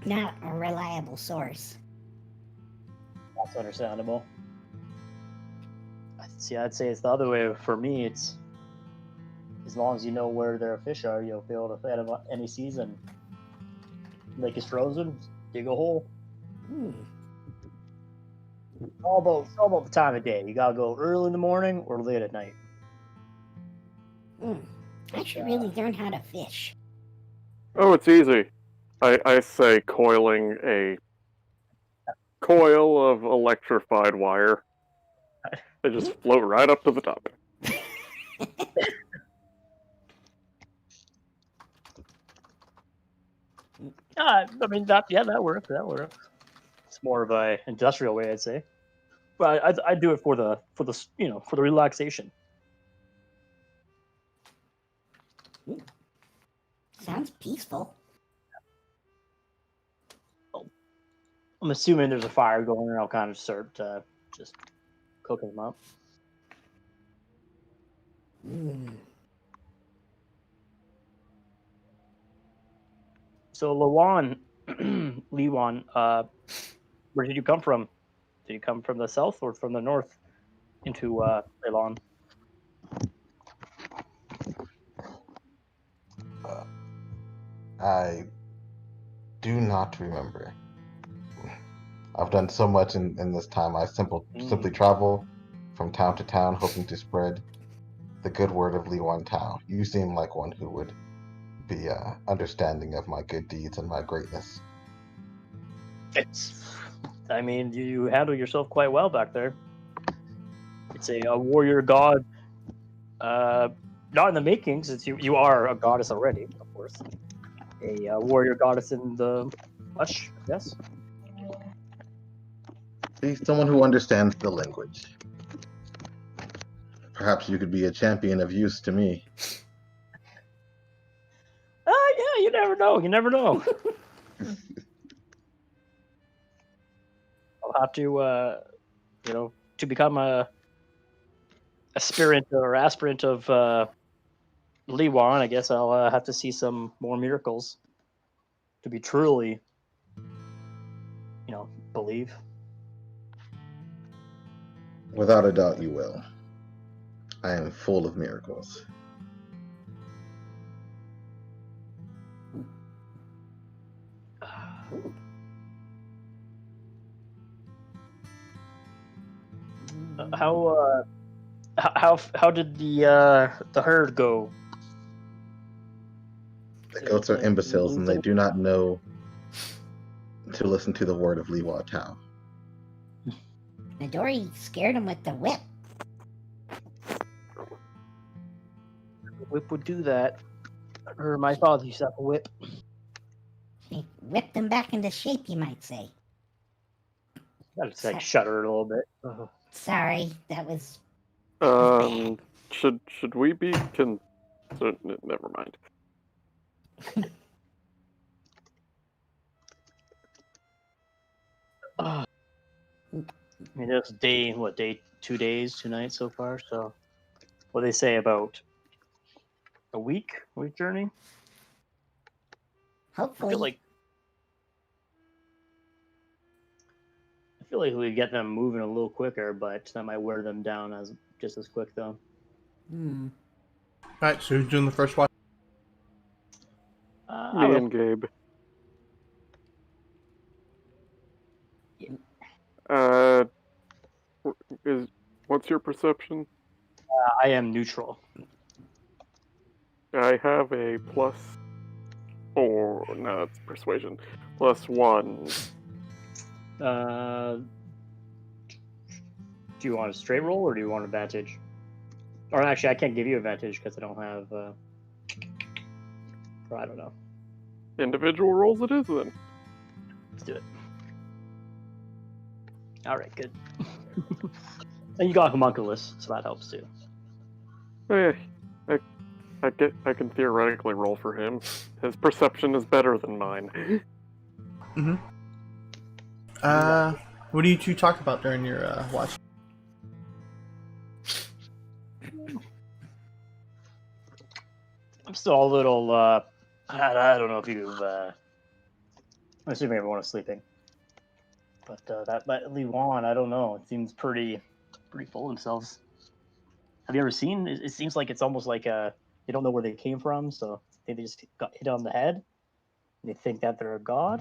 Speaker 4: not a reliable source.
Speaker 2: That's understandable. See, I'd say it's the other way for me. It's as long as you know where their fish are, you'll be able to feed them any season. Lake is frozen, dig a hole. All about the time of day. You gotta go early in the morning or late at night.
Speaker 4: I should really learn how to fish.
Speaker 1: Oh, it's easy. I say coiling a coil of electrified wire. They just float right up to the top.
Speaker 2: I mean that works. That works. It's more of a industrial way, I'd say. But I do it for the for the relaxation.
Speaker 4: Sounds peaceful.
Speaker 2: I'm assuming there's a fire going, and I'll kind of start just cooking them up. So Lewan, where did you come from? Did you come from the south or from the north into Leilon?
Speaker 6: I do not remember. I've done so much in this time. I simply travel from town to town, hoping to spread the good word of Liwan Tao. You seem like one who would be understanding of my good deeds and my greatness.
Speaker 2: I mean, you handle yourself quite well back there. It's a warrior god. Not in the making, since you are a goddess already, of course. A warrior goddess in the flesh, yes.
Speaker 6: See, someone who understands the language. Perhaps you could be a champion of use to me.
Speaker 2: Yeah, you never know. You never know. I'll have to, to become a aspirant or aspirant of Liwan. I guess I'll have to see some more miracles to be truly, believe.
Speaker 6: Without a doubt, you will. I am full of miracles.
Speaker 2: How did the herd go?
Speaker 6: The goats are imbeciles and they do not know to listen to the word of Liwa Tao.
Speaker 4: Midori scared him with the whip.
Speaker 2: Whip would do that. Or my father used to have a whip.
Speaker 4: He whipped him back into shape, you might say.
Speaker 2: I just like shudder a little bit.
Speaker 4: Sorry, that was
Speaker 1: Should we be never mind.
Speaker 2: I mean, it's day 2 days, 2 nights so far. So, what do they say about a week journey? I
Speaker 4: hopefully.
Speaker 2: feel like we get them moving a little quicker, but that might wear them down just as quick though.
Speaker 3: Alright, so who's doing the first watch?
Speaker 1: Me and Gabe. What's your perception?
Speaker 2: I am neutral.
Speaker 1: I have a +4. No, it's persuasion. +1.
Speaker 2: Do you want a straight roll or do you want advantage? Or actually, I can't give you advantage because I don't have. I don't know.
Speaker 1: Individual rolls it is then.
Speaker 2: Let's do it. All right, good. And you got homunculus, so that helps too.
Speaker 1: Hey, I can theoretically roll for him. His perception is better than mine.
Speaker 3: Mm-hmm. What do you two talk about during your watch?
Speaker 2: I'm still a little. I don't know if you've. I'm assuming everyone is sleeping. But that Liwan, I don't know. It seems pretty full of themselves. Have you ever seen? It seems like it's almost like they don't know where they came from, so they just got hit on the head. And they think that they're a god.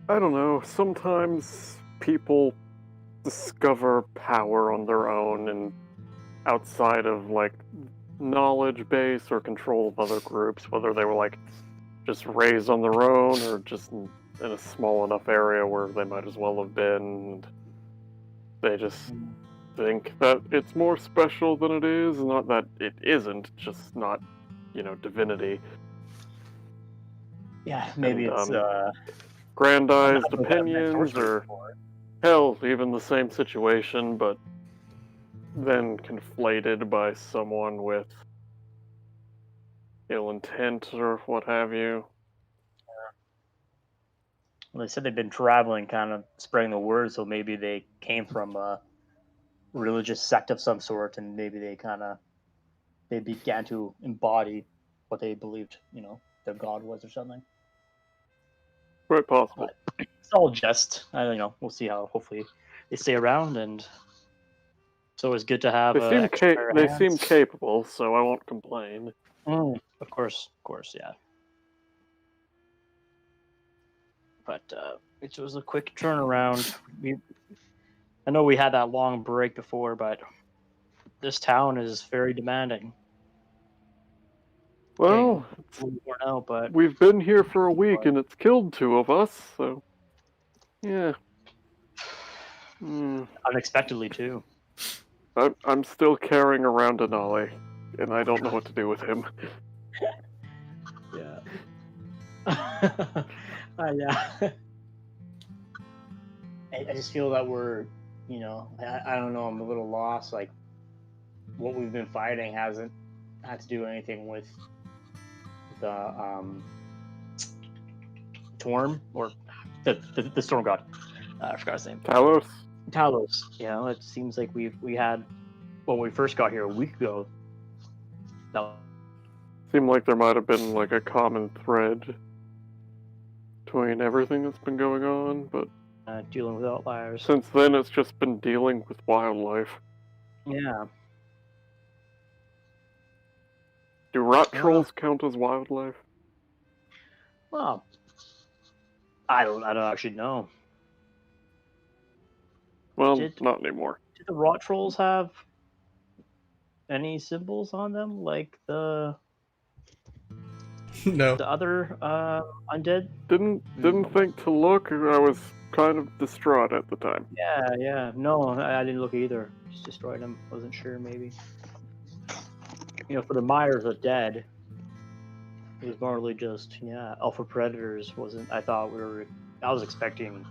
Speaker 1: I don't know. Sometimes people discover power on their own and outside of like knowledge base or control of other groups, whether they were like just raised on their own or just in a small enough area where they might as well have been. And they just think that it's more special than it is, not that it isn't, just not, divinity.
Speaker 2: Yeah, maybe it's
Speaker 1: grandized opinions, or hell, even the same situation, but then conflated by someone with ill intent or what have you.
Speaker 2: Well, they said they've been traveling, kind of spreading the word, so maybe they came from a religious sect of some sort, and maybe they began to embody what they believed, their god was or something.
Speaker 1: Quite possible.
Speaker 2: But it's all just. We'll see how. Hopefully, they stay around, and it's always good to have.
Speaker 1: They seem capable, so I won't complain.
Speaker 2: Of course, yeah. But it was a quick turnaround. I know we had that long break before, but this town is very demanding.
Speaker 1: Well, we've been here for a week and it's killed 2 of us, so yeah.
Speaker 2: Unexpectedly too.
Speaker 1: I'm still carrying around Denali, and I don't know what to do with him.
Speaker 2: Yeah. Yeah. I just feel that we're, I don't know, I'm a little lost. Like, what we've been fighting hasn't had to do anything with the Torm, or the Storm God. I forgot his name. Talos. It seems like we had, when we first got here a week ago.
Speaker 1: Seemed like there might have been like a common thread between everything that's been going on, but
Speaker 2: dealing with outliers.
Speaker 1: Since then, it's just been dealing with wildlife.
Speaker 2: Yeah.
Speaker 1: Do rot trolls count as wildlife?
Speaker 2: Well, I don't actually know.
Speaker 1: Well,
Speaker 2: Did-
Speaker 1: not anymore.
Speaker 2: Do the rot trolls have any symbols on them, like the
Speaker 3: No.
Speaker 2: other undead?
Speaker 1: Didn't think to look. I was kind of distraught at the time.
Speaker 2: Yeah. No, I didn't look either. Just destroyed them. Wasn't sure, maybe. For the Myers of Dead, it was normally just alpha predators. Wasn't I thought I was expecting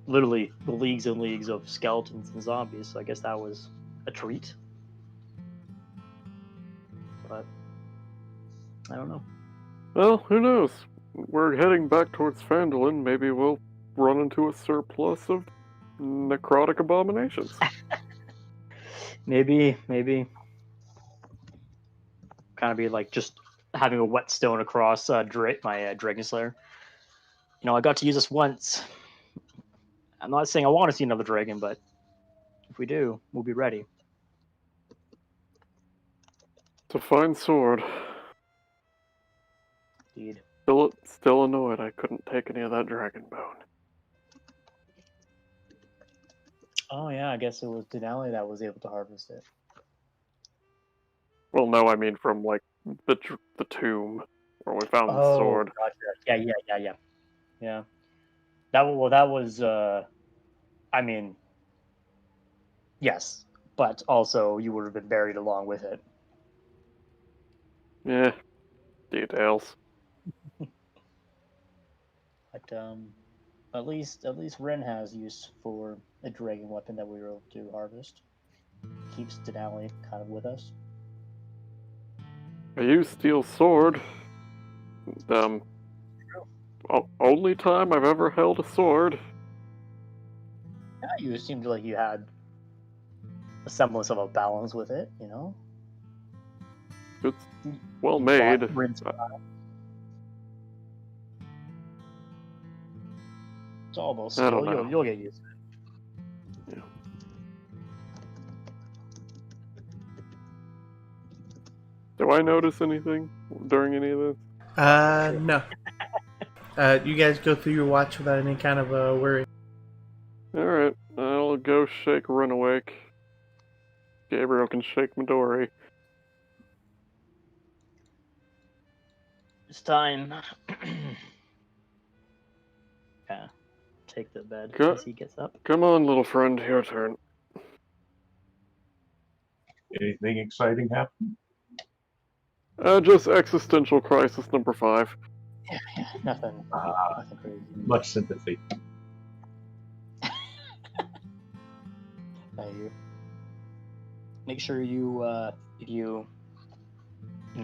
Speaker 2: literally leagues and leagues of skeletons and zombies. So I guess that was a treat. But I don't know.
Speaker 1: Well, who knows? We're heading back towards Phandalin. Maybe we'll run into a surplus of necrotic abominations.
Speaker 2: Maybe. Kind of be like just having a whetstone across my Dragon Slayer. I got to use this once. I'm not saying I want to see another dragon, but if we do, we'll be ready.
Speaker 1: It's a fine sword.
Speaker 2: Indeed.
Speaker 1: Still annoyed I couldn't take any of that dragon bone.
Speaker 2: Oh yeah, I guess it was Denali that was able to harvest it.
Speaker 1: Well, no, I mean from like the tomb where we found the sword.
Speaker 2: Gotcha. Yeah. That was. I mean, yes, but also you would have been buried along with it.
Speaker 1: Yeah, details.
Speaker 2: But at least Ren has use for a dragon weapon that we were able to harvest. Keeps Denali kind of with us.
Speaker 1: I used steel sword. Only time I've ever held a sword.
Speaker 2: Yeah, you seemed like you had a semblance of a balance with it,
Speaker 1: It's well made.
Speaker 2: It's all about
Speaker 1: I don't
Speaker 2: skill.
Speaker 1: know.
Speaker 2: You'll get used to it.
Speaker 1: Yeah. Do I notice anything during any of this?
Speaker 3: No. You guys go through your watch without any kind of worry.
Speaker 1: Alright, I'll go shake Run Awake. Gabriel can shake Midori.
Speaker 2: It's time. Take the bed
Speaker 1: Go-
Speaker 2: as he gets up.
Speaker 1: Come on, little friend, your turn.
Speaker 5: Anything exciting happen?
Speaker 1: Just existential crisis number 5.
Speaker 2: Yeah, nothing crazy.
Speaker 5: Much sympathy.
Speaker 2: Thank you. Make sure you, if you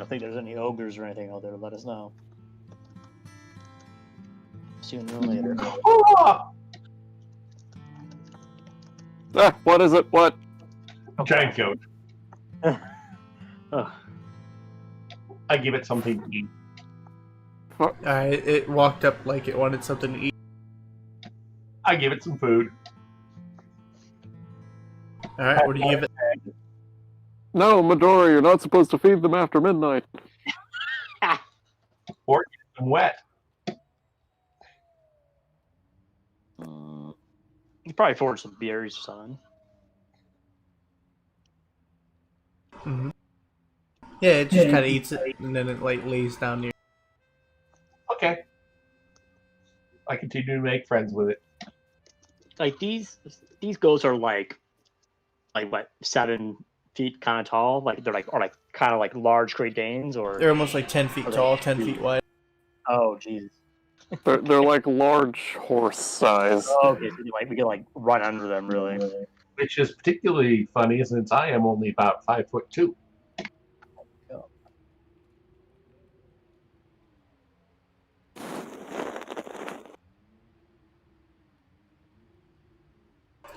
Speaker 2: think there's any ogres or anything out there, let us know. Sooner or later.
Speaker 1: What is it? What?
Speaker 5: Giant goat.
Speaker 2: Oh,
Speaker 5: I give it something to eat.
Speaker 3: It walked up like it wanted something to eat.
Speaker 5: I give it some food.
Speaker 3: Alright, what do you give it?
Speaker 1: No, Midori, you're not supposed to feed them after midnight.
Speaker 5: Or get them wet.
Speaker 2: you probably forward some berries or something.
Speaker 3: Mm-hmm. Yeah, it just kind of eats it, and then it like lays down near.
Speaker 5: Okay. I continue to make friends with it.
Speaker 2: Like these goats are like what, 7 feet kind of tall? Like they're like, or like kind of like large Great Danes, or
Speaker 3: They're almost like 10 feet tall, 10 feet wide.
Speaker 2: oh Jesus.
Speaker 1: They're like large horse size.
Speaker 2: Oh, okay, so we can like run under them really.
Speaker 5: Which is particularly funny since I am only about 5'2".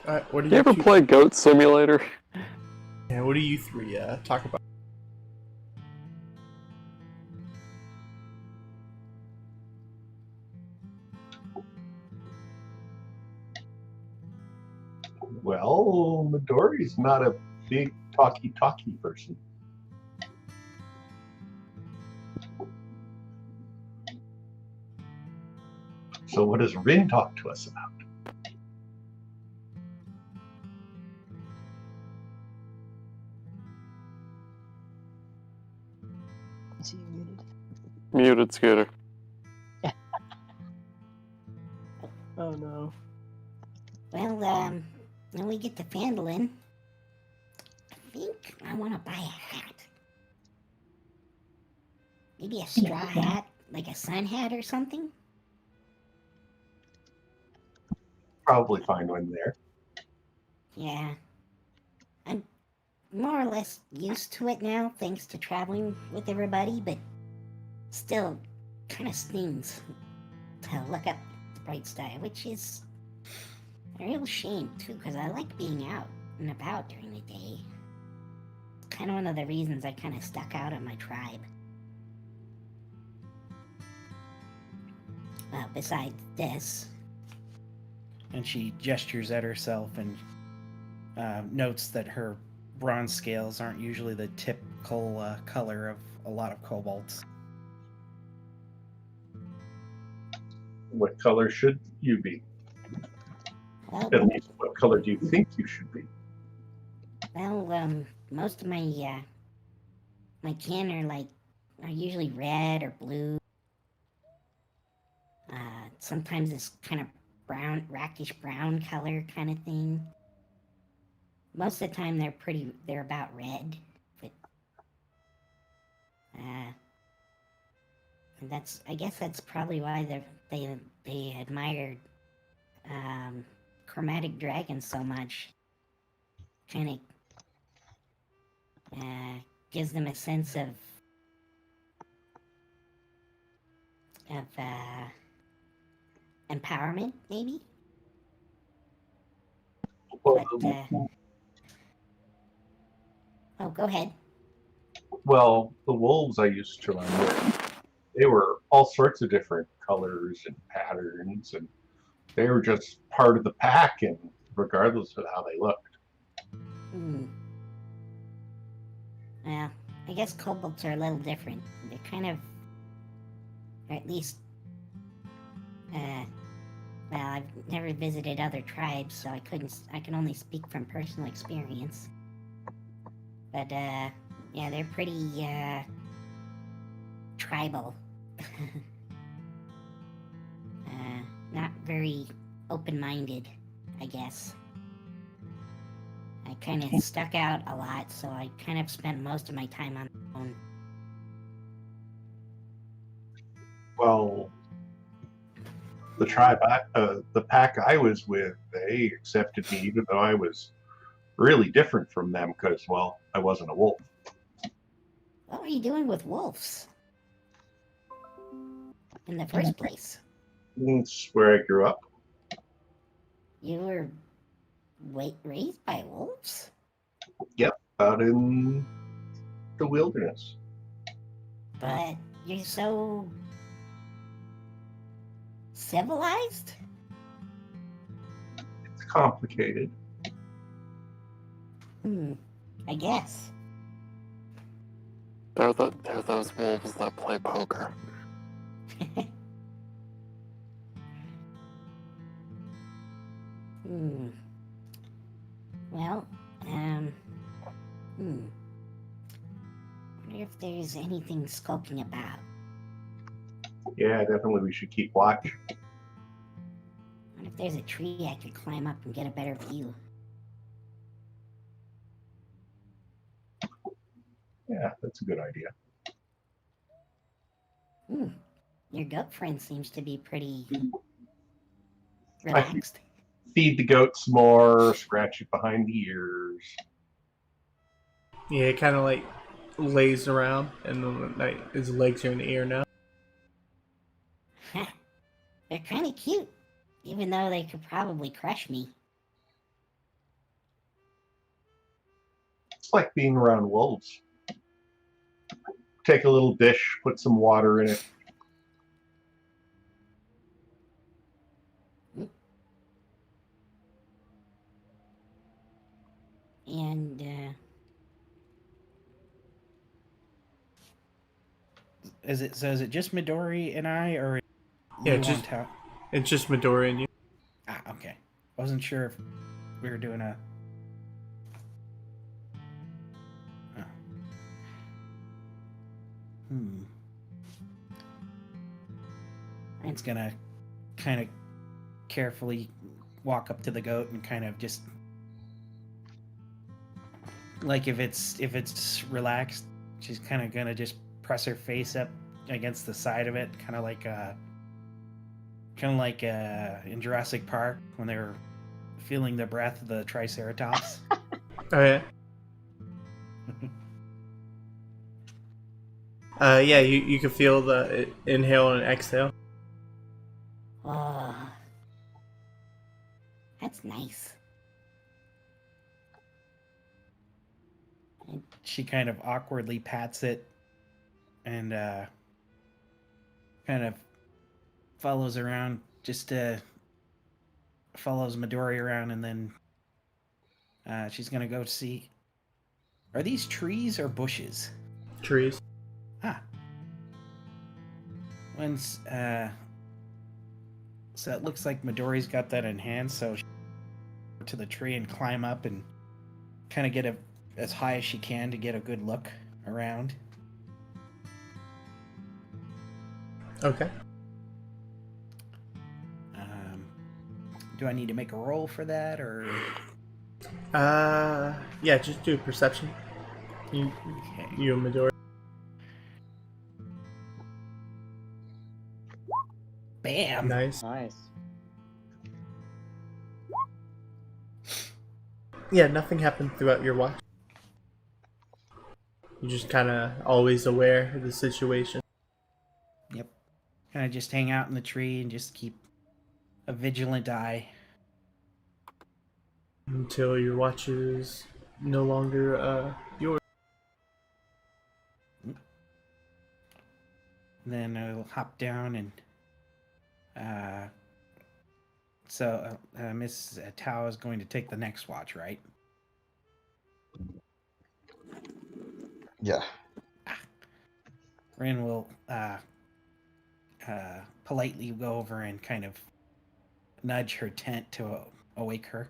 Speaker 3: Alright, what do
Speaker 1: You ever play Goat Simulator?
Speaker 3: Yeah, what do you three talk about?
Speaker 5: Dory's not a big talky person. So what does Rin talk to us about?
Speaker 9: Is he muted?
Speaker 1: Muted, Scooter.
Speaker 9: Oh no.
Speaker 4: Well, when we get to Phandalin, I think I want to buy a hat. Maybe a straw hat, like a sun hat or something.
Speaker 5: Probably find one there.
Speaker 4: Yeah. I'm more or less used to it now, thanks to traveling with everybody, but still kind of stings to look up the bright sky, which is a real shame, too, because I like being out and about during the day. It's kind of one of the reasons I kind of stuck out of my tribe. Besides this.
Speaker 7: And she gestures at herself and notes that her bronze scales aren't usually the typical color of a lot of kobolds.
Speaker 5: What color should you be?
Speaker 4: Well,
Speaker 5: At least, what color do you think you should be?
Speaker 4: most of my kin are usually red or blue. Sometimes this kind of brown, rackish brown color kind of thing. Most of the time they're about red, but and I guess that's probably why they admired chromatic dragons so much. Kind of gives them a sense of empowerment, maybe.
Speaker 5: Well,
Speaker 4: Oh, go ahead.
Speaker 5: well, the wolves I used to run with, they were all sorts of different colors and patterns, and they were just part of the pack, and regardless of how they looked.
Speaker 4: Well, I guess kobolds are a little different. They're kind of, or at least, well, I've never visited other tribes, so I can only speak from personal experience. But, yeah, they're pretty, tribal. Not very open-minded, I guess. I kind of stuck out a lot, so I kind of spent most of my time on my own.
Speaker 5: Well, the pack I was with, they accepted me even though I was really different from them because, well, I wasn't a wolf.
Speaker 4: What were you doing with wolves in the first place?
Speaker 5: That's where I grew up.
Speaker 4: You were raised by wolves?
Speaker 5: Yep, out in the wilderness.
Speaker 4: But you're so civilized?
Speaker 5: It's complicated.
Speaker 4: I guess.
Speaker 1: They're those wolves that play poker.
Speaker 4: Well, wonder if there's anything skulking about.
Speaker 5: Yeah, definitely we should keep watch.
Speaker 4: Wonder if there's a tree I could climb up and get a better view.
Speaker 5: Yeah, that's a good idea.
Speaker 4: Your goat friend seems to be pretty relaxed.
Speaker 5: Feed the goats more, scratch it behind the ears.
Speaker 3: Yeah, it kind of like lays around, and then like his legs are in the air now.
Speaker 4: They're kind of cute, even though they could probably crush me.
Speaker 5: It's like being around wolves. Take a little dish, put some water in it.
Speaker 4: And
Speaker 7: Is it just Midori and I, or
Speaker 3: Yeah,
Speaker 7: you
Speaker 3: just
Speaker 7: want out?
Speaker 3: it's just Midori and you.
Speaker 7: Ah, okay. I wasn't sure if we were doing a. Oh. It's gonna kind of carefully walk up to the goat and kind of just like if it's relaxed, she's kind of gonna just press her face up against the side of it, kind of like in Jurassic Park when they were feeling the breath of the Triceratops.
Speaker 3: Oh yeah. Yeah, you can feel the inhale and exhale.
Speaker 4: oh, that's nice.
Speaker 7: She kind of awkwardly pats it and kind of follows around, just follows Midori around, and then she's gonna go see. Are these trees or bushes?
Speaker 3: Trees.
Speaker 7: Ah. Once, so it looks like Midori's got that in hand, so she go to the tree and climb up and kind of get as high as she can to get a good look around.
Speaker 3: Okay.
Speaker 7: Do I need to make a roll for that, or?
Speaker 3: Yeah, just do perception. You and Midori.
Speaker 7: Bam!
Speaker 3: Nice.
Speaker 2: Nice.
Speaker 3: Yeah, nothing happened throughout your watch. You're just kind of always aware of the situation.
Speaker 7: Yep. Kind of just hang out in the tree and just keep a vigilant eye.
Speaker 3: Until your watch is no longer yours.
Speaker 7: Then I'll hop down and so Miss Tao is going to take the next watch, right?
Speaker 6: Yeah.
Speaker 7: Rin will politely go over and kind of nudge her tent to awake her.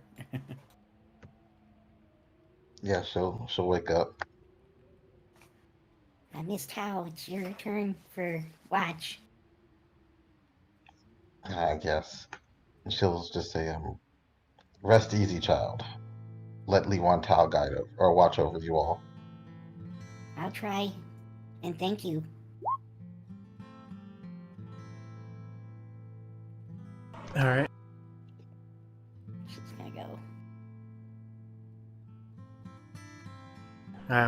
Speaker 6: Yeah, she'll wake up.
Speaker 4: Miss Tao, it's your turn for watch.
Speaker 6: I guess. She'll just say, rest easy, child. Let Li Wan Tao guide or watch over you all.
Speaker 4: I'll try, and thank you.
Speaker 3: All right.
Speaker 4: She's gonna go.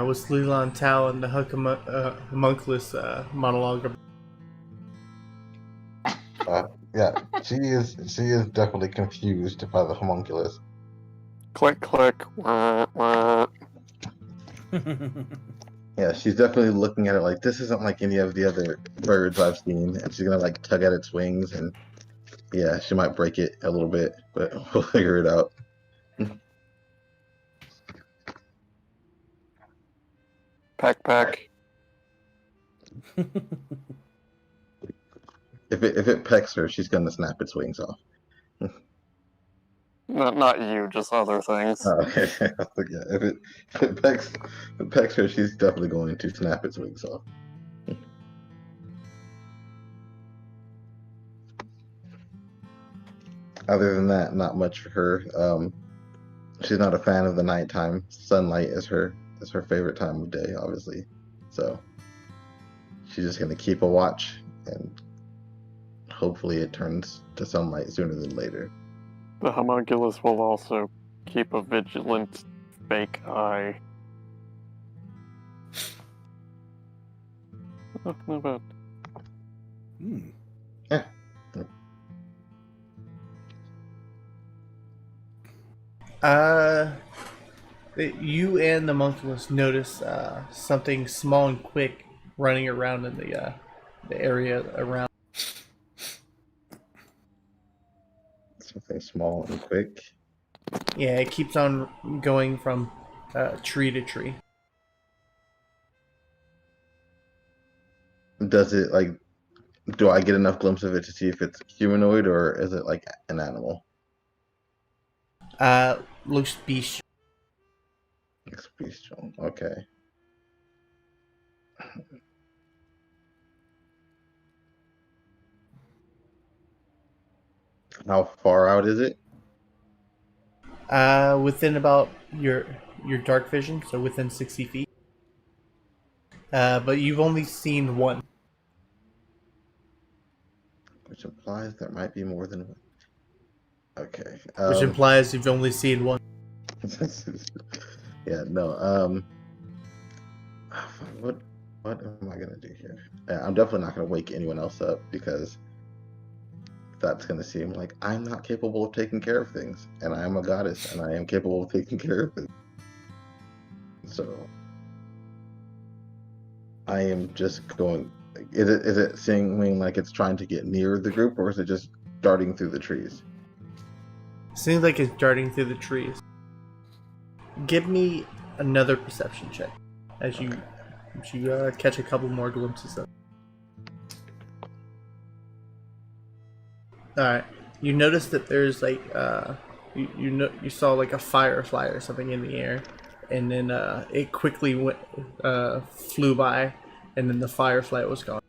Speaker 3: What's Leland Tao and the homunculus monologue?
Speaker 6: Yeah, she is definitely confused by the homunculus.
Speaker 1: Click, click. Wah, wah.
Speaker 6: Yeah, she's definitely looking at it like this isn't like any of the other birds I've seen, and she's gonna like tug at its wings, and yeah, she might break it a little bit, but we'll figure it out.
Speaker 1: Peck, peck.
Speaker 6: If it pecks her, she's gonna snap its wings off.
Speaker 1: Not you, just other things.
Speaker 6: Oh, okay. Yeah, if it pecks her, she's definitely going to snap its wings off. Other than that, not much for her. She's not a fan of the nighttime. Sunlight is her favorite time of day, obviously. So she's just gonna keep a watch, and hopefully it turns to sunlight sooner than later.
Speaker 1: The homunculus will also keep a vigilant fake eye. Nothing about.
Speaker 6: Yeah.
Speaker 3: You and the homunculus notice something small and quick running around in the area around.
Speaker 6: Something small and quick.
Speaker 3: Yeah, it keeps on going from tree to tree.
Speaker 6: Does it like? Do I get enough glimpse of it to see if it's humanoid or is it like an animal?
Speaker 3: Looks bestial.
Speaker 6: It's bestial. Okay. How far out is it?
Speaker 3: Within about your dark vision, so within 60 feet. But you've only seen one.
Speaker 6: Which implies there might be more than one. Okay.
Speaker 3: Which implies you've only seen one.
Speaker 6: Yeah, no. What am I gonna do here? Yeah, I'm definitely not gonna wake anyone else up because that's gonna seem like I'm not capable of taking care of things, and I am a goddess, and I am capable of taking care of things. So I am just going. Is it seeming like it's trying to get near the group, or is it just darting through the trees?
Speaker 3: Seems like it's darting through the trees. Give me another perception check as you catch a couple more glimpses of it. Alright. You notice that there's like you saw like a firefly or something in the air, and then it quickly flew by, and then the firefly was gone.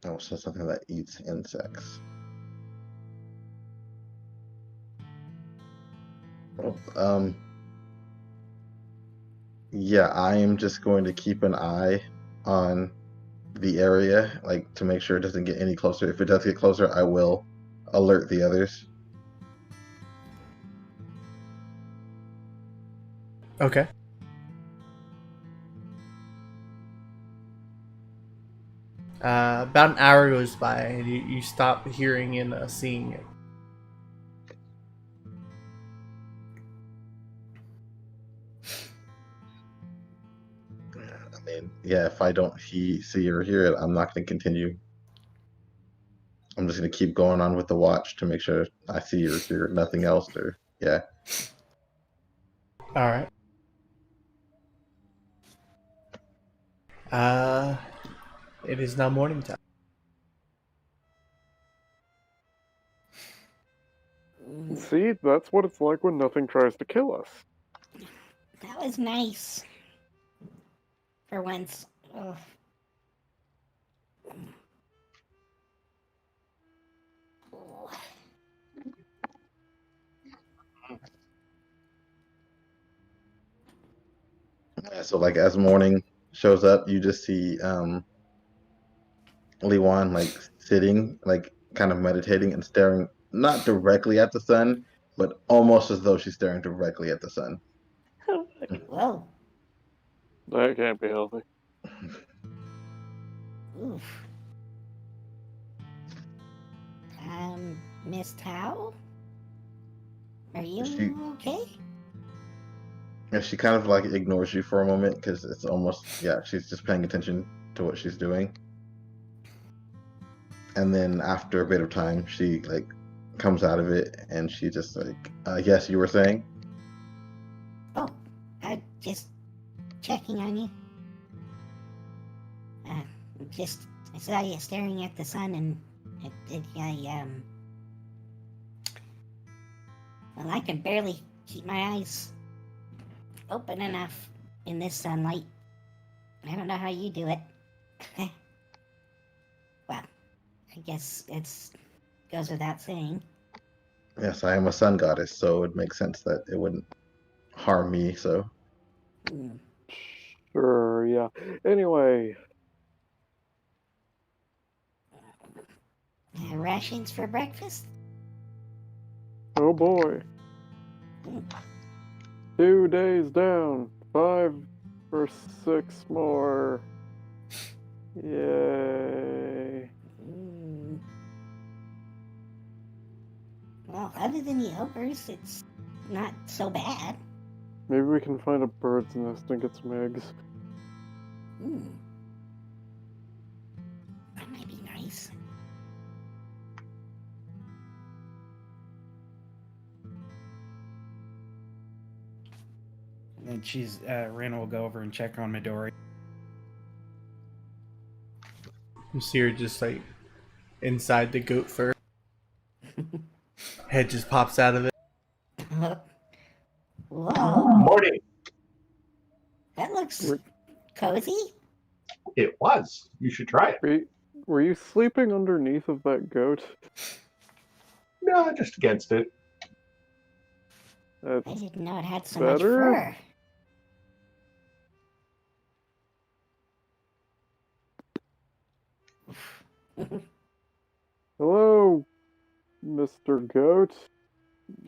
Speaker 6: Oh, so something that eats insects. Well, yeah, I am just going to keep an eye on the area, like to make sure it doesn't get any closer. If it does get closer, I will alert the others.
Speaker 3: Okay. About an hour goes by, and you stop hearing and seeing it.
Speaker 6: I mean, yeah, if I don't see or hear it, I'm not going to continue. I'm just going to keep going on with the watch to make sure I see or hear nothing else. Or yeah,
Speaker 3: All right. It is now morning time.
Speaker 1: See, that's what it's like when nothing tries to kill us.
Speaker 4: That was nice. For once. Ugh.
Speaker 6: yeah. So like as morning shows up, you just see Liwan like sitting, like kind of meditating and staring not directly at the sun, but almost as though she's staring directly at the sun.
Speaker 4: Whoa.
Speaker 1: That can't be healthy.
Speaker 4: Oof. Miss Tao? Are you
Speaker 6: She
Speaker 4: okay?
Speaker 6: Yeah, she kind of like ignores you for a moment because it's almost, yeah, she's just paying attention to what she's doing. And then after a bit of time, she like comes out of it and she just like, yes, you were saying?
Speaker 4: Oh, I just checking on you. Just I saw you staring at the sun, and well, I can barely keep my eyes open enough in this sunlight. I don't know how you do it. Well, I guess it's goes without saying.
Speaker 6: Yes, I am a sun goddess, so it makes sense that it wouldn't harm me, so.
Speaker 4: Hmm.
Speaker 1: Sure, yeah. Anyway,
Speaker 4: Rations for breakfast?
Speaker 1: oh boy. 2 days down. 5 or 6 more. Yay.
Speaker 4: Hmm. Well, other than the ogres, it's not so bad.
Speaker 1: Maybe we can find a bird's nest and get some eggs.
Speaker 4: Hmm. That might be nice.
Speaker 7: And Rana will go over and check on Midori.
Speaker 3: You see her just like inside the goat fur. Head just pops out of it.
Speaker 4: Whoa,
Speaker 5: Morning.
Speaker 4: that looks
Speaker 1: Were,
Speaker 4: cozy.
Speaker 5: It was. You should try it.
Speaker 1: were you sleeping underneath of that goat?
Speaker 5: No, just against it.
Speaker 4: I
Speaker 1: That's
Speaker 4: didn't know it had so
Speaker 1: better.
Speaker 4: much fur.
Speaker 1: Hello, Mr. Goat.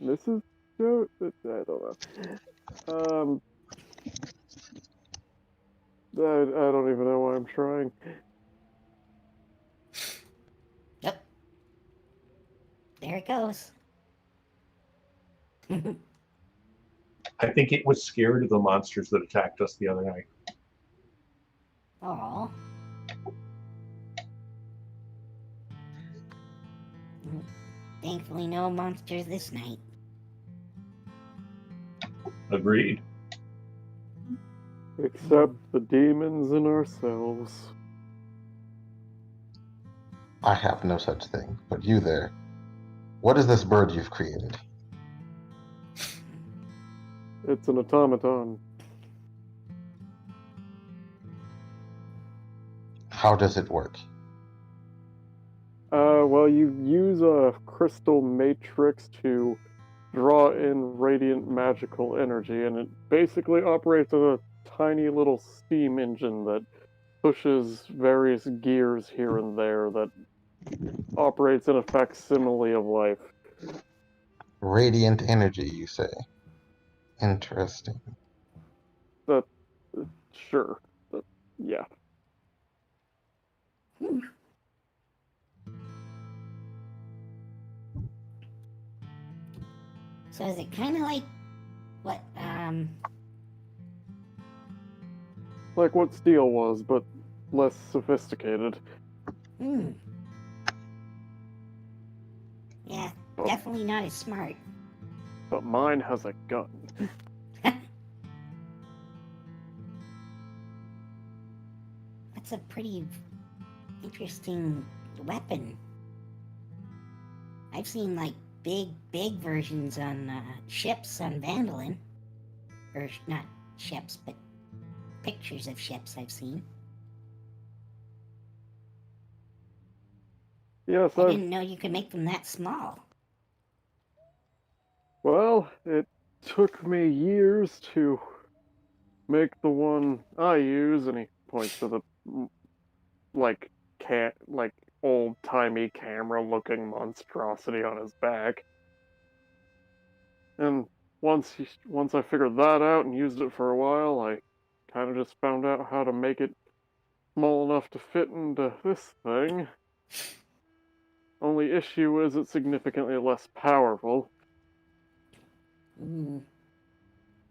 Speaker 1: Mrs. Goat? I don't know. I don't even know why I'm trying.
Speaker 4: Yep. There it goes.
Speaker 5: I think it was scared of the monsters that attacked us the other night.
Speaker 4: Aw. Thankfully, no monsters this night.
Speaker 5: Agreed.
Speaker 1: Except the demons in ourselves.
Speaker 6: I have no such thing. But you there, what is this bird you've created?
Speaker 1: It's an automaton.
Speaker 6: How does it work?
Speaker 1: Well, you use a crystal matrix to draw in radiant magical energy, and it basically operates as a tiny little steam engine that pushes various gears here and there that operates in a facsimile of life.
Speaker 6: Radiant energy, you say? Interesting.
Speaker 1: Sure. Yeah.
Speaker 4: So is it kind of like what?
Speaker 1: Like what steel was, but less sophisticated.
Speaker 4: Yeah,
Speaker 1: Oh.
Speaker 4: definitely not as smart.
Speaker 1: But mine has a gun.
Speaker 4: That's a pretty interesting weapon. I've seen like big versions on ships on Phandalin. Or not ships, but pictures of ships I've seen.
Speaker 1: Yes,
Speaker 4: I didn't know you could make them that small.
Speaker 1: Well, it took me years to make the one I use, and he points to the like old-timey camera-looking monstrosity on his back. And once I figured that out and used it for a while, I kind of just found out how to make it small enough to fit into this thing. Only issue is it's significantly less powerful.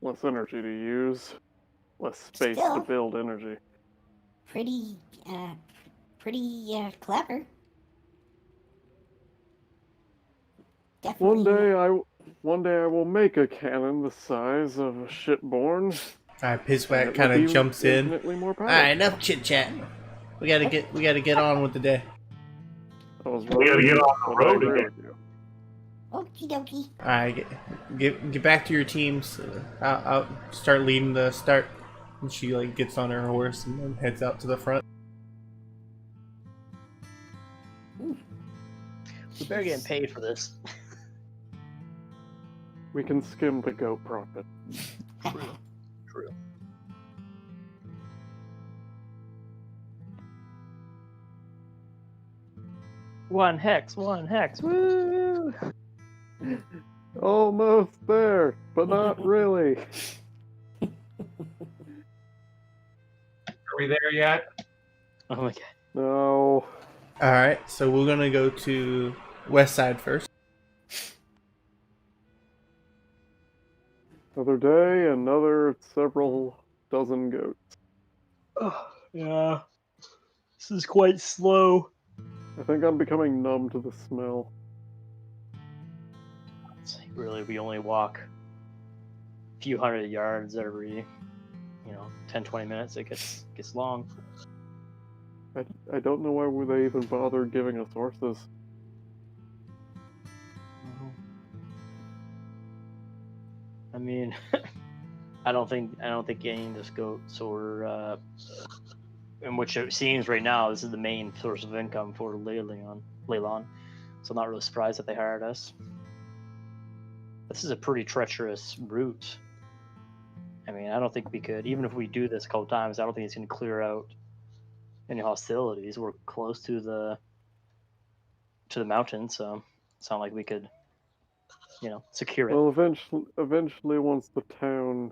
Speaker 1: Less energy to use. Less space
Speaker 4: Still.
Speaker 1: to build energy.
Speaker 4: Pretty clever. Definitely.
Speaker 1: One day I will make a cannon the size of a shipborn.
Speaker 3: Alright,
Speaker 1: and
Speaker 3: Pisswhack
Speaker 1: it
Speaker 3: kind
Speaker 1: will
Speaker 3: of
Speaker 1: be
Speaker 3: jumps in.
Speaker 1: infinitely more powerful.
Speaker 3: Alright, enough chit chat. We gotta get on with the day.
Speaker 1: I was
Speaker 5: We gotta get on the
Speaker 1: but I
Speaker 5: road
Speaker 1: agree
Speaker 5: again.
Speaker 1: with you.
Speaker 4: Okie dokie.
Speaker 3: Alright, get back to your teams. I'll start leading the start. And she like gets on her horse and then heads out to the front.
Speaker 2: We better get paid for this.
Speaker 1: We can skim the goat profit.
Speaker 2: True.
Speaker 9: One hex, woo!
Speaker 1: Almost there, but not really.
Speaker 5: Are we there yet?
Speaker 2: Oh my god.
Speaker 1: No.
Speaker 3: Alright, so we're gonna go to west side first.
Speaker 1: Another day, another several dozen goats.
Speaker 9: Oh, yeah. This is quite slow.
Speaker 1: I think I'm becoming numb to the smell.
Speaker 2: Really, we only walk a few hundred yards every, 10, 20 minutes. It gets long.
Speaker 1: I don't know why would they even bother giving us horses.
Speaker 2: I mean, I don't think getting this goats or in which it seems right now this is the main source of income for Leylon. So I'm not really surprised that they hired us. This is a pretty treacherous route. I mean, I don't think we could, even if we do this a couple times, I don't think it's going to clear out any hostilities. We're close to the mountain, so it's not like we could, secure it.
Speaker 1: Well, eventually, once the town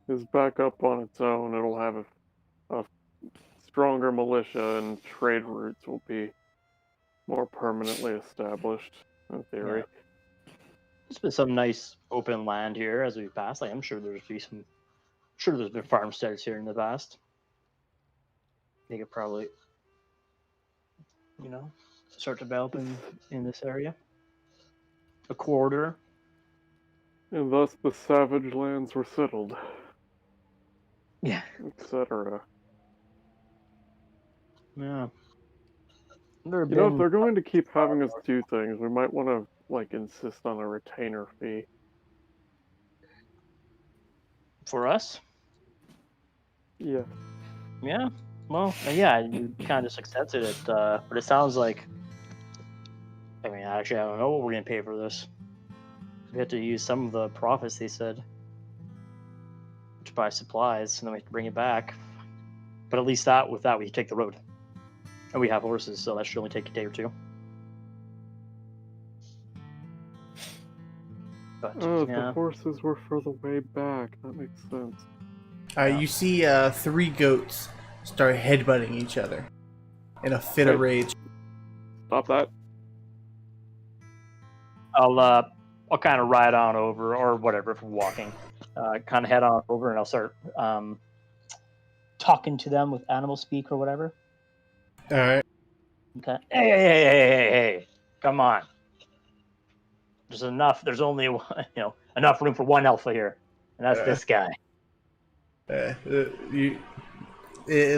Speaker 1: is back up on its own, it'll have a stronger militia, and trade routes will be more permanently established, in theory.
Speaker 2: Yeah. There's been some nice open land here as we pass. Like, I'm sure there's been farmsteads here in the past. They could probably, start developing in this area. A quarter.
Speaker 1: And thus the savage lands were settled,
Speaker 2: Yeah.
Speaker 1: etc.
Speaker 2: Yeah.
Speaker 1: If they're going to keep having us do things, we might want to, insist on a retainer fee.
Speaker 2: For us?
Speaker 1: Yeah.
Speaker 2: Yeah. Well, yeah, you kind of just accepted it, but it sounds like, I mean, actually, I don't know what we're going to pay for this. We have to use some of the profits, they said, to buy supplies, and then we have to bring it back. But at least with that, we take the road. And we have horses, so that should only take a day or two. But,
Speaker 1: The horses were for the way back. That makes sense.
Speaker 3: You see 3 goats start headbutting each other in a fit of rage.
Speaker 1: Stop that.
Speaker 2: I'll kind of ride on over, or whatever, if we're walking. Kind of head on over, and I'll start talking to them with animal speak or whatever.
Speaker 3: All right.
Speaker 2: Okay. Hey! Come on. There's enough. There's only enough room for one alpha here, and that's this guy.
Speaker 3: It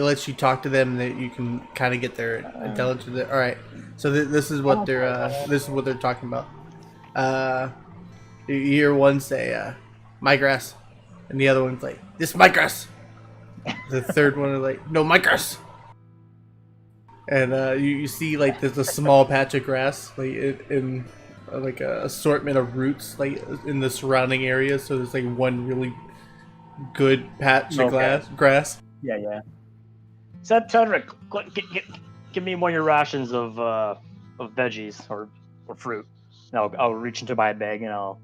Speaker 3: lets you talk to them, that you can kind of get their intelligence. All right. So this is what they're talking about. You hear one say, "My grass," and the other one's like, "This my grass." The third one is like, "No, my grass." And you see there's a small patch of grass in like a assortment of roots in the surrounding area. So there's one really good patch of grass.
Speaker 2: Yeah. So Tedrick, give me one of your rations of veggies or fruit. And I'll reach into my bag and I'll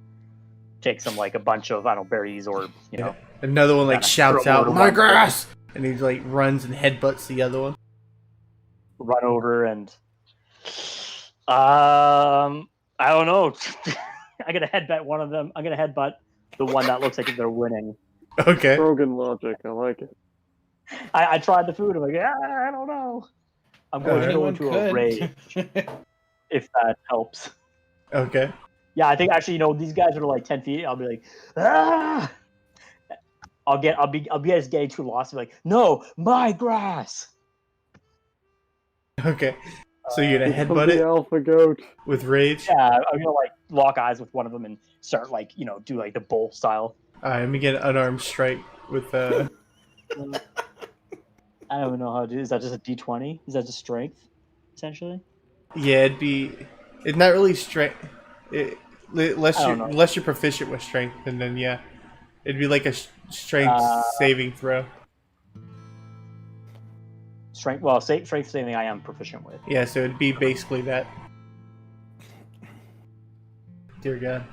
Speaker 2: take some a bunch of berries or
Speaker 3: Another one shouts out, "My grass!" and he runs and headbutts the other one.
Speaker 2: Run over and I don't know. I'm gonna headbutt one of them. I'm gonna headbutt the one that looks like they're winning.
Speaker 3: Okay.
Speaker 1: Rogan logic. I like it.
Speaker 2: I tried the food. I'm like, I don't know. I'm going to go into a rage if that helps.
Speaker 3: Okay.
Speaker 2: Yeah, I think actually, these guys are 10 feet. I'll be like, ah! I'll be just getting too lost. I'm like, no, my grass.
Speaker 3: Okay. So you're gonna headbutt
Speaker 1: The
Speaker 3: it
Speaker 1: alpha goat.
Speaker 3: with rage?
Speaker 2: Yeah, I'm gonna lock eyes with one of them and start do the bull style.
Speaker 3: Alright, let me get an unarmed strike with
Speaker 2: I don't know how to do. Is that just a D20? Is that just strength, essentially?
Speaker 3: Yeah, it's not really strength. Unless you're proficient with strength, and then yeah, it'd be like a strength saving throw.
Speaker 2: Strength. Well, strength saving I am proficient with.
Speaker 3: Yeah, so it'd be basically that. Dear God.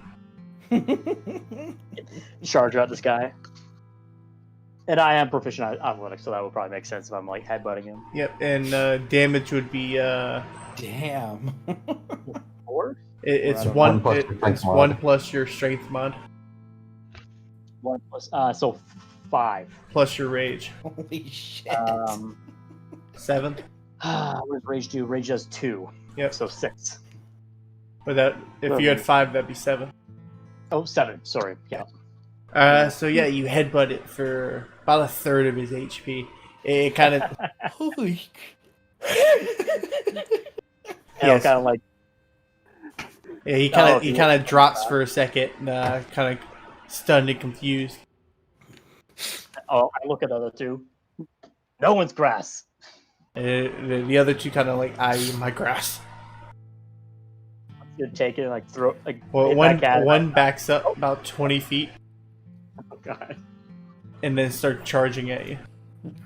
Speaker 2: Charge at this guy. And I am proficient at athletics, so that would probably make sense if I'm headbutting him.
Speaker 3: Yep, and damage would be
Speaker 7: Damn.
Speaker 2: 4?
Speaker 3: It's
Speaker 2: Or I
Speaker 3: one.
Speaker 6: One plus your strength
Speaker 3: It's
Speaker 6: mod.
Speaker 3: 1 plus your strength mod
Speaker 2: 1 plus so 5.
Speaker 3: plus your rage.
Speaker 7: Holy shit.
Speaker 3: 7.
Speaker 2: What does rage do? Rage does 2.
Speaker 3: Yep.
Speaker 2: So 6.
Speaker 3: But if you had 5, that'd be 7.
Speaker 2: Oh, 7. Sorry. Yeah.
Speaker 3: So yeah, you headbutt it for about a third of his HP. It kind of
Speaker 7: Holy.
Speaker 2: And
Speaker 3: Yes.
Speaker 2: kind of like,
Speaker 3: yeah, he
Speaker 2: Oh,
Speaker 3: kind of drops for a second, kind of stunned and confused.
Speaker 2: oh, I look at the other two. No one's grass.
Speaker 3: The other two kind of like eye my grass.
Speaker 2: I'm gonna take it and like throw like
Speaker 3: Well,
Speaker 2: hit
Speaker 3: one
Speaker 2: back at it.
Speaker 3: one backs up about 20 feet
Speaker 2: Oh, God.
Speaker 3: and then starts charging at you.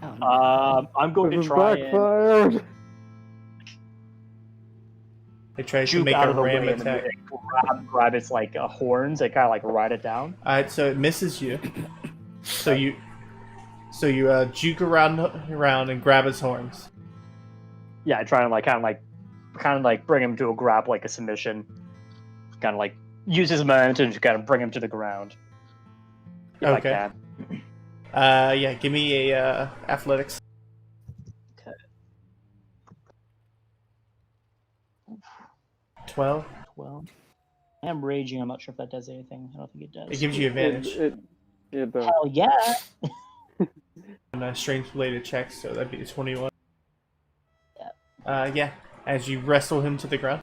Speaker 4: Oh, no.
Speaker 2: I'm going
Speaker 1: This
Speaker 2: to
Speaker 1: is
Speaker 2: try and
Speaker 1: backfired.
Speaker 3: It tries to
Speaker 2: juke
Speaker 3: make
Speaker 2: out
Speaker 3: a
Speaker 2: of the way
Speaker 3: ram
Speaker 2: and then
Speaker 3: attack.
Speaker 2: grab its like horns and kind of like ride it down.
Speaker 3: Alright, so it misses you. So you juke around and grab his horns.
Speaker 2: Yeah, I try and like kind of like bring him to a grab, like a submission. Kind of like use his momentum to kind of bring him to the ground. If
Speaker 3: Okay.
Speaker 2: I can.
Speaker 3: Yeah, give me a athletics.
Speaker 2: Okay.
Speaker 3: 12.
Speaker 2: 12. I am raging. I'm not sure if that does anything. I don't think it does.
Speaker 3: It gives you advantage
Speaker 1: It does.
Speaker 2: Hell yeah!
Speaker 3: on a strength related check, so that'd be a 21.
Speaker 2: Yeah.
Speaker 3: Yeah, as you wrestle him to the ground.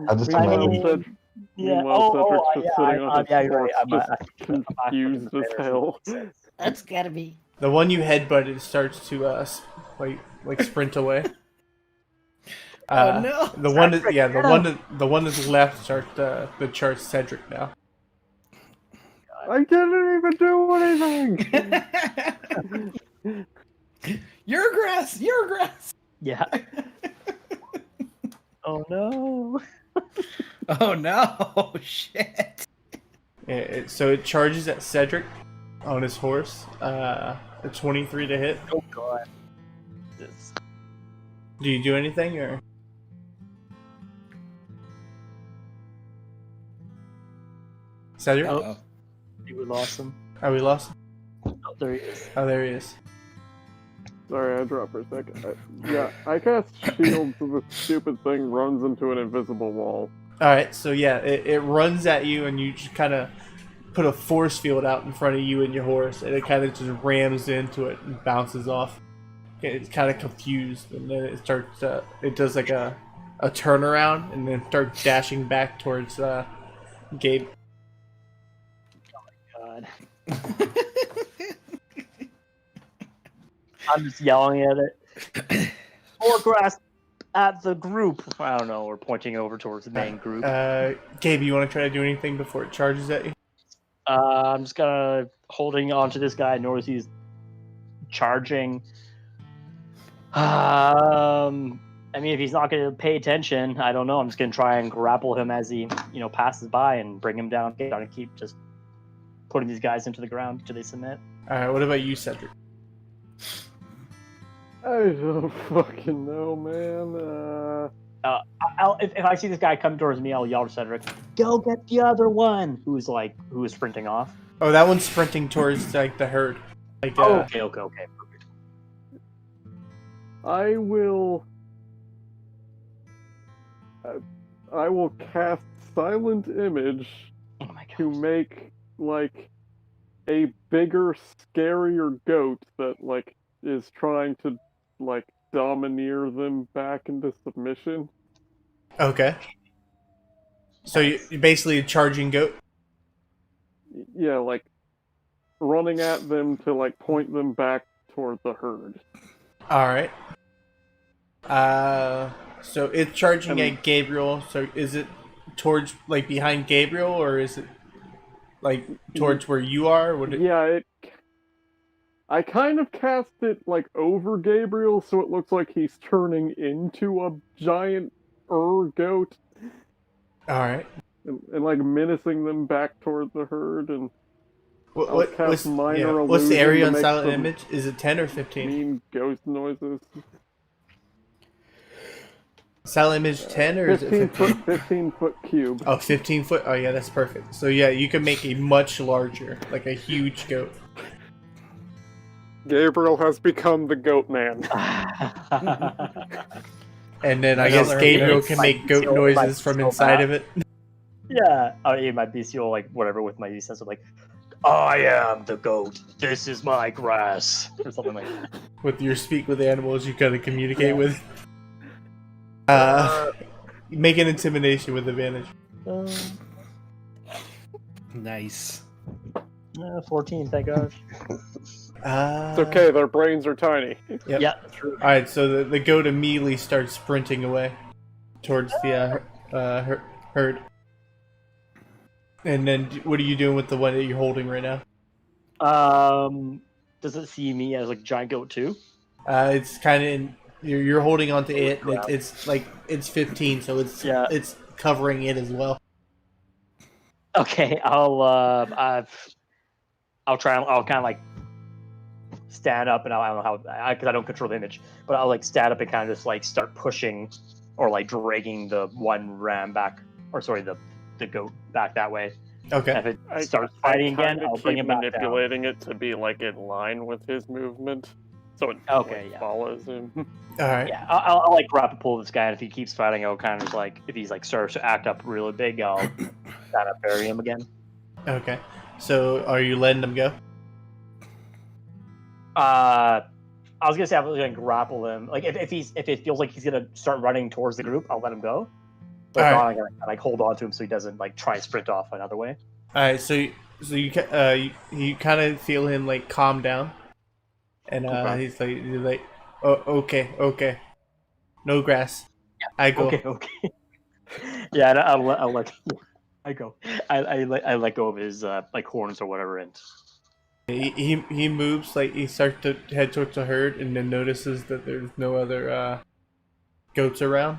Speaker 6: I'll just
Speaker 2: I
Speaker 6: imagine.
Speaker 2: mean- Yeah.
Speaker 1: Meanwhile, Cedric's just
Speaker 2: yeah,
Speaker 1: sitting on his
Speaker 2: yeah, you're right.
Speaker 1: horse,
Speaker 2: I'm
Speaker 1: just confused as hell.
Speaker 4: That's gotta be.
Speaker 3: The one you headbutted starts to like sprint away.
Speaker 7: Oh, no.
Speaker 3: The one that
Speaker 2: Cedric,
Speaker 3: yeah,
Speaker 2: get
Speaker 3: the one that's left start the charge Cedric now.
Speaker 1: I didn't even do anything.
Speaker 7: Your grass. Your grass.
Speaker 2: Yeah. Oh no.
Speaker 7: Oh no! Shit.
Speaker 3: So it charges at Cedric on his horse. A 23 to hit.
Speaker 2: Oh god. This.
Speaker 3: Do you do anything or? Cedric?
Speaker 2: Oh.
Speaker 7: Oh.
Speaker 2: We lost him.
Speaker 3: Oh, we lost him?
Speaker 2: Oh, there he is.
Speaker 3: Oh, there he is.
Speaker 1: Sorry, I dropped for a second. I cast shield, so the stupid thing runs into an invisible wall.
Speaker 3: Alright, so yeah, it runs at you and you just kind of put a force field out in front of you and your horse, and it kind of just rams into it and bounces off. It's kind of confused, and then it starts, it does like a turnaround and then starts dashing back towards Gabe.
Speaker 2: God. I'm just yelling at it. More grass at the group. I don't know. We're pointing over towards the main group.
Speaker 3: Gabe, you want to try to do anything before it charges at you?
Speaker 2: I'm just gonna holding on to this guy. Notice he's charging. I mean, if he's not gonna pay attention, I don't know. I'm just gonna try and grapple him as he, passes by and bring him down. Gotta keep just putting these guys into the ground until they submit.
Speaker 3: Alright, what about you, Cedric?
Speaker 1: I don't fucking know, man.
Speaker 2: If I see this guy come towards me, I'll yell to Cedric, "Go get the other one!" Who is sprinting off.
Speaker 3: Oh, that one's sprinting towards like the herd. Like,
Speaker 2: Okay, perfect.
Speaker 1: I will cast Silent Image
Speaker 2: Oh my god.
Speaker 1: to make like a bigger, scarier goat that like is trying to like domineer them back into submission.
Speaker 3: Okay. So you're basically a charging goat?
Speaker 1: Yeah, like running at them to like point them back toward the herd.
Speaker 3: Alright. So it's charging at Gabriel, so is it towards, like, behind Gabriel, or is it, like, towards where you are?
Speaker 1: Yeah, I kind of cast it like over Gabriel, so it looks like he's turning into a giant goat
Speaker 3: Alright.
Speaker 1: and like menacing them back toward the herd. And
Speaker 3: What's
Speaker 1: minor
Speaker 3: what's the
Speaker 1: illusion
Speaker 3: area
Speaker 1: to
Speaker 3: on
Speaker 1: make
Speaker 3: Silent
Speaker 1: some
Speaker 3: Image? Is it 10 or 15?
Speaker 1: mean ghost noises.
Speaker 3: Silent Image 10 or is it 15?
Speaker 1: 15-foot cube.
Speaker 3: Oh, 15 foot? Oh, yeah, that's perfect. So, yeah, you can make a much larger, like a huge goat.
Speaker 1: Gabriel has become the goat man.
Speaker 3: And then I guess
Speaker 7: Another
Speaker 3: Gabriel
Speaker 7: goat.
Speaker 3: can make goat noises from inside of it.
Speaker 2: Yeah, I'll eat my bestial, like, whatever, with my sense of, like, I am the goat. This is my grass. Or something like that.
Speaker 3: With your speak with animals, you kind of communicate
Speaker 2: Yeah.
Speaker 3: with. Make an intimidation with advantage.
Speaker 7: Nice.
Speaker 2: 14, thank God.
Speaker 1: It's okay, their brains are tiny.
Speaker 3: Yep.
Speaker 2: Yeah, true.
Speaker 3: All right, so the goat immediately starts sprinting away towards the herd. And then, what are you doing with the one that you're holding right now?
Speaker 2: Does it see me as, like, giant goat too?
Speaker 3: It's kind of you're holding onto it. And it's like it's 15, so it's covering it as well.
Speaker 2: Okay, I'll kind of like stand up, and I don't know how, because I don't control the image, but I'll like stand up and kind of just like start pushing or like dragging the one ram back, or sorry, the goat back that way.
Speaker 3: Okay.
Speaker 2: And if it starts fighting again, I'll bring him back down.
Speaker 1: Manipulating it to be like in line with his movement, so it follows him.
Speaker 3: All right.
Speaker 2: Yeah, I'll like grab and pull this guy, and if he keeps fighting, I'll kind of just like, if he's like starts to act up really big, I'll kind of bury him again.
Speaker 3: Okay. So, are you letting him go?
Speaker 2: I was gonna say I was gonna grapple him. Like if it feels like he's gonna start running towards the group, I'll let him go. But
Speaker 3: All
Speaker 2: not,
Speaker 3: right.
Speaker 2: I'm gonna like hold on to him so he doesn't like try and sprint off another way.
Speaker 3: All right. So you kind of feel him like calm down, and
Speaker 2: Okay.
Speaker 3: he's like, oh, okay, no grass. I go.
Speaker 2: Okay. Yeah, and I'll let I go. I let go of his like horns or whatever, and
Speaker 3: He moves, like he starts to head towards the herd, and then notices that there's no other goats around,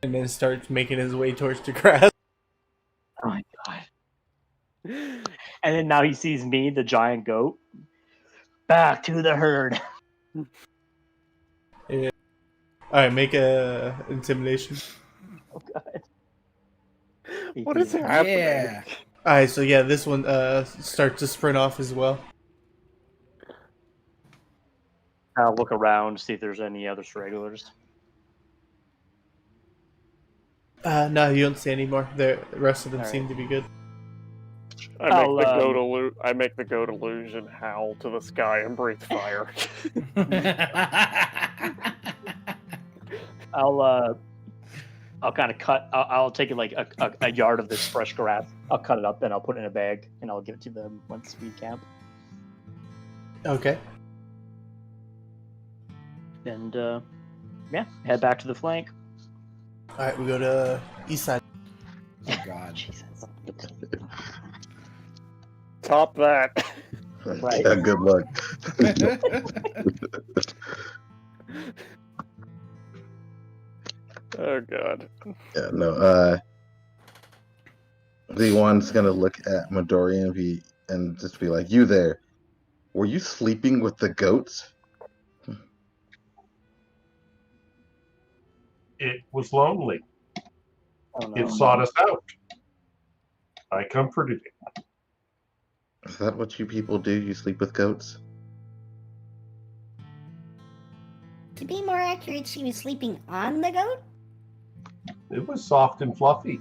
Speaker 3: and then starts making his way towards the grass.
Speaker 2: oh my god! And then now he sees me, the giant goat. Back to the herd.
Speaker 3: Yeah. All right, make a intimidation.
Speaker 2: Oh god!
Speaker 1: What is happening?
Speaker 7: Yeah.
Speaker 3: All right, so yeah, this one starts to sprint off as well.
Speaker 2: I'll look around, see if there's any other stragglers.
Speaker 3: No, you don't see any more. The rest of them
Speaker 2: All
Speaker 3: seem to be good.
Speaker 1: I make the goat illusion howl to the sky and breathe fire.
Speaker 2: I'll kind of cut. I'll take it like a yard of this fresh grass. I'll cut it up and I'll put it in a bag and I'll give it to them once we camp.
Speaker 3: Okay.
Speaker 2: And yeah, head back to the flank.
Speaker 3: All right, we go to east side.
Speaker 7: Oh God.
Speaker 2: Jesus.
Speaker 1: Top that.
Speaker 2: Right.
Speaker 6: Yeah, good luck.
Speaker 1: Oh god.
Speaker 6: Yeah, no. The one's gonna look at Midori and just be like, "You there? Were you sleeping with the goats?"
Speaker 5: It was lonely.
Speaker 2: Oh, no.
Speaker 5: It sought us out. I comforted it.
Speaker 6: Is that what you people do? You sleep with goats?
Speaker 4: To be more accurate, she was sleeping on the goat?
Speaker 5: It was soft and fluffy.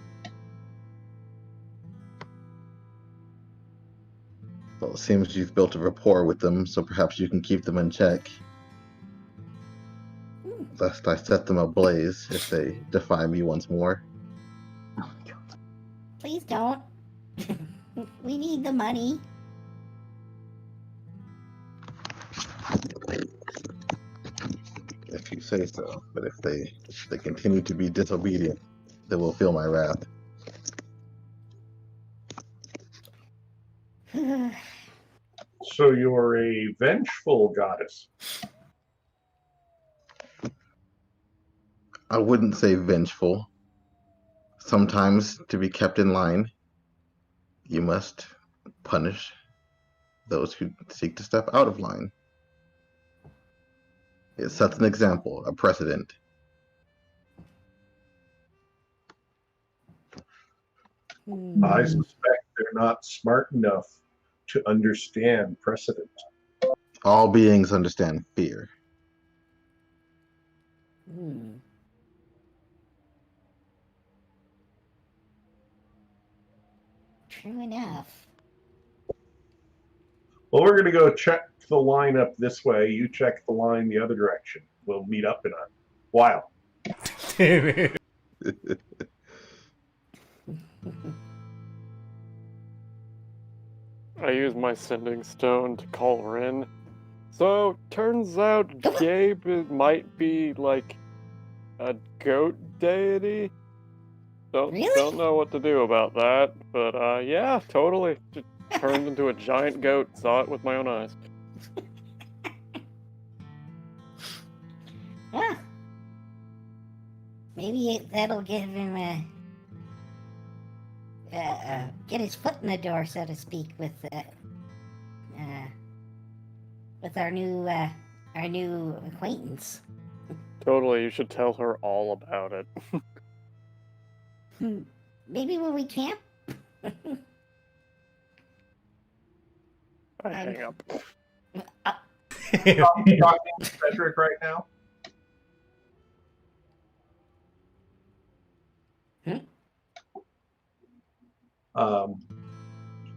Speaker 6: Well, it seems you've built a rapport with them, so perhaps you can keep them in check. Lest I set them ablaze if they defy me once more.
Speaker 4: Please don't. We need the money.
Speaker 6: If you say so, but if they continue to be disobedient, they will feel my wrath.
Speaker 5: So you're a vengeful goddess.
Speaker 6: I wouldn't say vengeful. Sometimes, to be kept in line, you must punish those who seek to step out of line. It sets an example, a precedent.
Speaker 5: I suspect they're not smart enough to understand precedent.
Speaker 6: All beings understand fear.
Speaker 4: True enough.
Speaker 5: Well, we're going to go check the line up this way. You check the line the other direction. We'll meet up in a while.
Speaker 3: Damn it.
Speaker 1: I use my sending stone to call her in. So, turns out Gabe might be like a goat deity.
Speaker 4: Really?
Speaker 1: Don't know what to do about that, but yeah, totally. Just turned into a giant goat. Saw it with my own eyes.
Speaker 4: Huh. Maybe that'll give him get his foot in the door, so to speak, with our new acquaintance.
Speaker 1: Totally, you should tell her all about it.
Speaker 4: Maybe when we camp.
Speaker 1: I hang up.
Speaker 5: Talking to Cedric right now.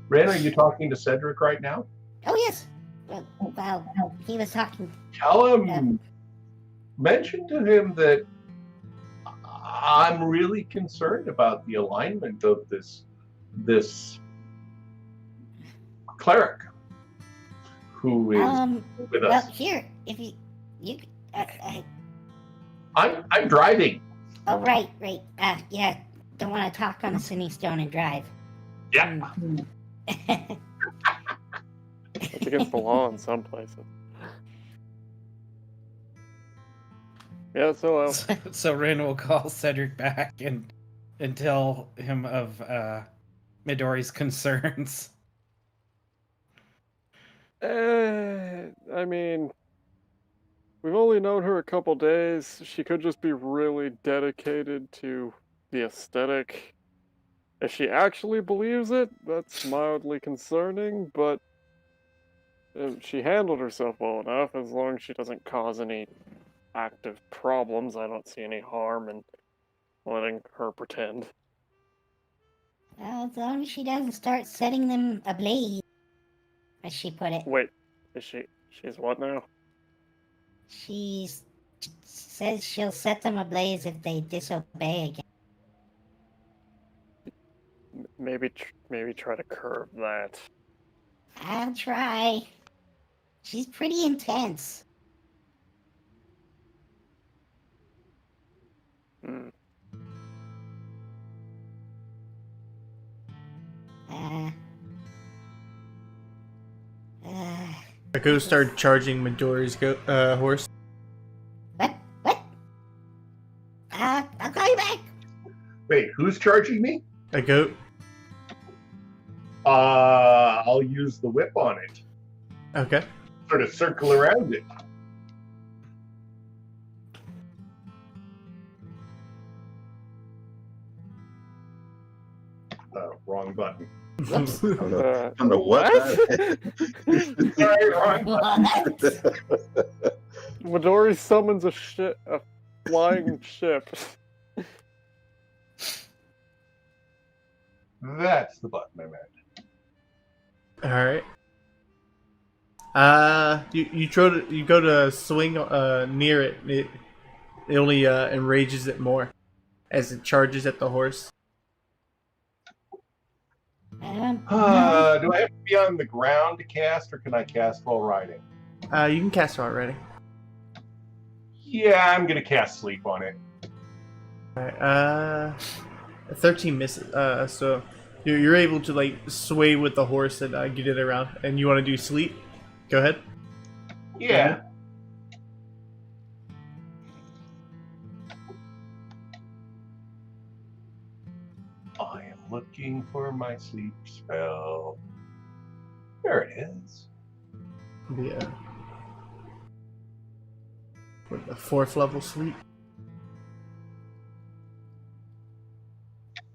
Speaker 5: Ren, are you talking to Cedric right now?
Speaker 4: Oh yes. Well, he was talking.
Speaker 5: Tell him, mention to him that I'm really concerned about the alignment of this cleric who is with
Speaker 4: Well,
Speaker 5: us.
Speaker 4: here, if you.
Speaker 5: I'm driving.
Speaker 4: Oh right. Yeah. Don't want to talk on a sending stone and drive.
Speaker 5: Yeah.
Speaker 1: It's against the law in some places. Yeah, so
Speaker 7: So Rin will call Cedric back and tell him of Midori's concerns.
Speaker 1: I mean, we've only known her a couple days. She could just be really dedicated to the aesthetic. If she actually believes it, that's mildly concerning, but she handled herself well enough. As long as she doesn't cause any active problems, I don't see any harm in letting her pretend.
Speaker 4: Well, as long as she doesn't start setting them ablaze, as she put it.
Speaker 1: Wait, she's what now?
Speaker 4: She says she'll set them ablaze if they disobey again.
Speaker 1: Maybe try to curb that.
Speaker 4: I'll try. She's pretty intense.
Speaker 1: Hmm.
Speaker 3: I go start charging Midori's horse.
Speaker 4: What? I'll call you back.
Speaker 5: Wait, who's charging me?
Speaker 3: A goat.
Speaker 5: I'll use the whip on it.
Speaker 3: Okay.
Speaker 5: Sort of circle around it. Wrong button.
Speaker 4: Whoops.
Speaker 6: I don't know what.
Speaker 5: Sorry, wrong
Speaker 4: What?
Speaker 1: Midori summons a flying ship.
Speaker 5: That's the button I meant.
Speaker 3: All right. You go to swing near it. It only enrages it more as it charges at the horse.
Speaker 5: Do I have to be on the ground to cast, or can I cast while riding?
Speaker 3: You can cast already.
Speaker 5: Yeah, I'm gonna cast sleep on it.
Speaker 3: All right. 13 misses. So you're able to like sway with the horse and get it around. And you want to do sleep? Go ahead.
Speaker 5: Yeah. I am looking for my sleep spell. There it is.
Speaker 3: Yeah. With the 4th level sleep.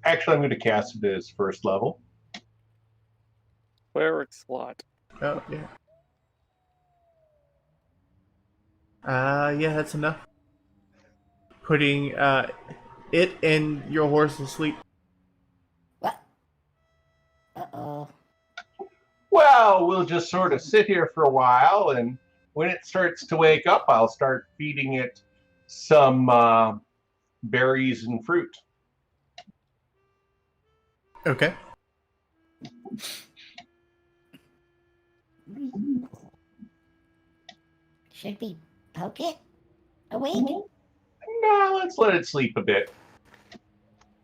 Speaker 5: Actually, I'm going to cast it as first level.
Speaker 1: Cleric slot.
Speaker 3: Oh yeah. Yeah, that's enough. Putting it and your horse to sleep.
Speaker 4: What?
Speaker 5: well, we'll just sort of sit here for a while, and when it starts to wake up, I'll start feeding it some berries and fruit.
Speaker 3: Okay.
Speaker 4: Should we poke it awake?
Speaker 5: No, let's let it sleep a bit.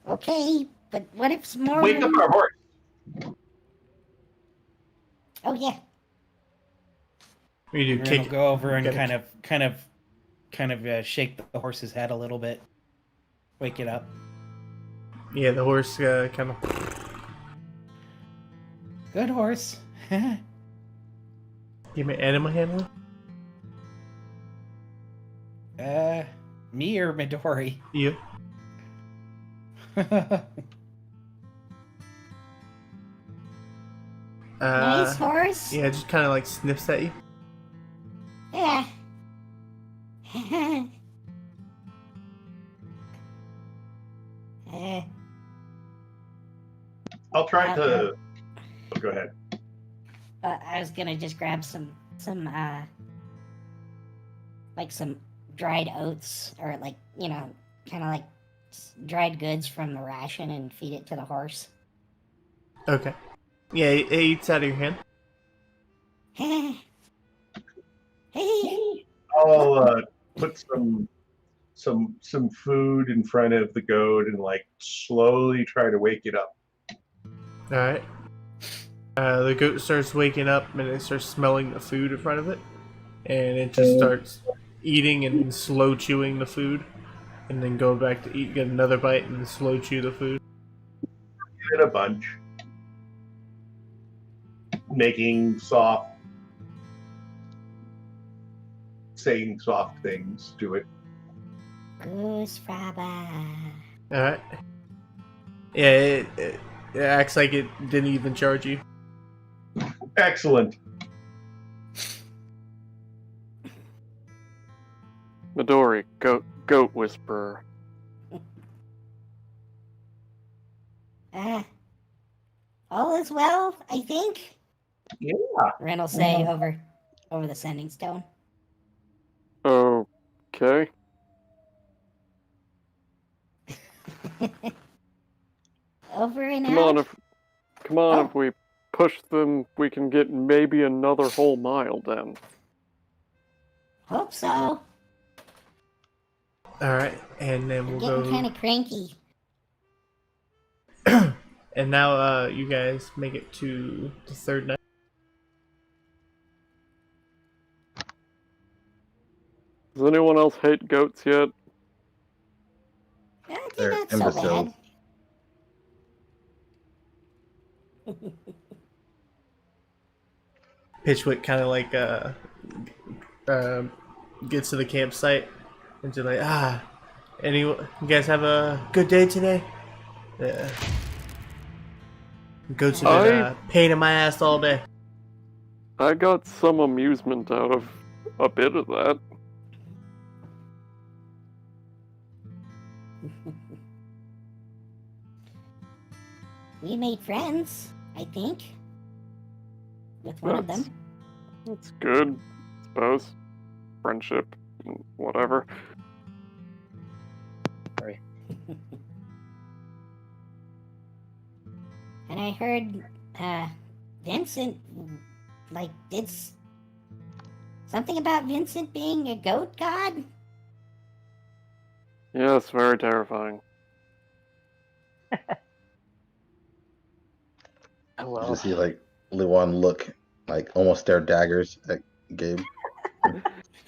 Speaker 4: Okay, but what if it's more?
Speaker 5: Wake up our horse.
Speaker 4: Oh yeah.
Speaker 3: We do
Speaker 7: Ren
Speaker 3: kick
Speaker 7: will go over and
Speaker 3: gotta
Speaker 7: kind of shake the horse's head a little bit, wake it up.
Speaker 3: Yeah, the horse kind of.
Speaker 7: Good horse.
Speaker 3: Give me animal handling.
Speaker 7: Me or Midori?
Speaker 3: You.
Speaker 4: Nice horse.
Speaker 3: Yeah, just kind of like sniffs at you.
Speaker 4: Yeah.
Speaker 5: I'll try to. Oh, go ahead.
Speaker 4: I was gonna just grab some like some dried oats or like kind of like dried goods from the ration and feed it to the horse.
Speaker 3: Okay. Yeah, it eats out of your hand.
Speaker 4: Hey.
Speaker 5: I'll put some food in front of the goat and like slowly try to wake it up.
Speaker 3: All right. The goat starts waking up and it starts smelling the food in front of it, and it just starts eating and slow chewing the food, and then go back to eat, get another bite, and then slow chew the food.
Speaker 5: In a bunch, making soft, saying soft things to it.
Speaker 4: Goose Fraba.
Speaker 3: All right. Yeah, it acts like it didn't even charge you.
Speaker 5: Excellent.
Speaker 1: Midori, goat whisperer.
Speaker 4: All is well, I think.
Speaker 5: Yeah.
Speaker 4: Ren will say over the sending stone.
Speaker 1: Okay.
Speaker 4: Over and
Speaker 1: Come
Speaker 4: out.
Speaker 1: on, if we push them, we can get maybe another whole mile then.
Speaker 4: Hope so.
Speaker 3: All right, and then we'll
Speaker 4: Getting
Speaker 3: go.
Speaker 4: kind of cranky.
Speaker 3: And now, you guys make it to the third night.
Speaker 1: Does anyone else hate goats yet?
Speaker 6: They're
Speaker 4: Not so
Speaker 6: imbeciles.
Speaker 4: bad.
Speaker 3: Pitchwick kind of like gets to the campsite and just like, anyone, you guys have a good day today? Goats have been pain in my ass all day.
Speaker 1: I got some amusement out of a bit of that.
Speaker 4: We made friends, I think. With one of them.
Speaker 1: That's good, I suppose. Friendship, whatever.
Speaker 2: Sorry.
Speaker 4: And I heard Vincent did something about Vincent being a goat god.
Speaker 1: Yes, very terrifying.
Speaker 2: Oh
Speaker 6: You
Speaker 2: well.
Speaker 6: just see like Luan look, like almost stare daggers at Gabe.
Speaker 2: If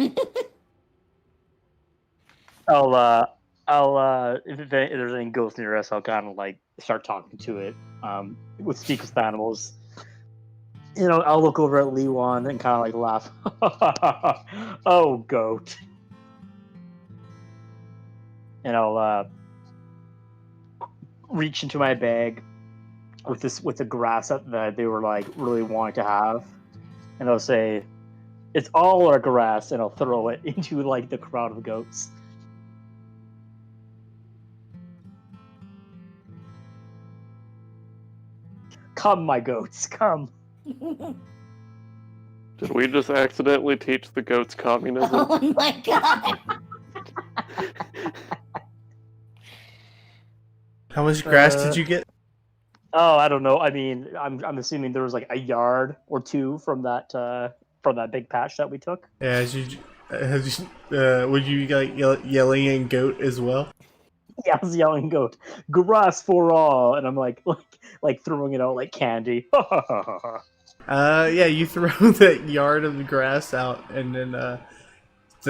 Speaker 2: there's any ghosts near us, I'll kind of like start talking to it. With speak with animals. I'll look over at Liwan and kind of like laugh. Oh, goat. And I'll reach into my bag with the grass that they were like really wanting to have, and I'll say, "It's all our grass," and I'll throw it into like the crowd of goats. Come, my goats, come.
Speaker 1: Did we just accidentally teach the goats communism?
Speaker 4: Oh my god!
Speaker 3: How much grass did you get?
Speaker 2: Oh, I don't know. I mean, I'm assuming there was like a yard or two from that big patch that we took.
Speaker 3: Yeah, would you like yelling in goat as well?
Speaker 2: Yeah, I was yelling goat, grass for all, and I'm like throwing it out like candy.
Speaker 3: Yeah, you throw that yard of the grass out, and then the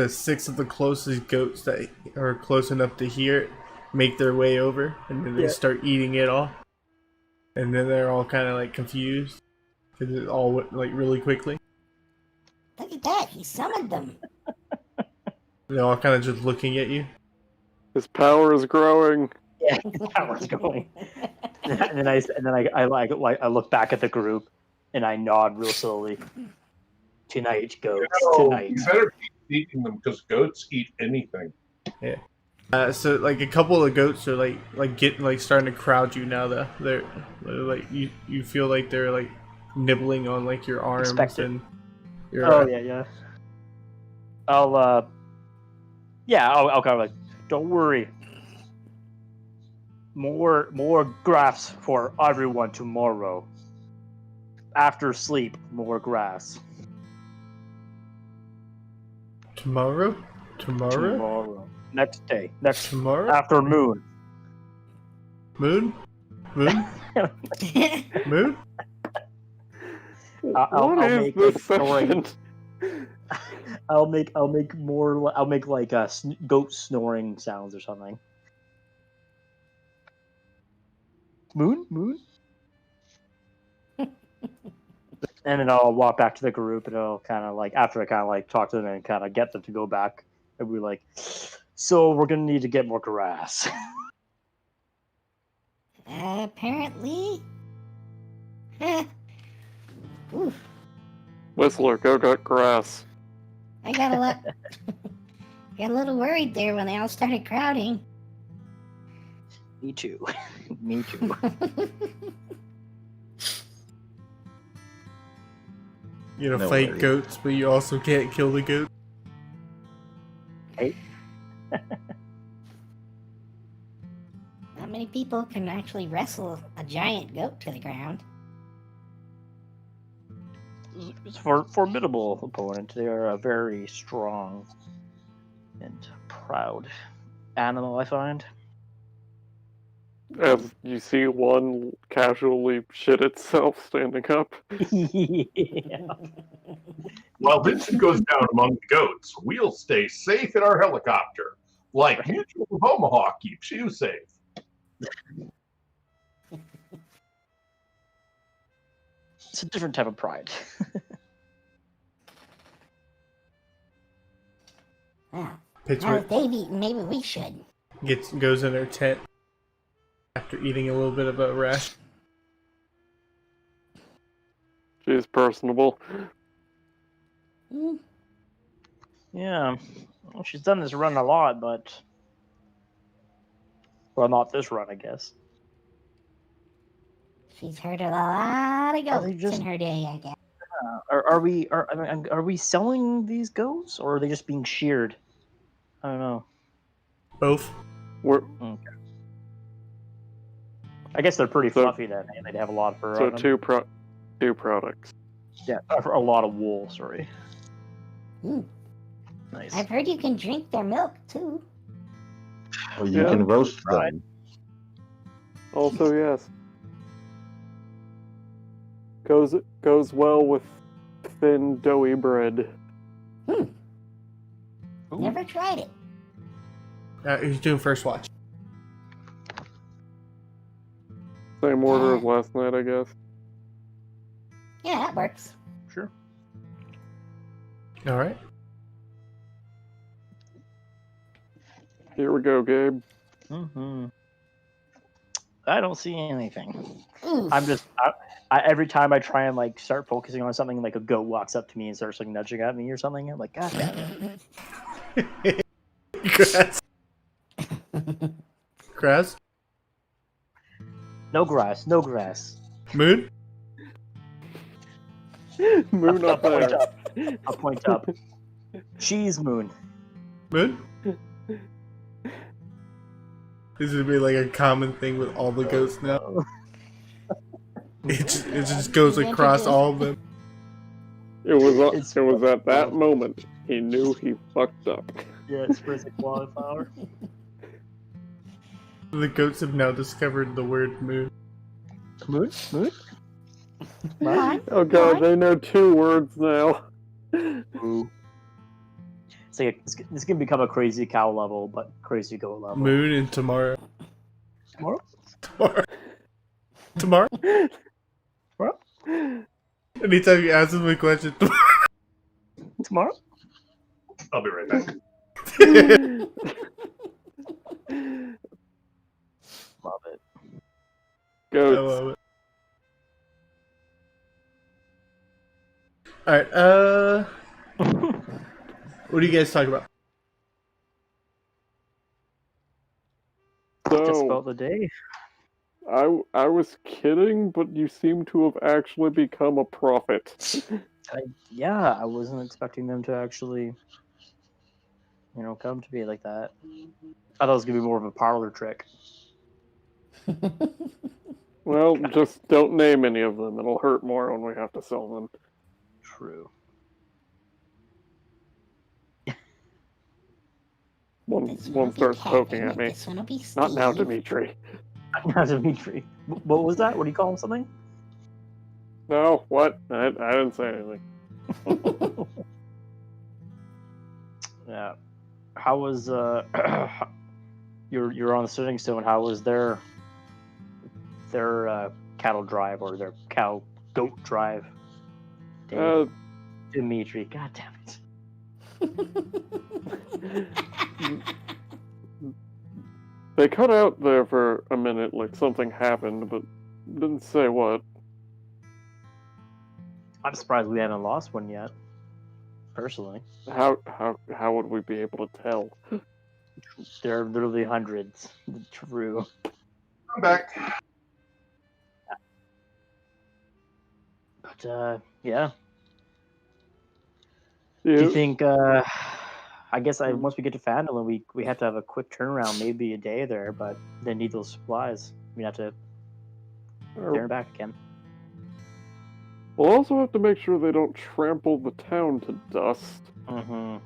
Speaker 3: 6 of the closest goats that are close enough to hear it make their way over, and then they start eating it all. And then they're all kind of like confused because it all went like really quickly.
Speaker 4: Look at that! He summoned them.
Speaker 3: They're all kind of just looking at you.
Speaker 1: His power is growing.
Speaker 2: Yeah, that was going. And then I look back at the group, and I nod real slowly. Tonight, goats. Tonight.
Speaker 5: You better keep feeding them because goats eat anything.
Speaker 3: Yeah. So like a couple of goats are like getting like starting to crowd you now. Though they're like you feel like they're like nibbling on like your arms and your.
Speaker 2: Oh yeah. I'll kind of like, don't worry. More grass for everyone tomorrow. After sleep, more grass.
Speaker 3: Tomorrow.
Speaker 2: Next day.
Speaker 3: Tomorrow.
Speaker 2: After moon.
Speaker 3: Moon.
Speaker 2: I'll
Speaker 1: What is
Speaker 2: make
Speaker 1: this
Speaker 2: like snoring.
Speaker 1: session?
Speaker 2: I'll make like goat snoring sounds or something. Moon. And then I'll walk back to the group, and I'll kind of like, after I kind of like talk to them and kind of get them to go back, and we're like, so we're gonna need to get more grass.
Speaker 4: Apparently. Oof,
Speaker 1: Whistler, go get grass.
Speaker 4: I got got a little worried there when they all started crowding.
Speaker 2: Me too. Me too.
Speaker 3: You know,
Speaker 6: No
Speaker 3: fight
Speaker 6: worries.
Speaker 3: goats, but you also can't kill the goat.
Speaker 4: Not many people can actually wrestle a giant goat to the ground.
Speaker 2: It's a formidable opponent. They are a very strong and proud animal, I find.
Speaker 1: As you see one casually shit itself standing up.
Speaker 2: Yeah.
Speaker 5: While Vincent goes down among the goats, we'll stay safe in our helicopter. Like Mutual of Omaha keeps you safe.
Speaker 2: It's a different type of pride.
Speaker 4: Wow.
Speaker 3: Pitch
Speaker 4: Now that they've eaten, maybe we should.
Speaker 3: goes in their tent after eating a little bit of a rash.
Speaker 1: She's personable.
Speaker 4: Hmm.
Speaker 2: Yeah. Well, she's done this run a lot, but... Well, not this run, I guess.
Speaker 4: She's heard of a lot of
Speaker 2: Are they
Speaker 4: goats
Speaker 2: just-
Speaker 4: in her day, I guess.
Speaker 2: Are we selling these goats, or are they just being sheared? I don't know.
Speaker 3: Both.
Speaker 1: We're,
Speaker 2: I guess they're pretty
Speaker 1: So-
Speaker 2: fluffy then, and they'd have a lot of fur
Speaker 1: so
Speaker 2: on them.
Speaker 1: two products.
Speaker 2: Yeah, a lot of wool, sorry.
Speaker 4: Hmm.
Speaker 2: Nice.
Speaker 4: I've heard you can drink their milk, too.
Speaker 6: Or you
Speaker 1: Yeah.
Speaker 6: can roast
Speaker 2: Right.
Speaker 6: them.
Speaker 1: Also, yes. Goes well with thin, doughy bread.
Speaker 2: Ooh.
Speaker 4: Never tried it.
Speaker 3: He's doing first watch.
Speaker 1: Same order as last night, I guess.
Speaker 4: Yeah, that works.
Speaker 2: Sure.
Speaker 3: All right.
Speaker 1: Here we go, Gabe.
Speaker 2: Mm-hmm. I don't see anything.
Speaker 4: Oof.
Speaker 2: I'm just I every time I try and like start focusing on something, like a goat walks up to me and starts like nudging at me or something. I'm like, God damn it.
Speaker 3: Grass. Grass.
Speaker 2: No grass, no grass.
Speaker 3: Moon.
Speaker 1: Moon up
Speaker 2: I'll point
Speaker 1: there.
Speaker 2: up. I'll point up. Cheese moon.
Speaker 3: Moon? This would be like a common thing with all the ghosts now. It just goes across all of them.
Speaker 1: It was
Speaker 2: It's
Speaker 1: it was at that
Speaker 2: wild.
Speaker 1: moment he knew he fucked up.
Speaker 2: Yeah, it spreads like wildfire.
Speaker 3: The goats have now discovered the word moon.
Speaker 2: Moon? Moon?
Speaker 4: What?
Speaker 1: Oh god,
Speaker 4: What?
Speaker 1: they know 2 words now.
Speaker 2: Ooh. It's like this can become a crazy cow level, but crazy goat level.
Speaker 3: Moon and tomorrow.
Speaker 2: Tomorrow?
Speaker 3: Tomorrow?
Speaker 2: Tomorrow?
Speaker 3: Anytime you ask them a question,
Speaker 2: Tomorrow?
Speaker 5: I'll be right back.
Speaker 2: Love it.
Speaker 3: I
Speaker 1: Goats.
Speaker 3: love it. Alright, what do you guys talk about?
Speaker 2: Just
Speaker 1: So,
Speaker 2: about the day.
Speaker 1: I was kidding, but you seem to have actually become a prophet.
Speaker 2: Yeah, I wasn't expecting them to actually, come to me like that. I thought it was gonna be more of a parlor trick.
Speaker 1: Well, just don't name any of them. It'll hurt more when we have to sell them.
Speaker 2: True.
Speaker 1: One starts poking at me.
Speaker 4: This one'll be
Speaker 1: Not now,
Speaker 4: Steve.
Speaker 1: Dimitri.
Speaker 2: Dimitri. What was that? What do you call him? Something?
Speaker 1: No, what? I didn't say anything.
Speaker 2: Yeah. How was you're on the sitting stone? How was their cattle drive or their goat drive? Dimitri, god damn it.
Speaker 1: They cut out there for a minute, like something happened, but didn't say what.
Speaker 2: I'm surprised we haven't lost one yet. Personally,
Speaker 1: How would we be able to tell?
Speaker 2: there are literally hundreds. True.
Speaker 5: I'm back.
Speaker 2: But yeah. Do you think? I guess once we get to Phandalin, we have to have a quick turnaround, maybe a day there, but they need those supplies. We have to turn back again.
Speaker 1: We'll also have to make sure they don't trample the town to dust.
Speaker 2: Mm-hmm.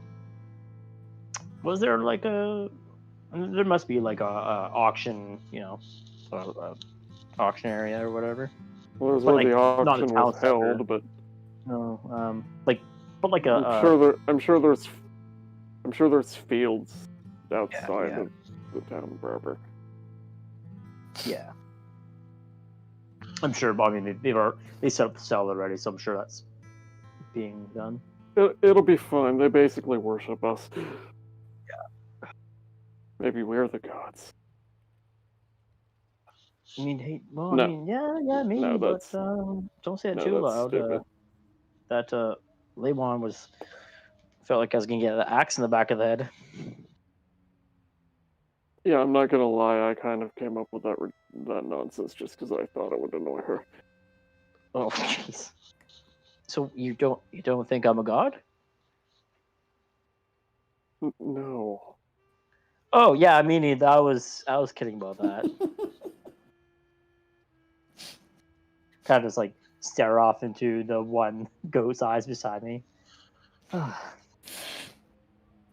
Speaker 2: Was there like a? There must be like a auction, auction area or whatever.
Speaker 1: Well, there's
Speaker 2: But,
Speaker 1: where the
Speaker 2: like, not a
Speaker 1: auction
Speaker 2: town
Speaker 1: was
Speaker 2: center.
Speaker 1: held, but
Speaker 2: No, like a.
Speaker 1: I'm sure there's fields outside of the town proper.
Speaker 2: Yeah. I'm sure. I mean, they set up the sale already, so I'm sure that's being done.
Speaker 1: It'll be fine. They basically worship us. Yeah. Maybe we're the gods.
Speaker 2: I mean,
Speaker 1: No.
Speaker 2: I mean, yeah, maybe,
Speaker 1: No,
Speaker 2: but
Speaker 1: that's-
Speaker 2: don't say it
Speaker 1: no,
Speaker 2: too
Speaker 1: that's
Speaker 2: loud.
Speaker 1: stupid.
Speaker 2: That Leibon felt like I was gonna get an axe in the back of the head.
Speaker 1: Yeah, I'm not gonna lie. I kind of came up with that nonsense just because I thought it would annoy her.
Speaker 2: Oh, jeez. So you don't think I'm a god?
Speaker 1: No.
Speaker 2: Oh yeah, I mean, I was kidding about that. Kind of just like stare off into the one goat's eyes beside me.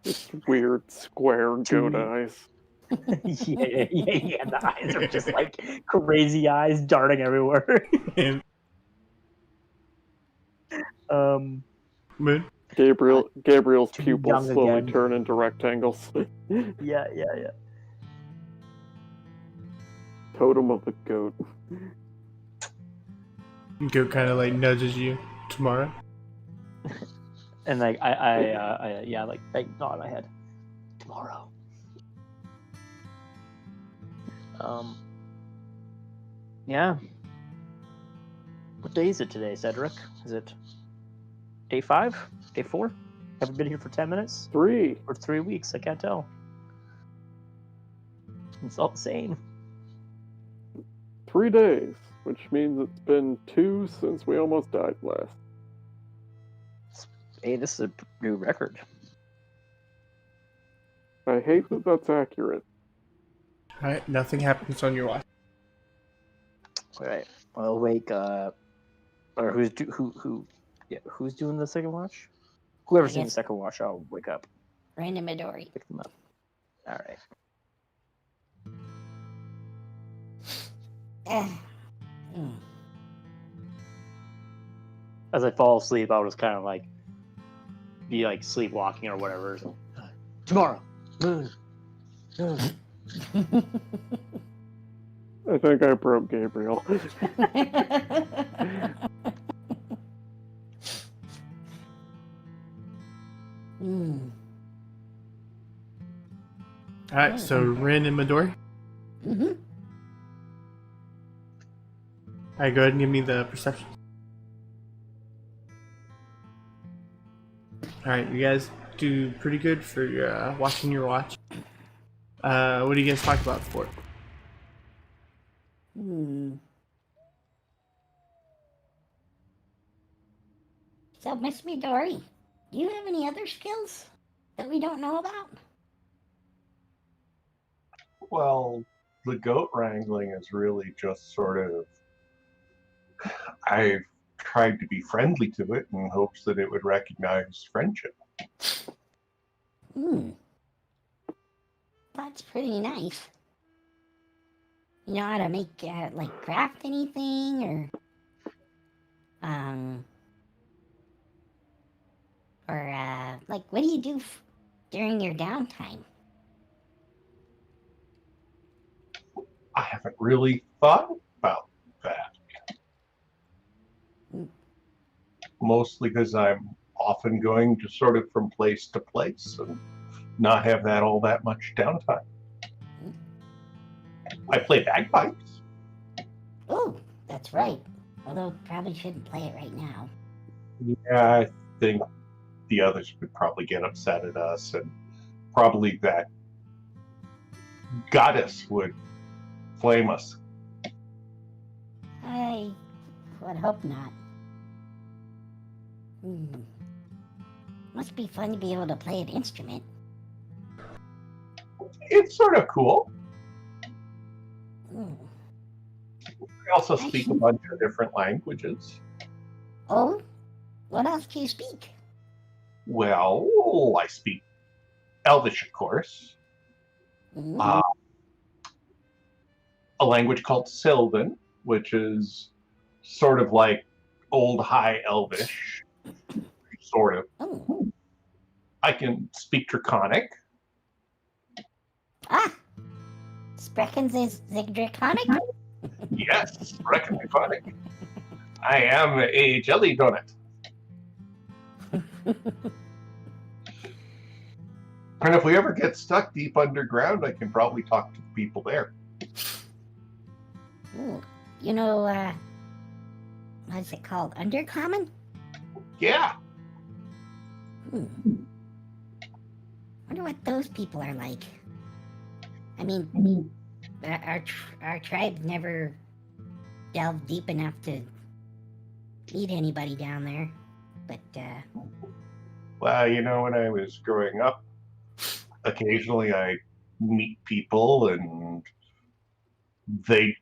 Speaker 1: Just weird square goat eyes.
Speaker 2: yeah. The eyes are just like crazy eyes darting everywhere.
Speaker 3: Moon?
Speaker 1: Gabriel's
Speaker 2: too
Speaker 1: pupils
Speaker 2: young
Speaker 1: slowly
Speaker 2: again.
Speaker 1: turn into rectangles.
Speaker 2: Yeah.
Speaker 1: Totem of the goat.
Speaker 3: Goat kind of like nudges you tomorrow.
Speaker 2: And like I nod my head. Tomorrow. Yeah. What day is it today, Cedric? Is it day 5? Day 4? Haven't been here for 10 minutes?
Speaker 1: 3.
Speaker 2: Or 3 weeks? I can't tell. It's all the same.
Speaker 1: 3 days, which means it's been 2 since we almost died last.
Speaker 9: Hey, this is a new record.
Speaker 1: I hate that that's accurate.
Speaker 3: Alright, nothing happens on your watch.
Speaker 9: Alright. I'll wake or who's who's doing the second watch? Whoever's doing the
Speaker 4: guess-
Speaker 9: second watch, I'll wake up.
Speaker 4: Random Midori.
Speaker 9: Pick them up. Alright.
Speaker 4: Mm.
Speaker 2: As I fall asleep, I'll just kind of like be like sleepwalking or whatever. So, tomorrow.
Speaker 1: I think I broke Gabriel.
Speaker 4: Mm.
Speaker 3: Alright, so Rin and Midori.
Speaker 4: Mm-hmm.
Speaker 3: Alright, go ahead and give me the perception. Alright, you guys do pretty good for your, watching your watch. What do you guys talk about for it?
Speaker 4: Hmm. So, Miss Midori, do you have any other skills that we don't know about?
Speaker 5: Well, the goat wrangling is really just sort of. I've tried to be friendly to it in hopes that it would recognize friendship.
Speaker 4: Hmm. That's pretty nice. You know how to make, like, craft anything, or, like, what do you do during your downtime?
Speaker 5: I haven't really thought about that. Mostly because I'm often going to sort of from place to place and not have that all that much downtime. I play bagpipes.
Speaker 4: Oh, that's right. Although, probably shouldn't play it right now.
Speaker 5: Yeah, I think the others would probably get upset at us, and probably that goddess would flame us.
Speaker 4: I would hope not. Must be fun to be able to play an instrument.
Speaker 5: It's sort of cool.
Speaker 4: Hmm.
Speaker 5: I also speak a bunch of different languages.
Speaker 4: Oh? What else do you speak?
Speaker 5: Well, I speak Elvish, of course.
Speaker 4: Mm.
Speaker 5: A language called Sylvan, which is sort of like Old High Elvish, sort of.
Speaker 4: Oh.
Speaker 5: I can speak Draconic.
Speaker 4: Ah! Sprechen Sie Draconic?
Speaker 5: Yes, Draconic. I am a jelly donut. And if we ever get stuck deep underground, I can probably talk to the people there.
Speaker 4: Ooh. You know, what's it called? Undercommon?
Speaker 5: Yeah.
Speaker 4: Wonder what those people are like. I mean, our tribe never delved deep enough to meet anybody down there. But,
Speaker 5: Well, you know, when I was growing up, occasionally I meet people and they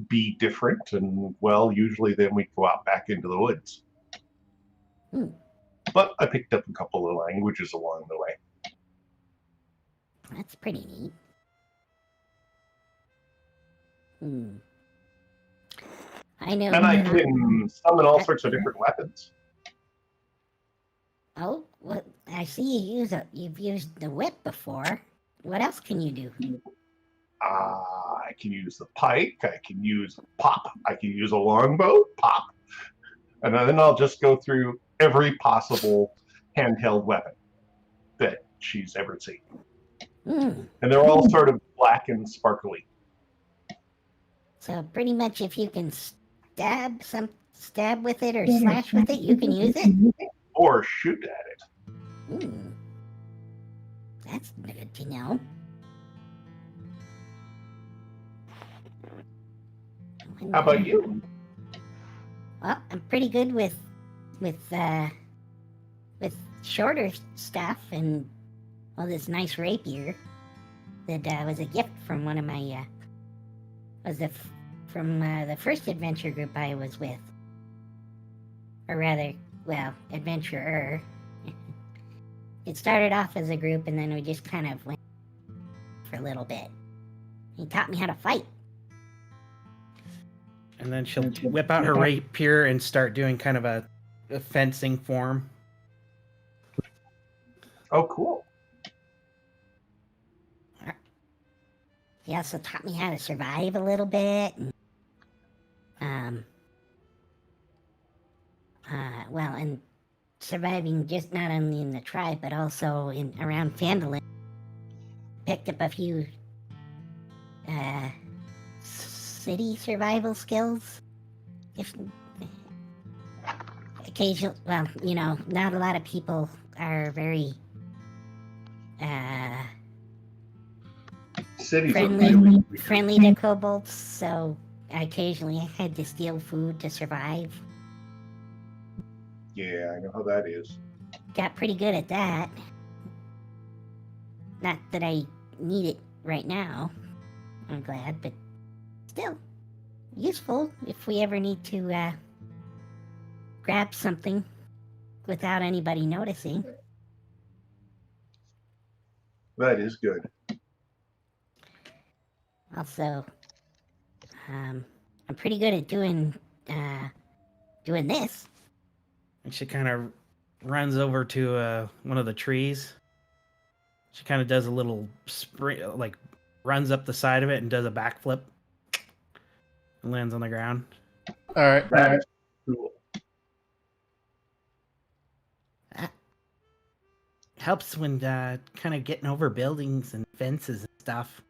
Speaker 5: be different, and well, usually then we go out back into the woods. But I picked up a couple of languages along the way.
Speaker 4: that's pretty neat. I know.
Speaker 5: And I can summon all sorts of different weapons.
Speaker 4: Oh, well, I see you've used the whip before. What else can you do?
Speaker 5: I can use the pike, I can use pop, I can use a longbow, pop. And then I'll just go through every possible handheld weapon that she's ever seen. And they're all sort of black and sparkly.
Speaker 4: So pretty much if you can stab with it or slash with it, you can use it?
Speaker 5: Or shoot at it.
Speaker 4: That's good to know.
Speaker 5: How about you?
Speaker 4: Well, I'm pretty good with with shorter stuff and, well, this nice rapier that was a gift from one of my, from the first adventure group I was with. Or rather, well, adventurer. It started off as a group and then we just kind of went for a little bit. He taught me how to fight.
Speaker 7: And then she'll whip out her rapier and start doing kind of a fencing form.
Speaker 5: Oh, cool.
Speaker 4: He also taught me how to survive a little bit. And, well, and surviving just not only in the tribe, but also in around Phandalin. Picked up a few city survival skills. If occasional, well, you know, not a lot of people are very
Speaker 5: Cities
Speaker 4: friendly to kobolds, so occasionally I had to steal food to survive.
Speaker 5: Yeah, I know how that is.
Speaker 4: Got pretty good at that. Not that I need it right now, I'm glad, but still useful if we ever need to grab something without anybody noticing.
Speaker 5: That is good.
Speaker 4: Also, I'm pretty good at doing this.
Speaker 7: And she kind of runs over to one of the trees. She kind of does a little sprint, like runs up the side of it and does a backflip and lands on the ground.
Speaker 3: All right.
Speaker 5: That's cool.
Speaker 7: Helps when kind of getting over buildings and fences and stuff.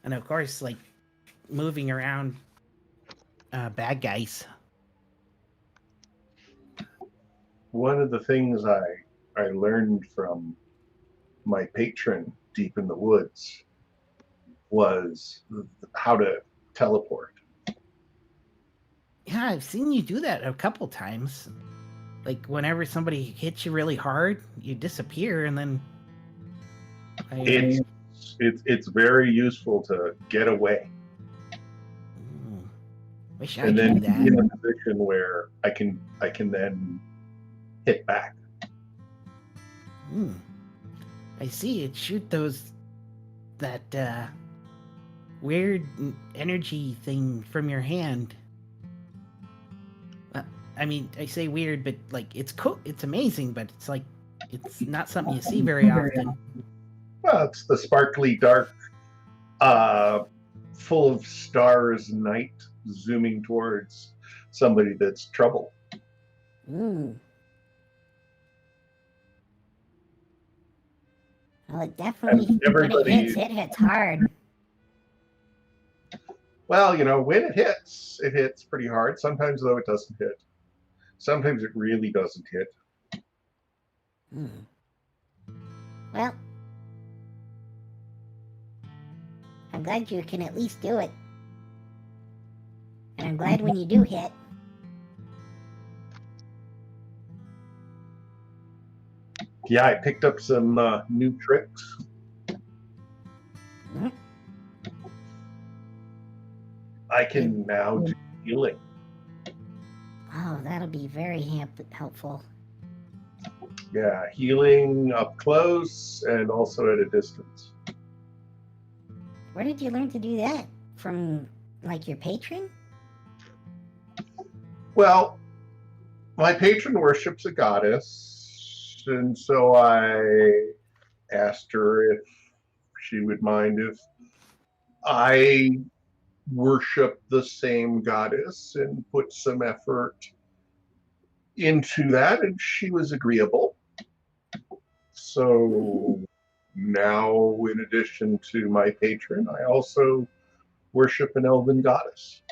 Speaker 7: And of course, like moving around bad guys.
Speaker 5: One of the things I learned from my patron deep in the woods was how to teleport.
Speaker 7: Yeah, I've seen you do that a couple times. Like whenever somebody hits you really hard, you disappear, and then
Speaker 5: It's very useful to get away.
Speaker 7: Wish I
Speaker 5: And
Speaker 7: could
Speaker 5: then
Speaker 7: do
Speaker 5: be
Speaker 7: that.
Speaker 5: in a position where I can then hit back.
Speaker 7: I see it. Shoot that weird energy thing from your hand. I mean, I say weird, but like it's cool. It's amazing, but it's like it's not something you see very often.
Speaker 5: Well, it's the sparkly dark, full of stars night zooming towards somebody that's trouble.
Speaker 4: Well, it definitely, when it hits hard.
Speaker 5: Well, you know, when it hits pretty hard. Sometimes, though, it doesn't hit. Sometimes it really doesn't hit.
Speaker 4: Well, I'm glad you can at least do it. And I'm glad when you do hit.
Speaker 5: Yeah, I picked up some new tricks. I can now do healing.
Speaker 4: Oh, that'll be very helpful.
Speaker 5: Yeah, healing up close and also at a distance.
Speaker 4: Where did you learn to do that? From, like, your patron?
Speaker 5: Well, my patron worships a goddess, and so I asked her if she would mind if I worship the same goddess and put some effort into that, and she was agreeable. So now, in addition to my patron, I also worship an Elven Goddess.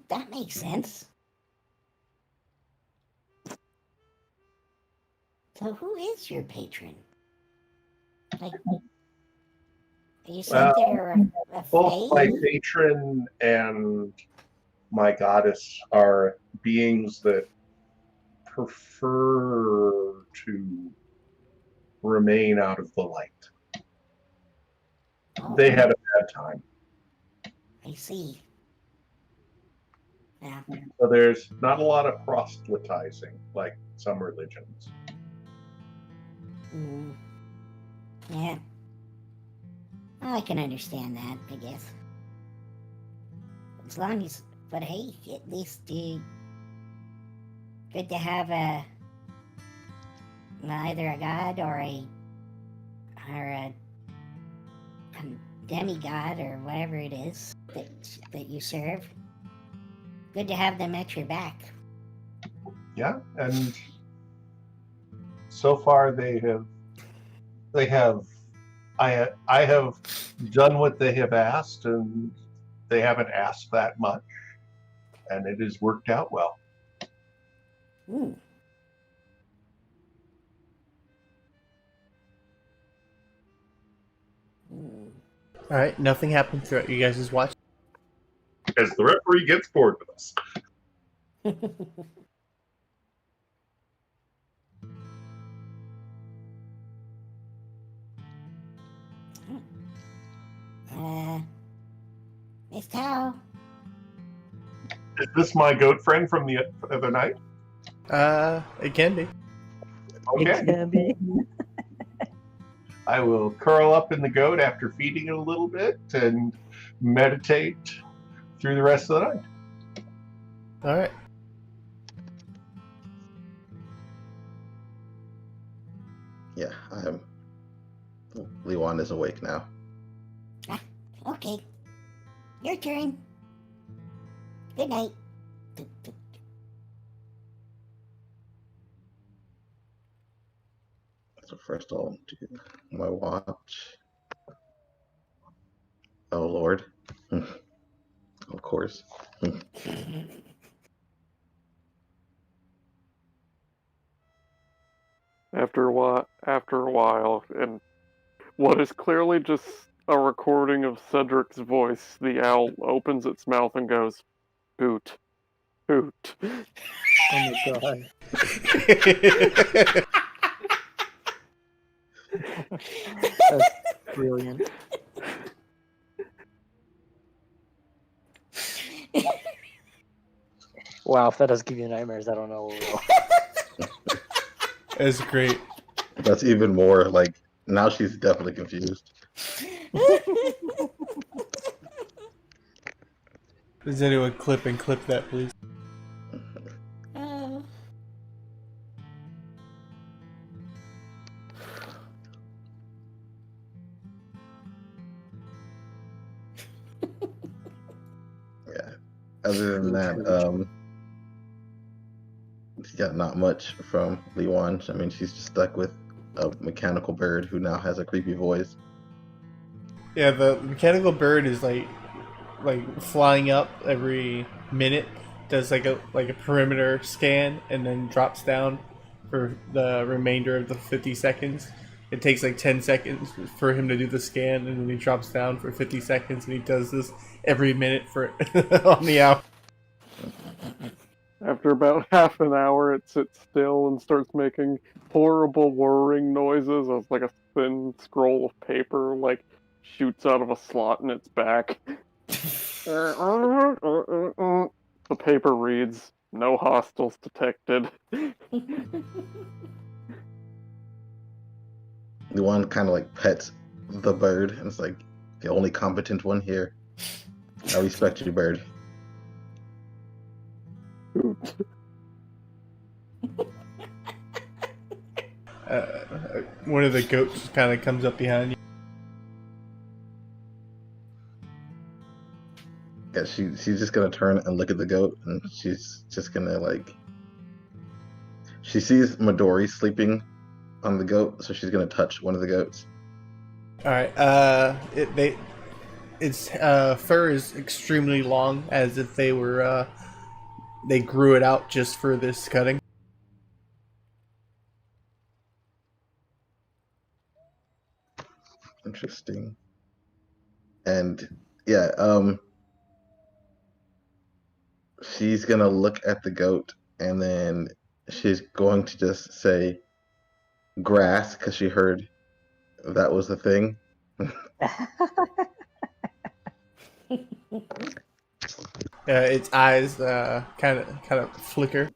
Speaker 4: That makes sense. So who is your patron? Like, you said they're a
Speaker 5: Both my patron and my goddess are beings that prefer to remain out of the light. They had a bad time.
Speaker 4: I see. Yeah.
Speaker 5: So there's not a lot of proselytizing like some religions.
Speaker 4: Mm. Yeah. I can understand that, I guess. As long as, but hey, at least good to have either a god or a demigod or whatever it is that you serve. Good to have them at your back.
Speaker 5: Yeah, and so far I have done what they have asked, and they haven't asked that much, and it has worked out well.
Speaker 4: Ooh. Mm.
Speaker 3: All right, nothing happened throughout you guys' watch.
Speaker 5: As the referee gets bored with us.
Speaker 4: Miss Tao.
Speaker 5: Is this my goat friend from the other night?
Speaker 3: It can be.
Speaker 5: Okay.
Speaker 9: It can be.
Speaker 5: I will curl up in the goat after feeding it a little bit and meditate through the rest of the night.
Speaker 3: All right.
Speaker 6: Yeah, Lewan is awake now.
Speaker 4: Okay. Your turn. Good night.
Speaker 6: So first I'll do my watch. Oh Lord. Of course.
Speaker 1: After a while, and what is clearly just a recording of Cedric's voice, the owl opens its mouth and goes, "Hoot, hoot."
Speaker 9: Oh my god. That's brilliant. Wow, if that does give you nightmares, I don't know what will.
Speaker 3: It's great.
Speaker 6: That's even more like now she's definitely confused.
Speaker 3: Does anyone clip that, please?
Speaker 6: Yeah. Other than that, yeah, not much from Lewan. I mean, she's just stuck with a mechanical bird who now has a creepy voice.
Speaker 3: Yeah, the mechanical bird is like flying up every minute, does like a perimeter scan, and then drops down for the remainder of the 50 seconds. It takes like 10 seconds for him to do the scan, and then he drops down for 50 seconds, and he does this every minute for on the hour.
Speaker 1: After about half an hour, it sits still and starts making horrible whirring noises as like a thin scroll of paper like shoots out of a slot in its back. The paper reads, "No hostiles detected."
Speaker 6: Lewan kind of like pets the bird, and it's like the only competent one here. I respect you, bird.
Speaker 3: One of the goats kind of comes up behind you.
Speaker 6: Yeah, she's just gonna turn and look at the goat, and she's just gonna like. She sees Midori sleeping on the goat, so she's gonna touch one of the goats.
Speaker 3: All right. Its fur is extremely long, as if they were they grew it out just for this cutting.
Speaker 6: Interesting. And yeah, she's gonna look at the goat and then she's going to just say grass because she heard that was the thing.
Speaker 3: Its eyes kind of flicker.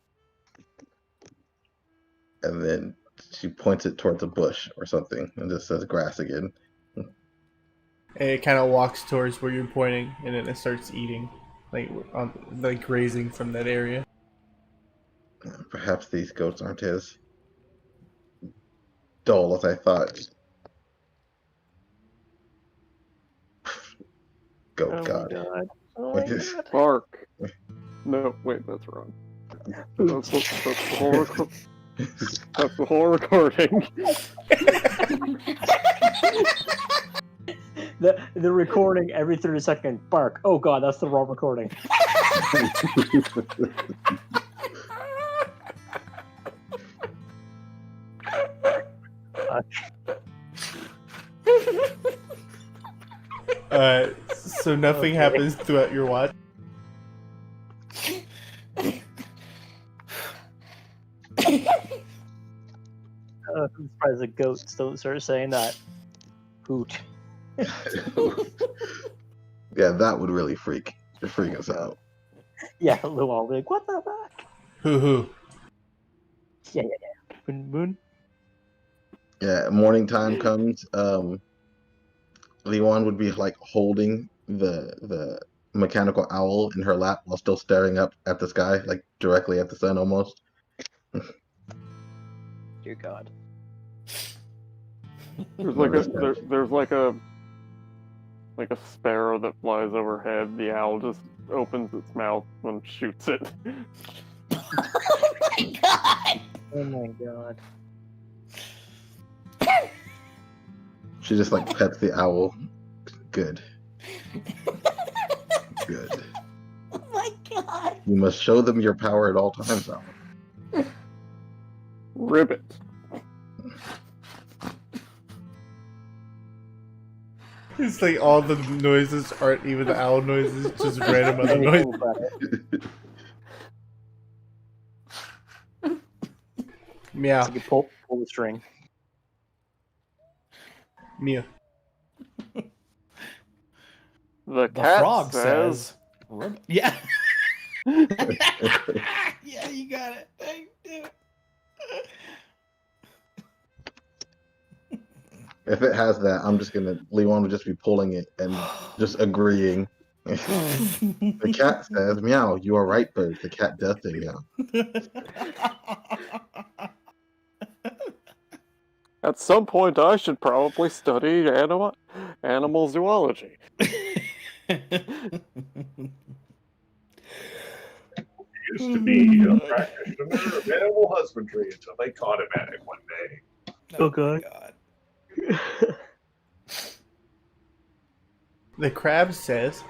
Speaker 6: And then she points it towards a bush or something and just says grass again.
Speaker 3: And it kind of walks towards where you're pointing, and then it starts eating, like grazing from that area.
Speaker 6: Perhaps these goats aren't as dull as I thought. Goat
Speaker 9: Oh
Speaker 6: god.
Speaker 9: my god. Oh my god.
Speaker 1: Bark. No, wait, that's wrong. That's the whole that's the whole recording.
Speaker 9: The recording every 30 seconds. Bark. Oh god, that's the wrong recording.
Speaker 3: So nothing happens throughout your watch.
Speaker 9: I'm surprised the goats don't start saying that. Hoot.
Speaker 6: Yeah, that would really freak us out.
Speaker 9: Yeah, Luan will be like, what the fuck?
Speaker 3: Hoo.
Speaker 9: Yeah. Moon.
Speaker 6: Yeah, morning time comes. Leon would be like holding the mechanical owl in her lap while still staring up at the sky, like directly at the sun almost.
Speaker 9: Dear God.
Speaker 1: There's like a sparrow that flies overhead. The owl just opens its mouth and shoots it.
Speaker 4: Oh my god!
Speaker 9: Oh my god.
Speaker 6: She just like pets the owl. Good. Good.
Speaker 4: Oh my god!
Speaker 6: You must show them your power at all times, owl.
Speaker 1: Ribbit.
Speaker 3: It's like all the noises aren't even the owl noises, just random other noises. Meow.
Speaker 9: It's like you pull the string.
Speaker 3: Meow.
Speaker 1: The
Speaker 7: The
Speaker 1: cat
Speaker 7: frog
Speaker 1: says,
Speaker 7: yeah. Yeah, you got it.
Speaker 6: If it has that, I'm just gonna Leon would just be pulling it and just agreeing. The cat says, "Meow, you are right, bird." The cat does say meow.
Speaker 1: at some point I should probably study animal zoology.
Speaker 5: Used to be a practitioner of animal husbandry until they caught him at it one day.
Speaker 9: Oh god.
Speaker 3: The crab says,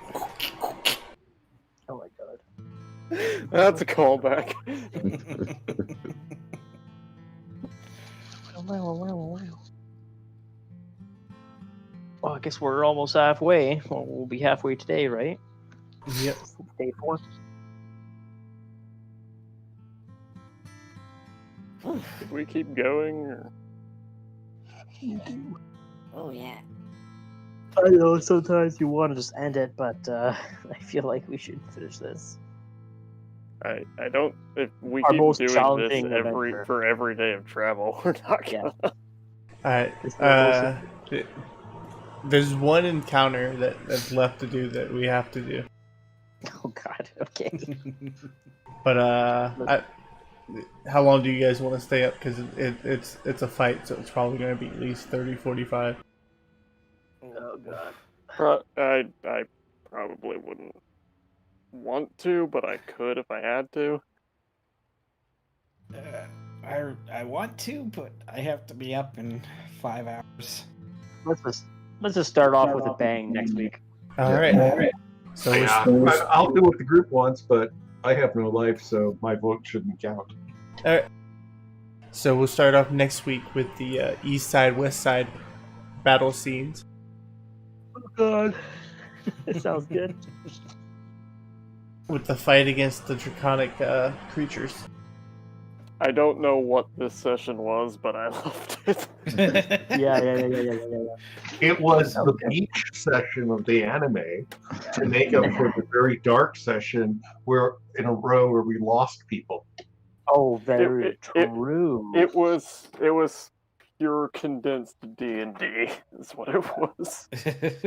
Speaker 9: Oh my god.
Speaker 1: That's a callback.
Speaker 9: Wow. Well, I guess we're almost halfway. Well, we'll be halfway today, right?
Speaker 3: "Yep."
Speaker 9: Day 4.
Speaker 1: Should we keep going? Or...
Speaker 4: Oh yeah.
Speaker 9: I know sometimes you want to just end it, but I feel like we should finish this.
Speaker 1: I don't. If we
Speaker 9: Our
Speaker 1: keep
Speaker 9: most
Speaker 1: doing this
Speaker 9: challenging adventure.
Speaker 1: for every day of travel, we're not gonna.
Speaker 3: Alright.
Speaker 9: It's the most-
Speaker 3: There's one encounter that's left to do that we have to do.
Speaker 9: Oh god. Okay.
Speaker 3: But how long do you guys want to stay up? Because it's a fight, so it's probably going to be at least 30, 45.
Speaker 9: Oh god.
Speaker 1: I probably wouldn't want to, but I could if I had to.
Speaker 7: I want to, but I have to be up in 5 hours.
Speaker 9: Let's just start off with a bang next week.
Speaker 3: All right. So
Speaker 5: Yeah, I'll do what the group wants, but I have no life, so my vote shouldn't count.
Speaker 3: all right. So we'll start off next week with the east side, west side battle scenes.
Speaker 9: Oh god. It sounds good.
Speaker 3: With the fight against the draconic creatures.
Speaker 1: I don't know what this session was, but I loved it.
Speaker 9: Yeah.
Speaker 5: It was the
Speaker 9: Okay.
Speaker 5: beach session of the anime to make up for the very dark session where in a row where we lost people.
Speaker 9: Oh, very
Speaker 1: it-
Speaker 9: true.
Speaker 1: It was pure condensed D&D is what it was.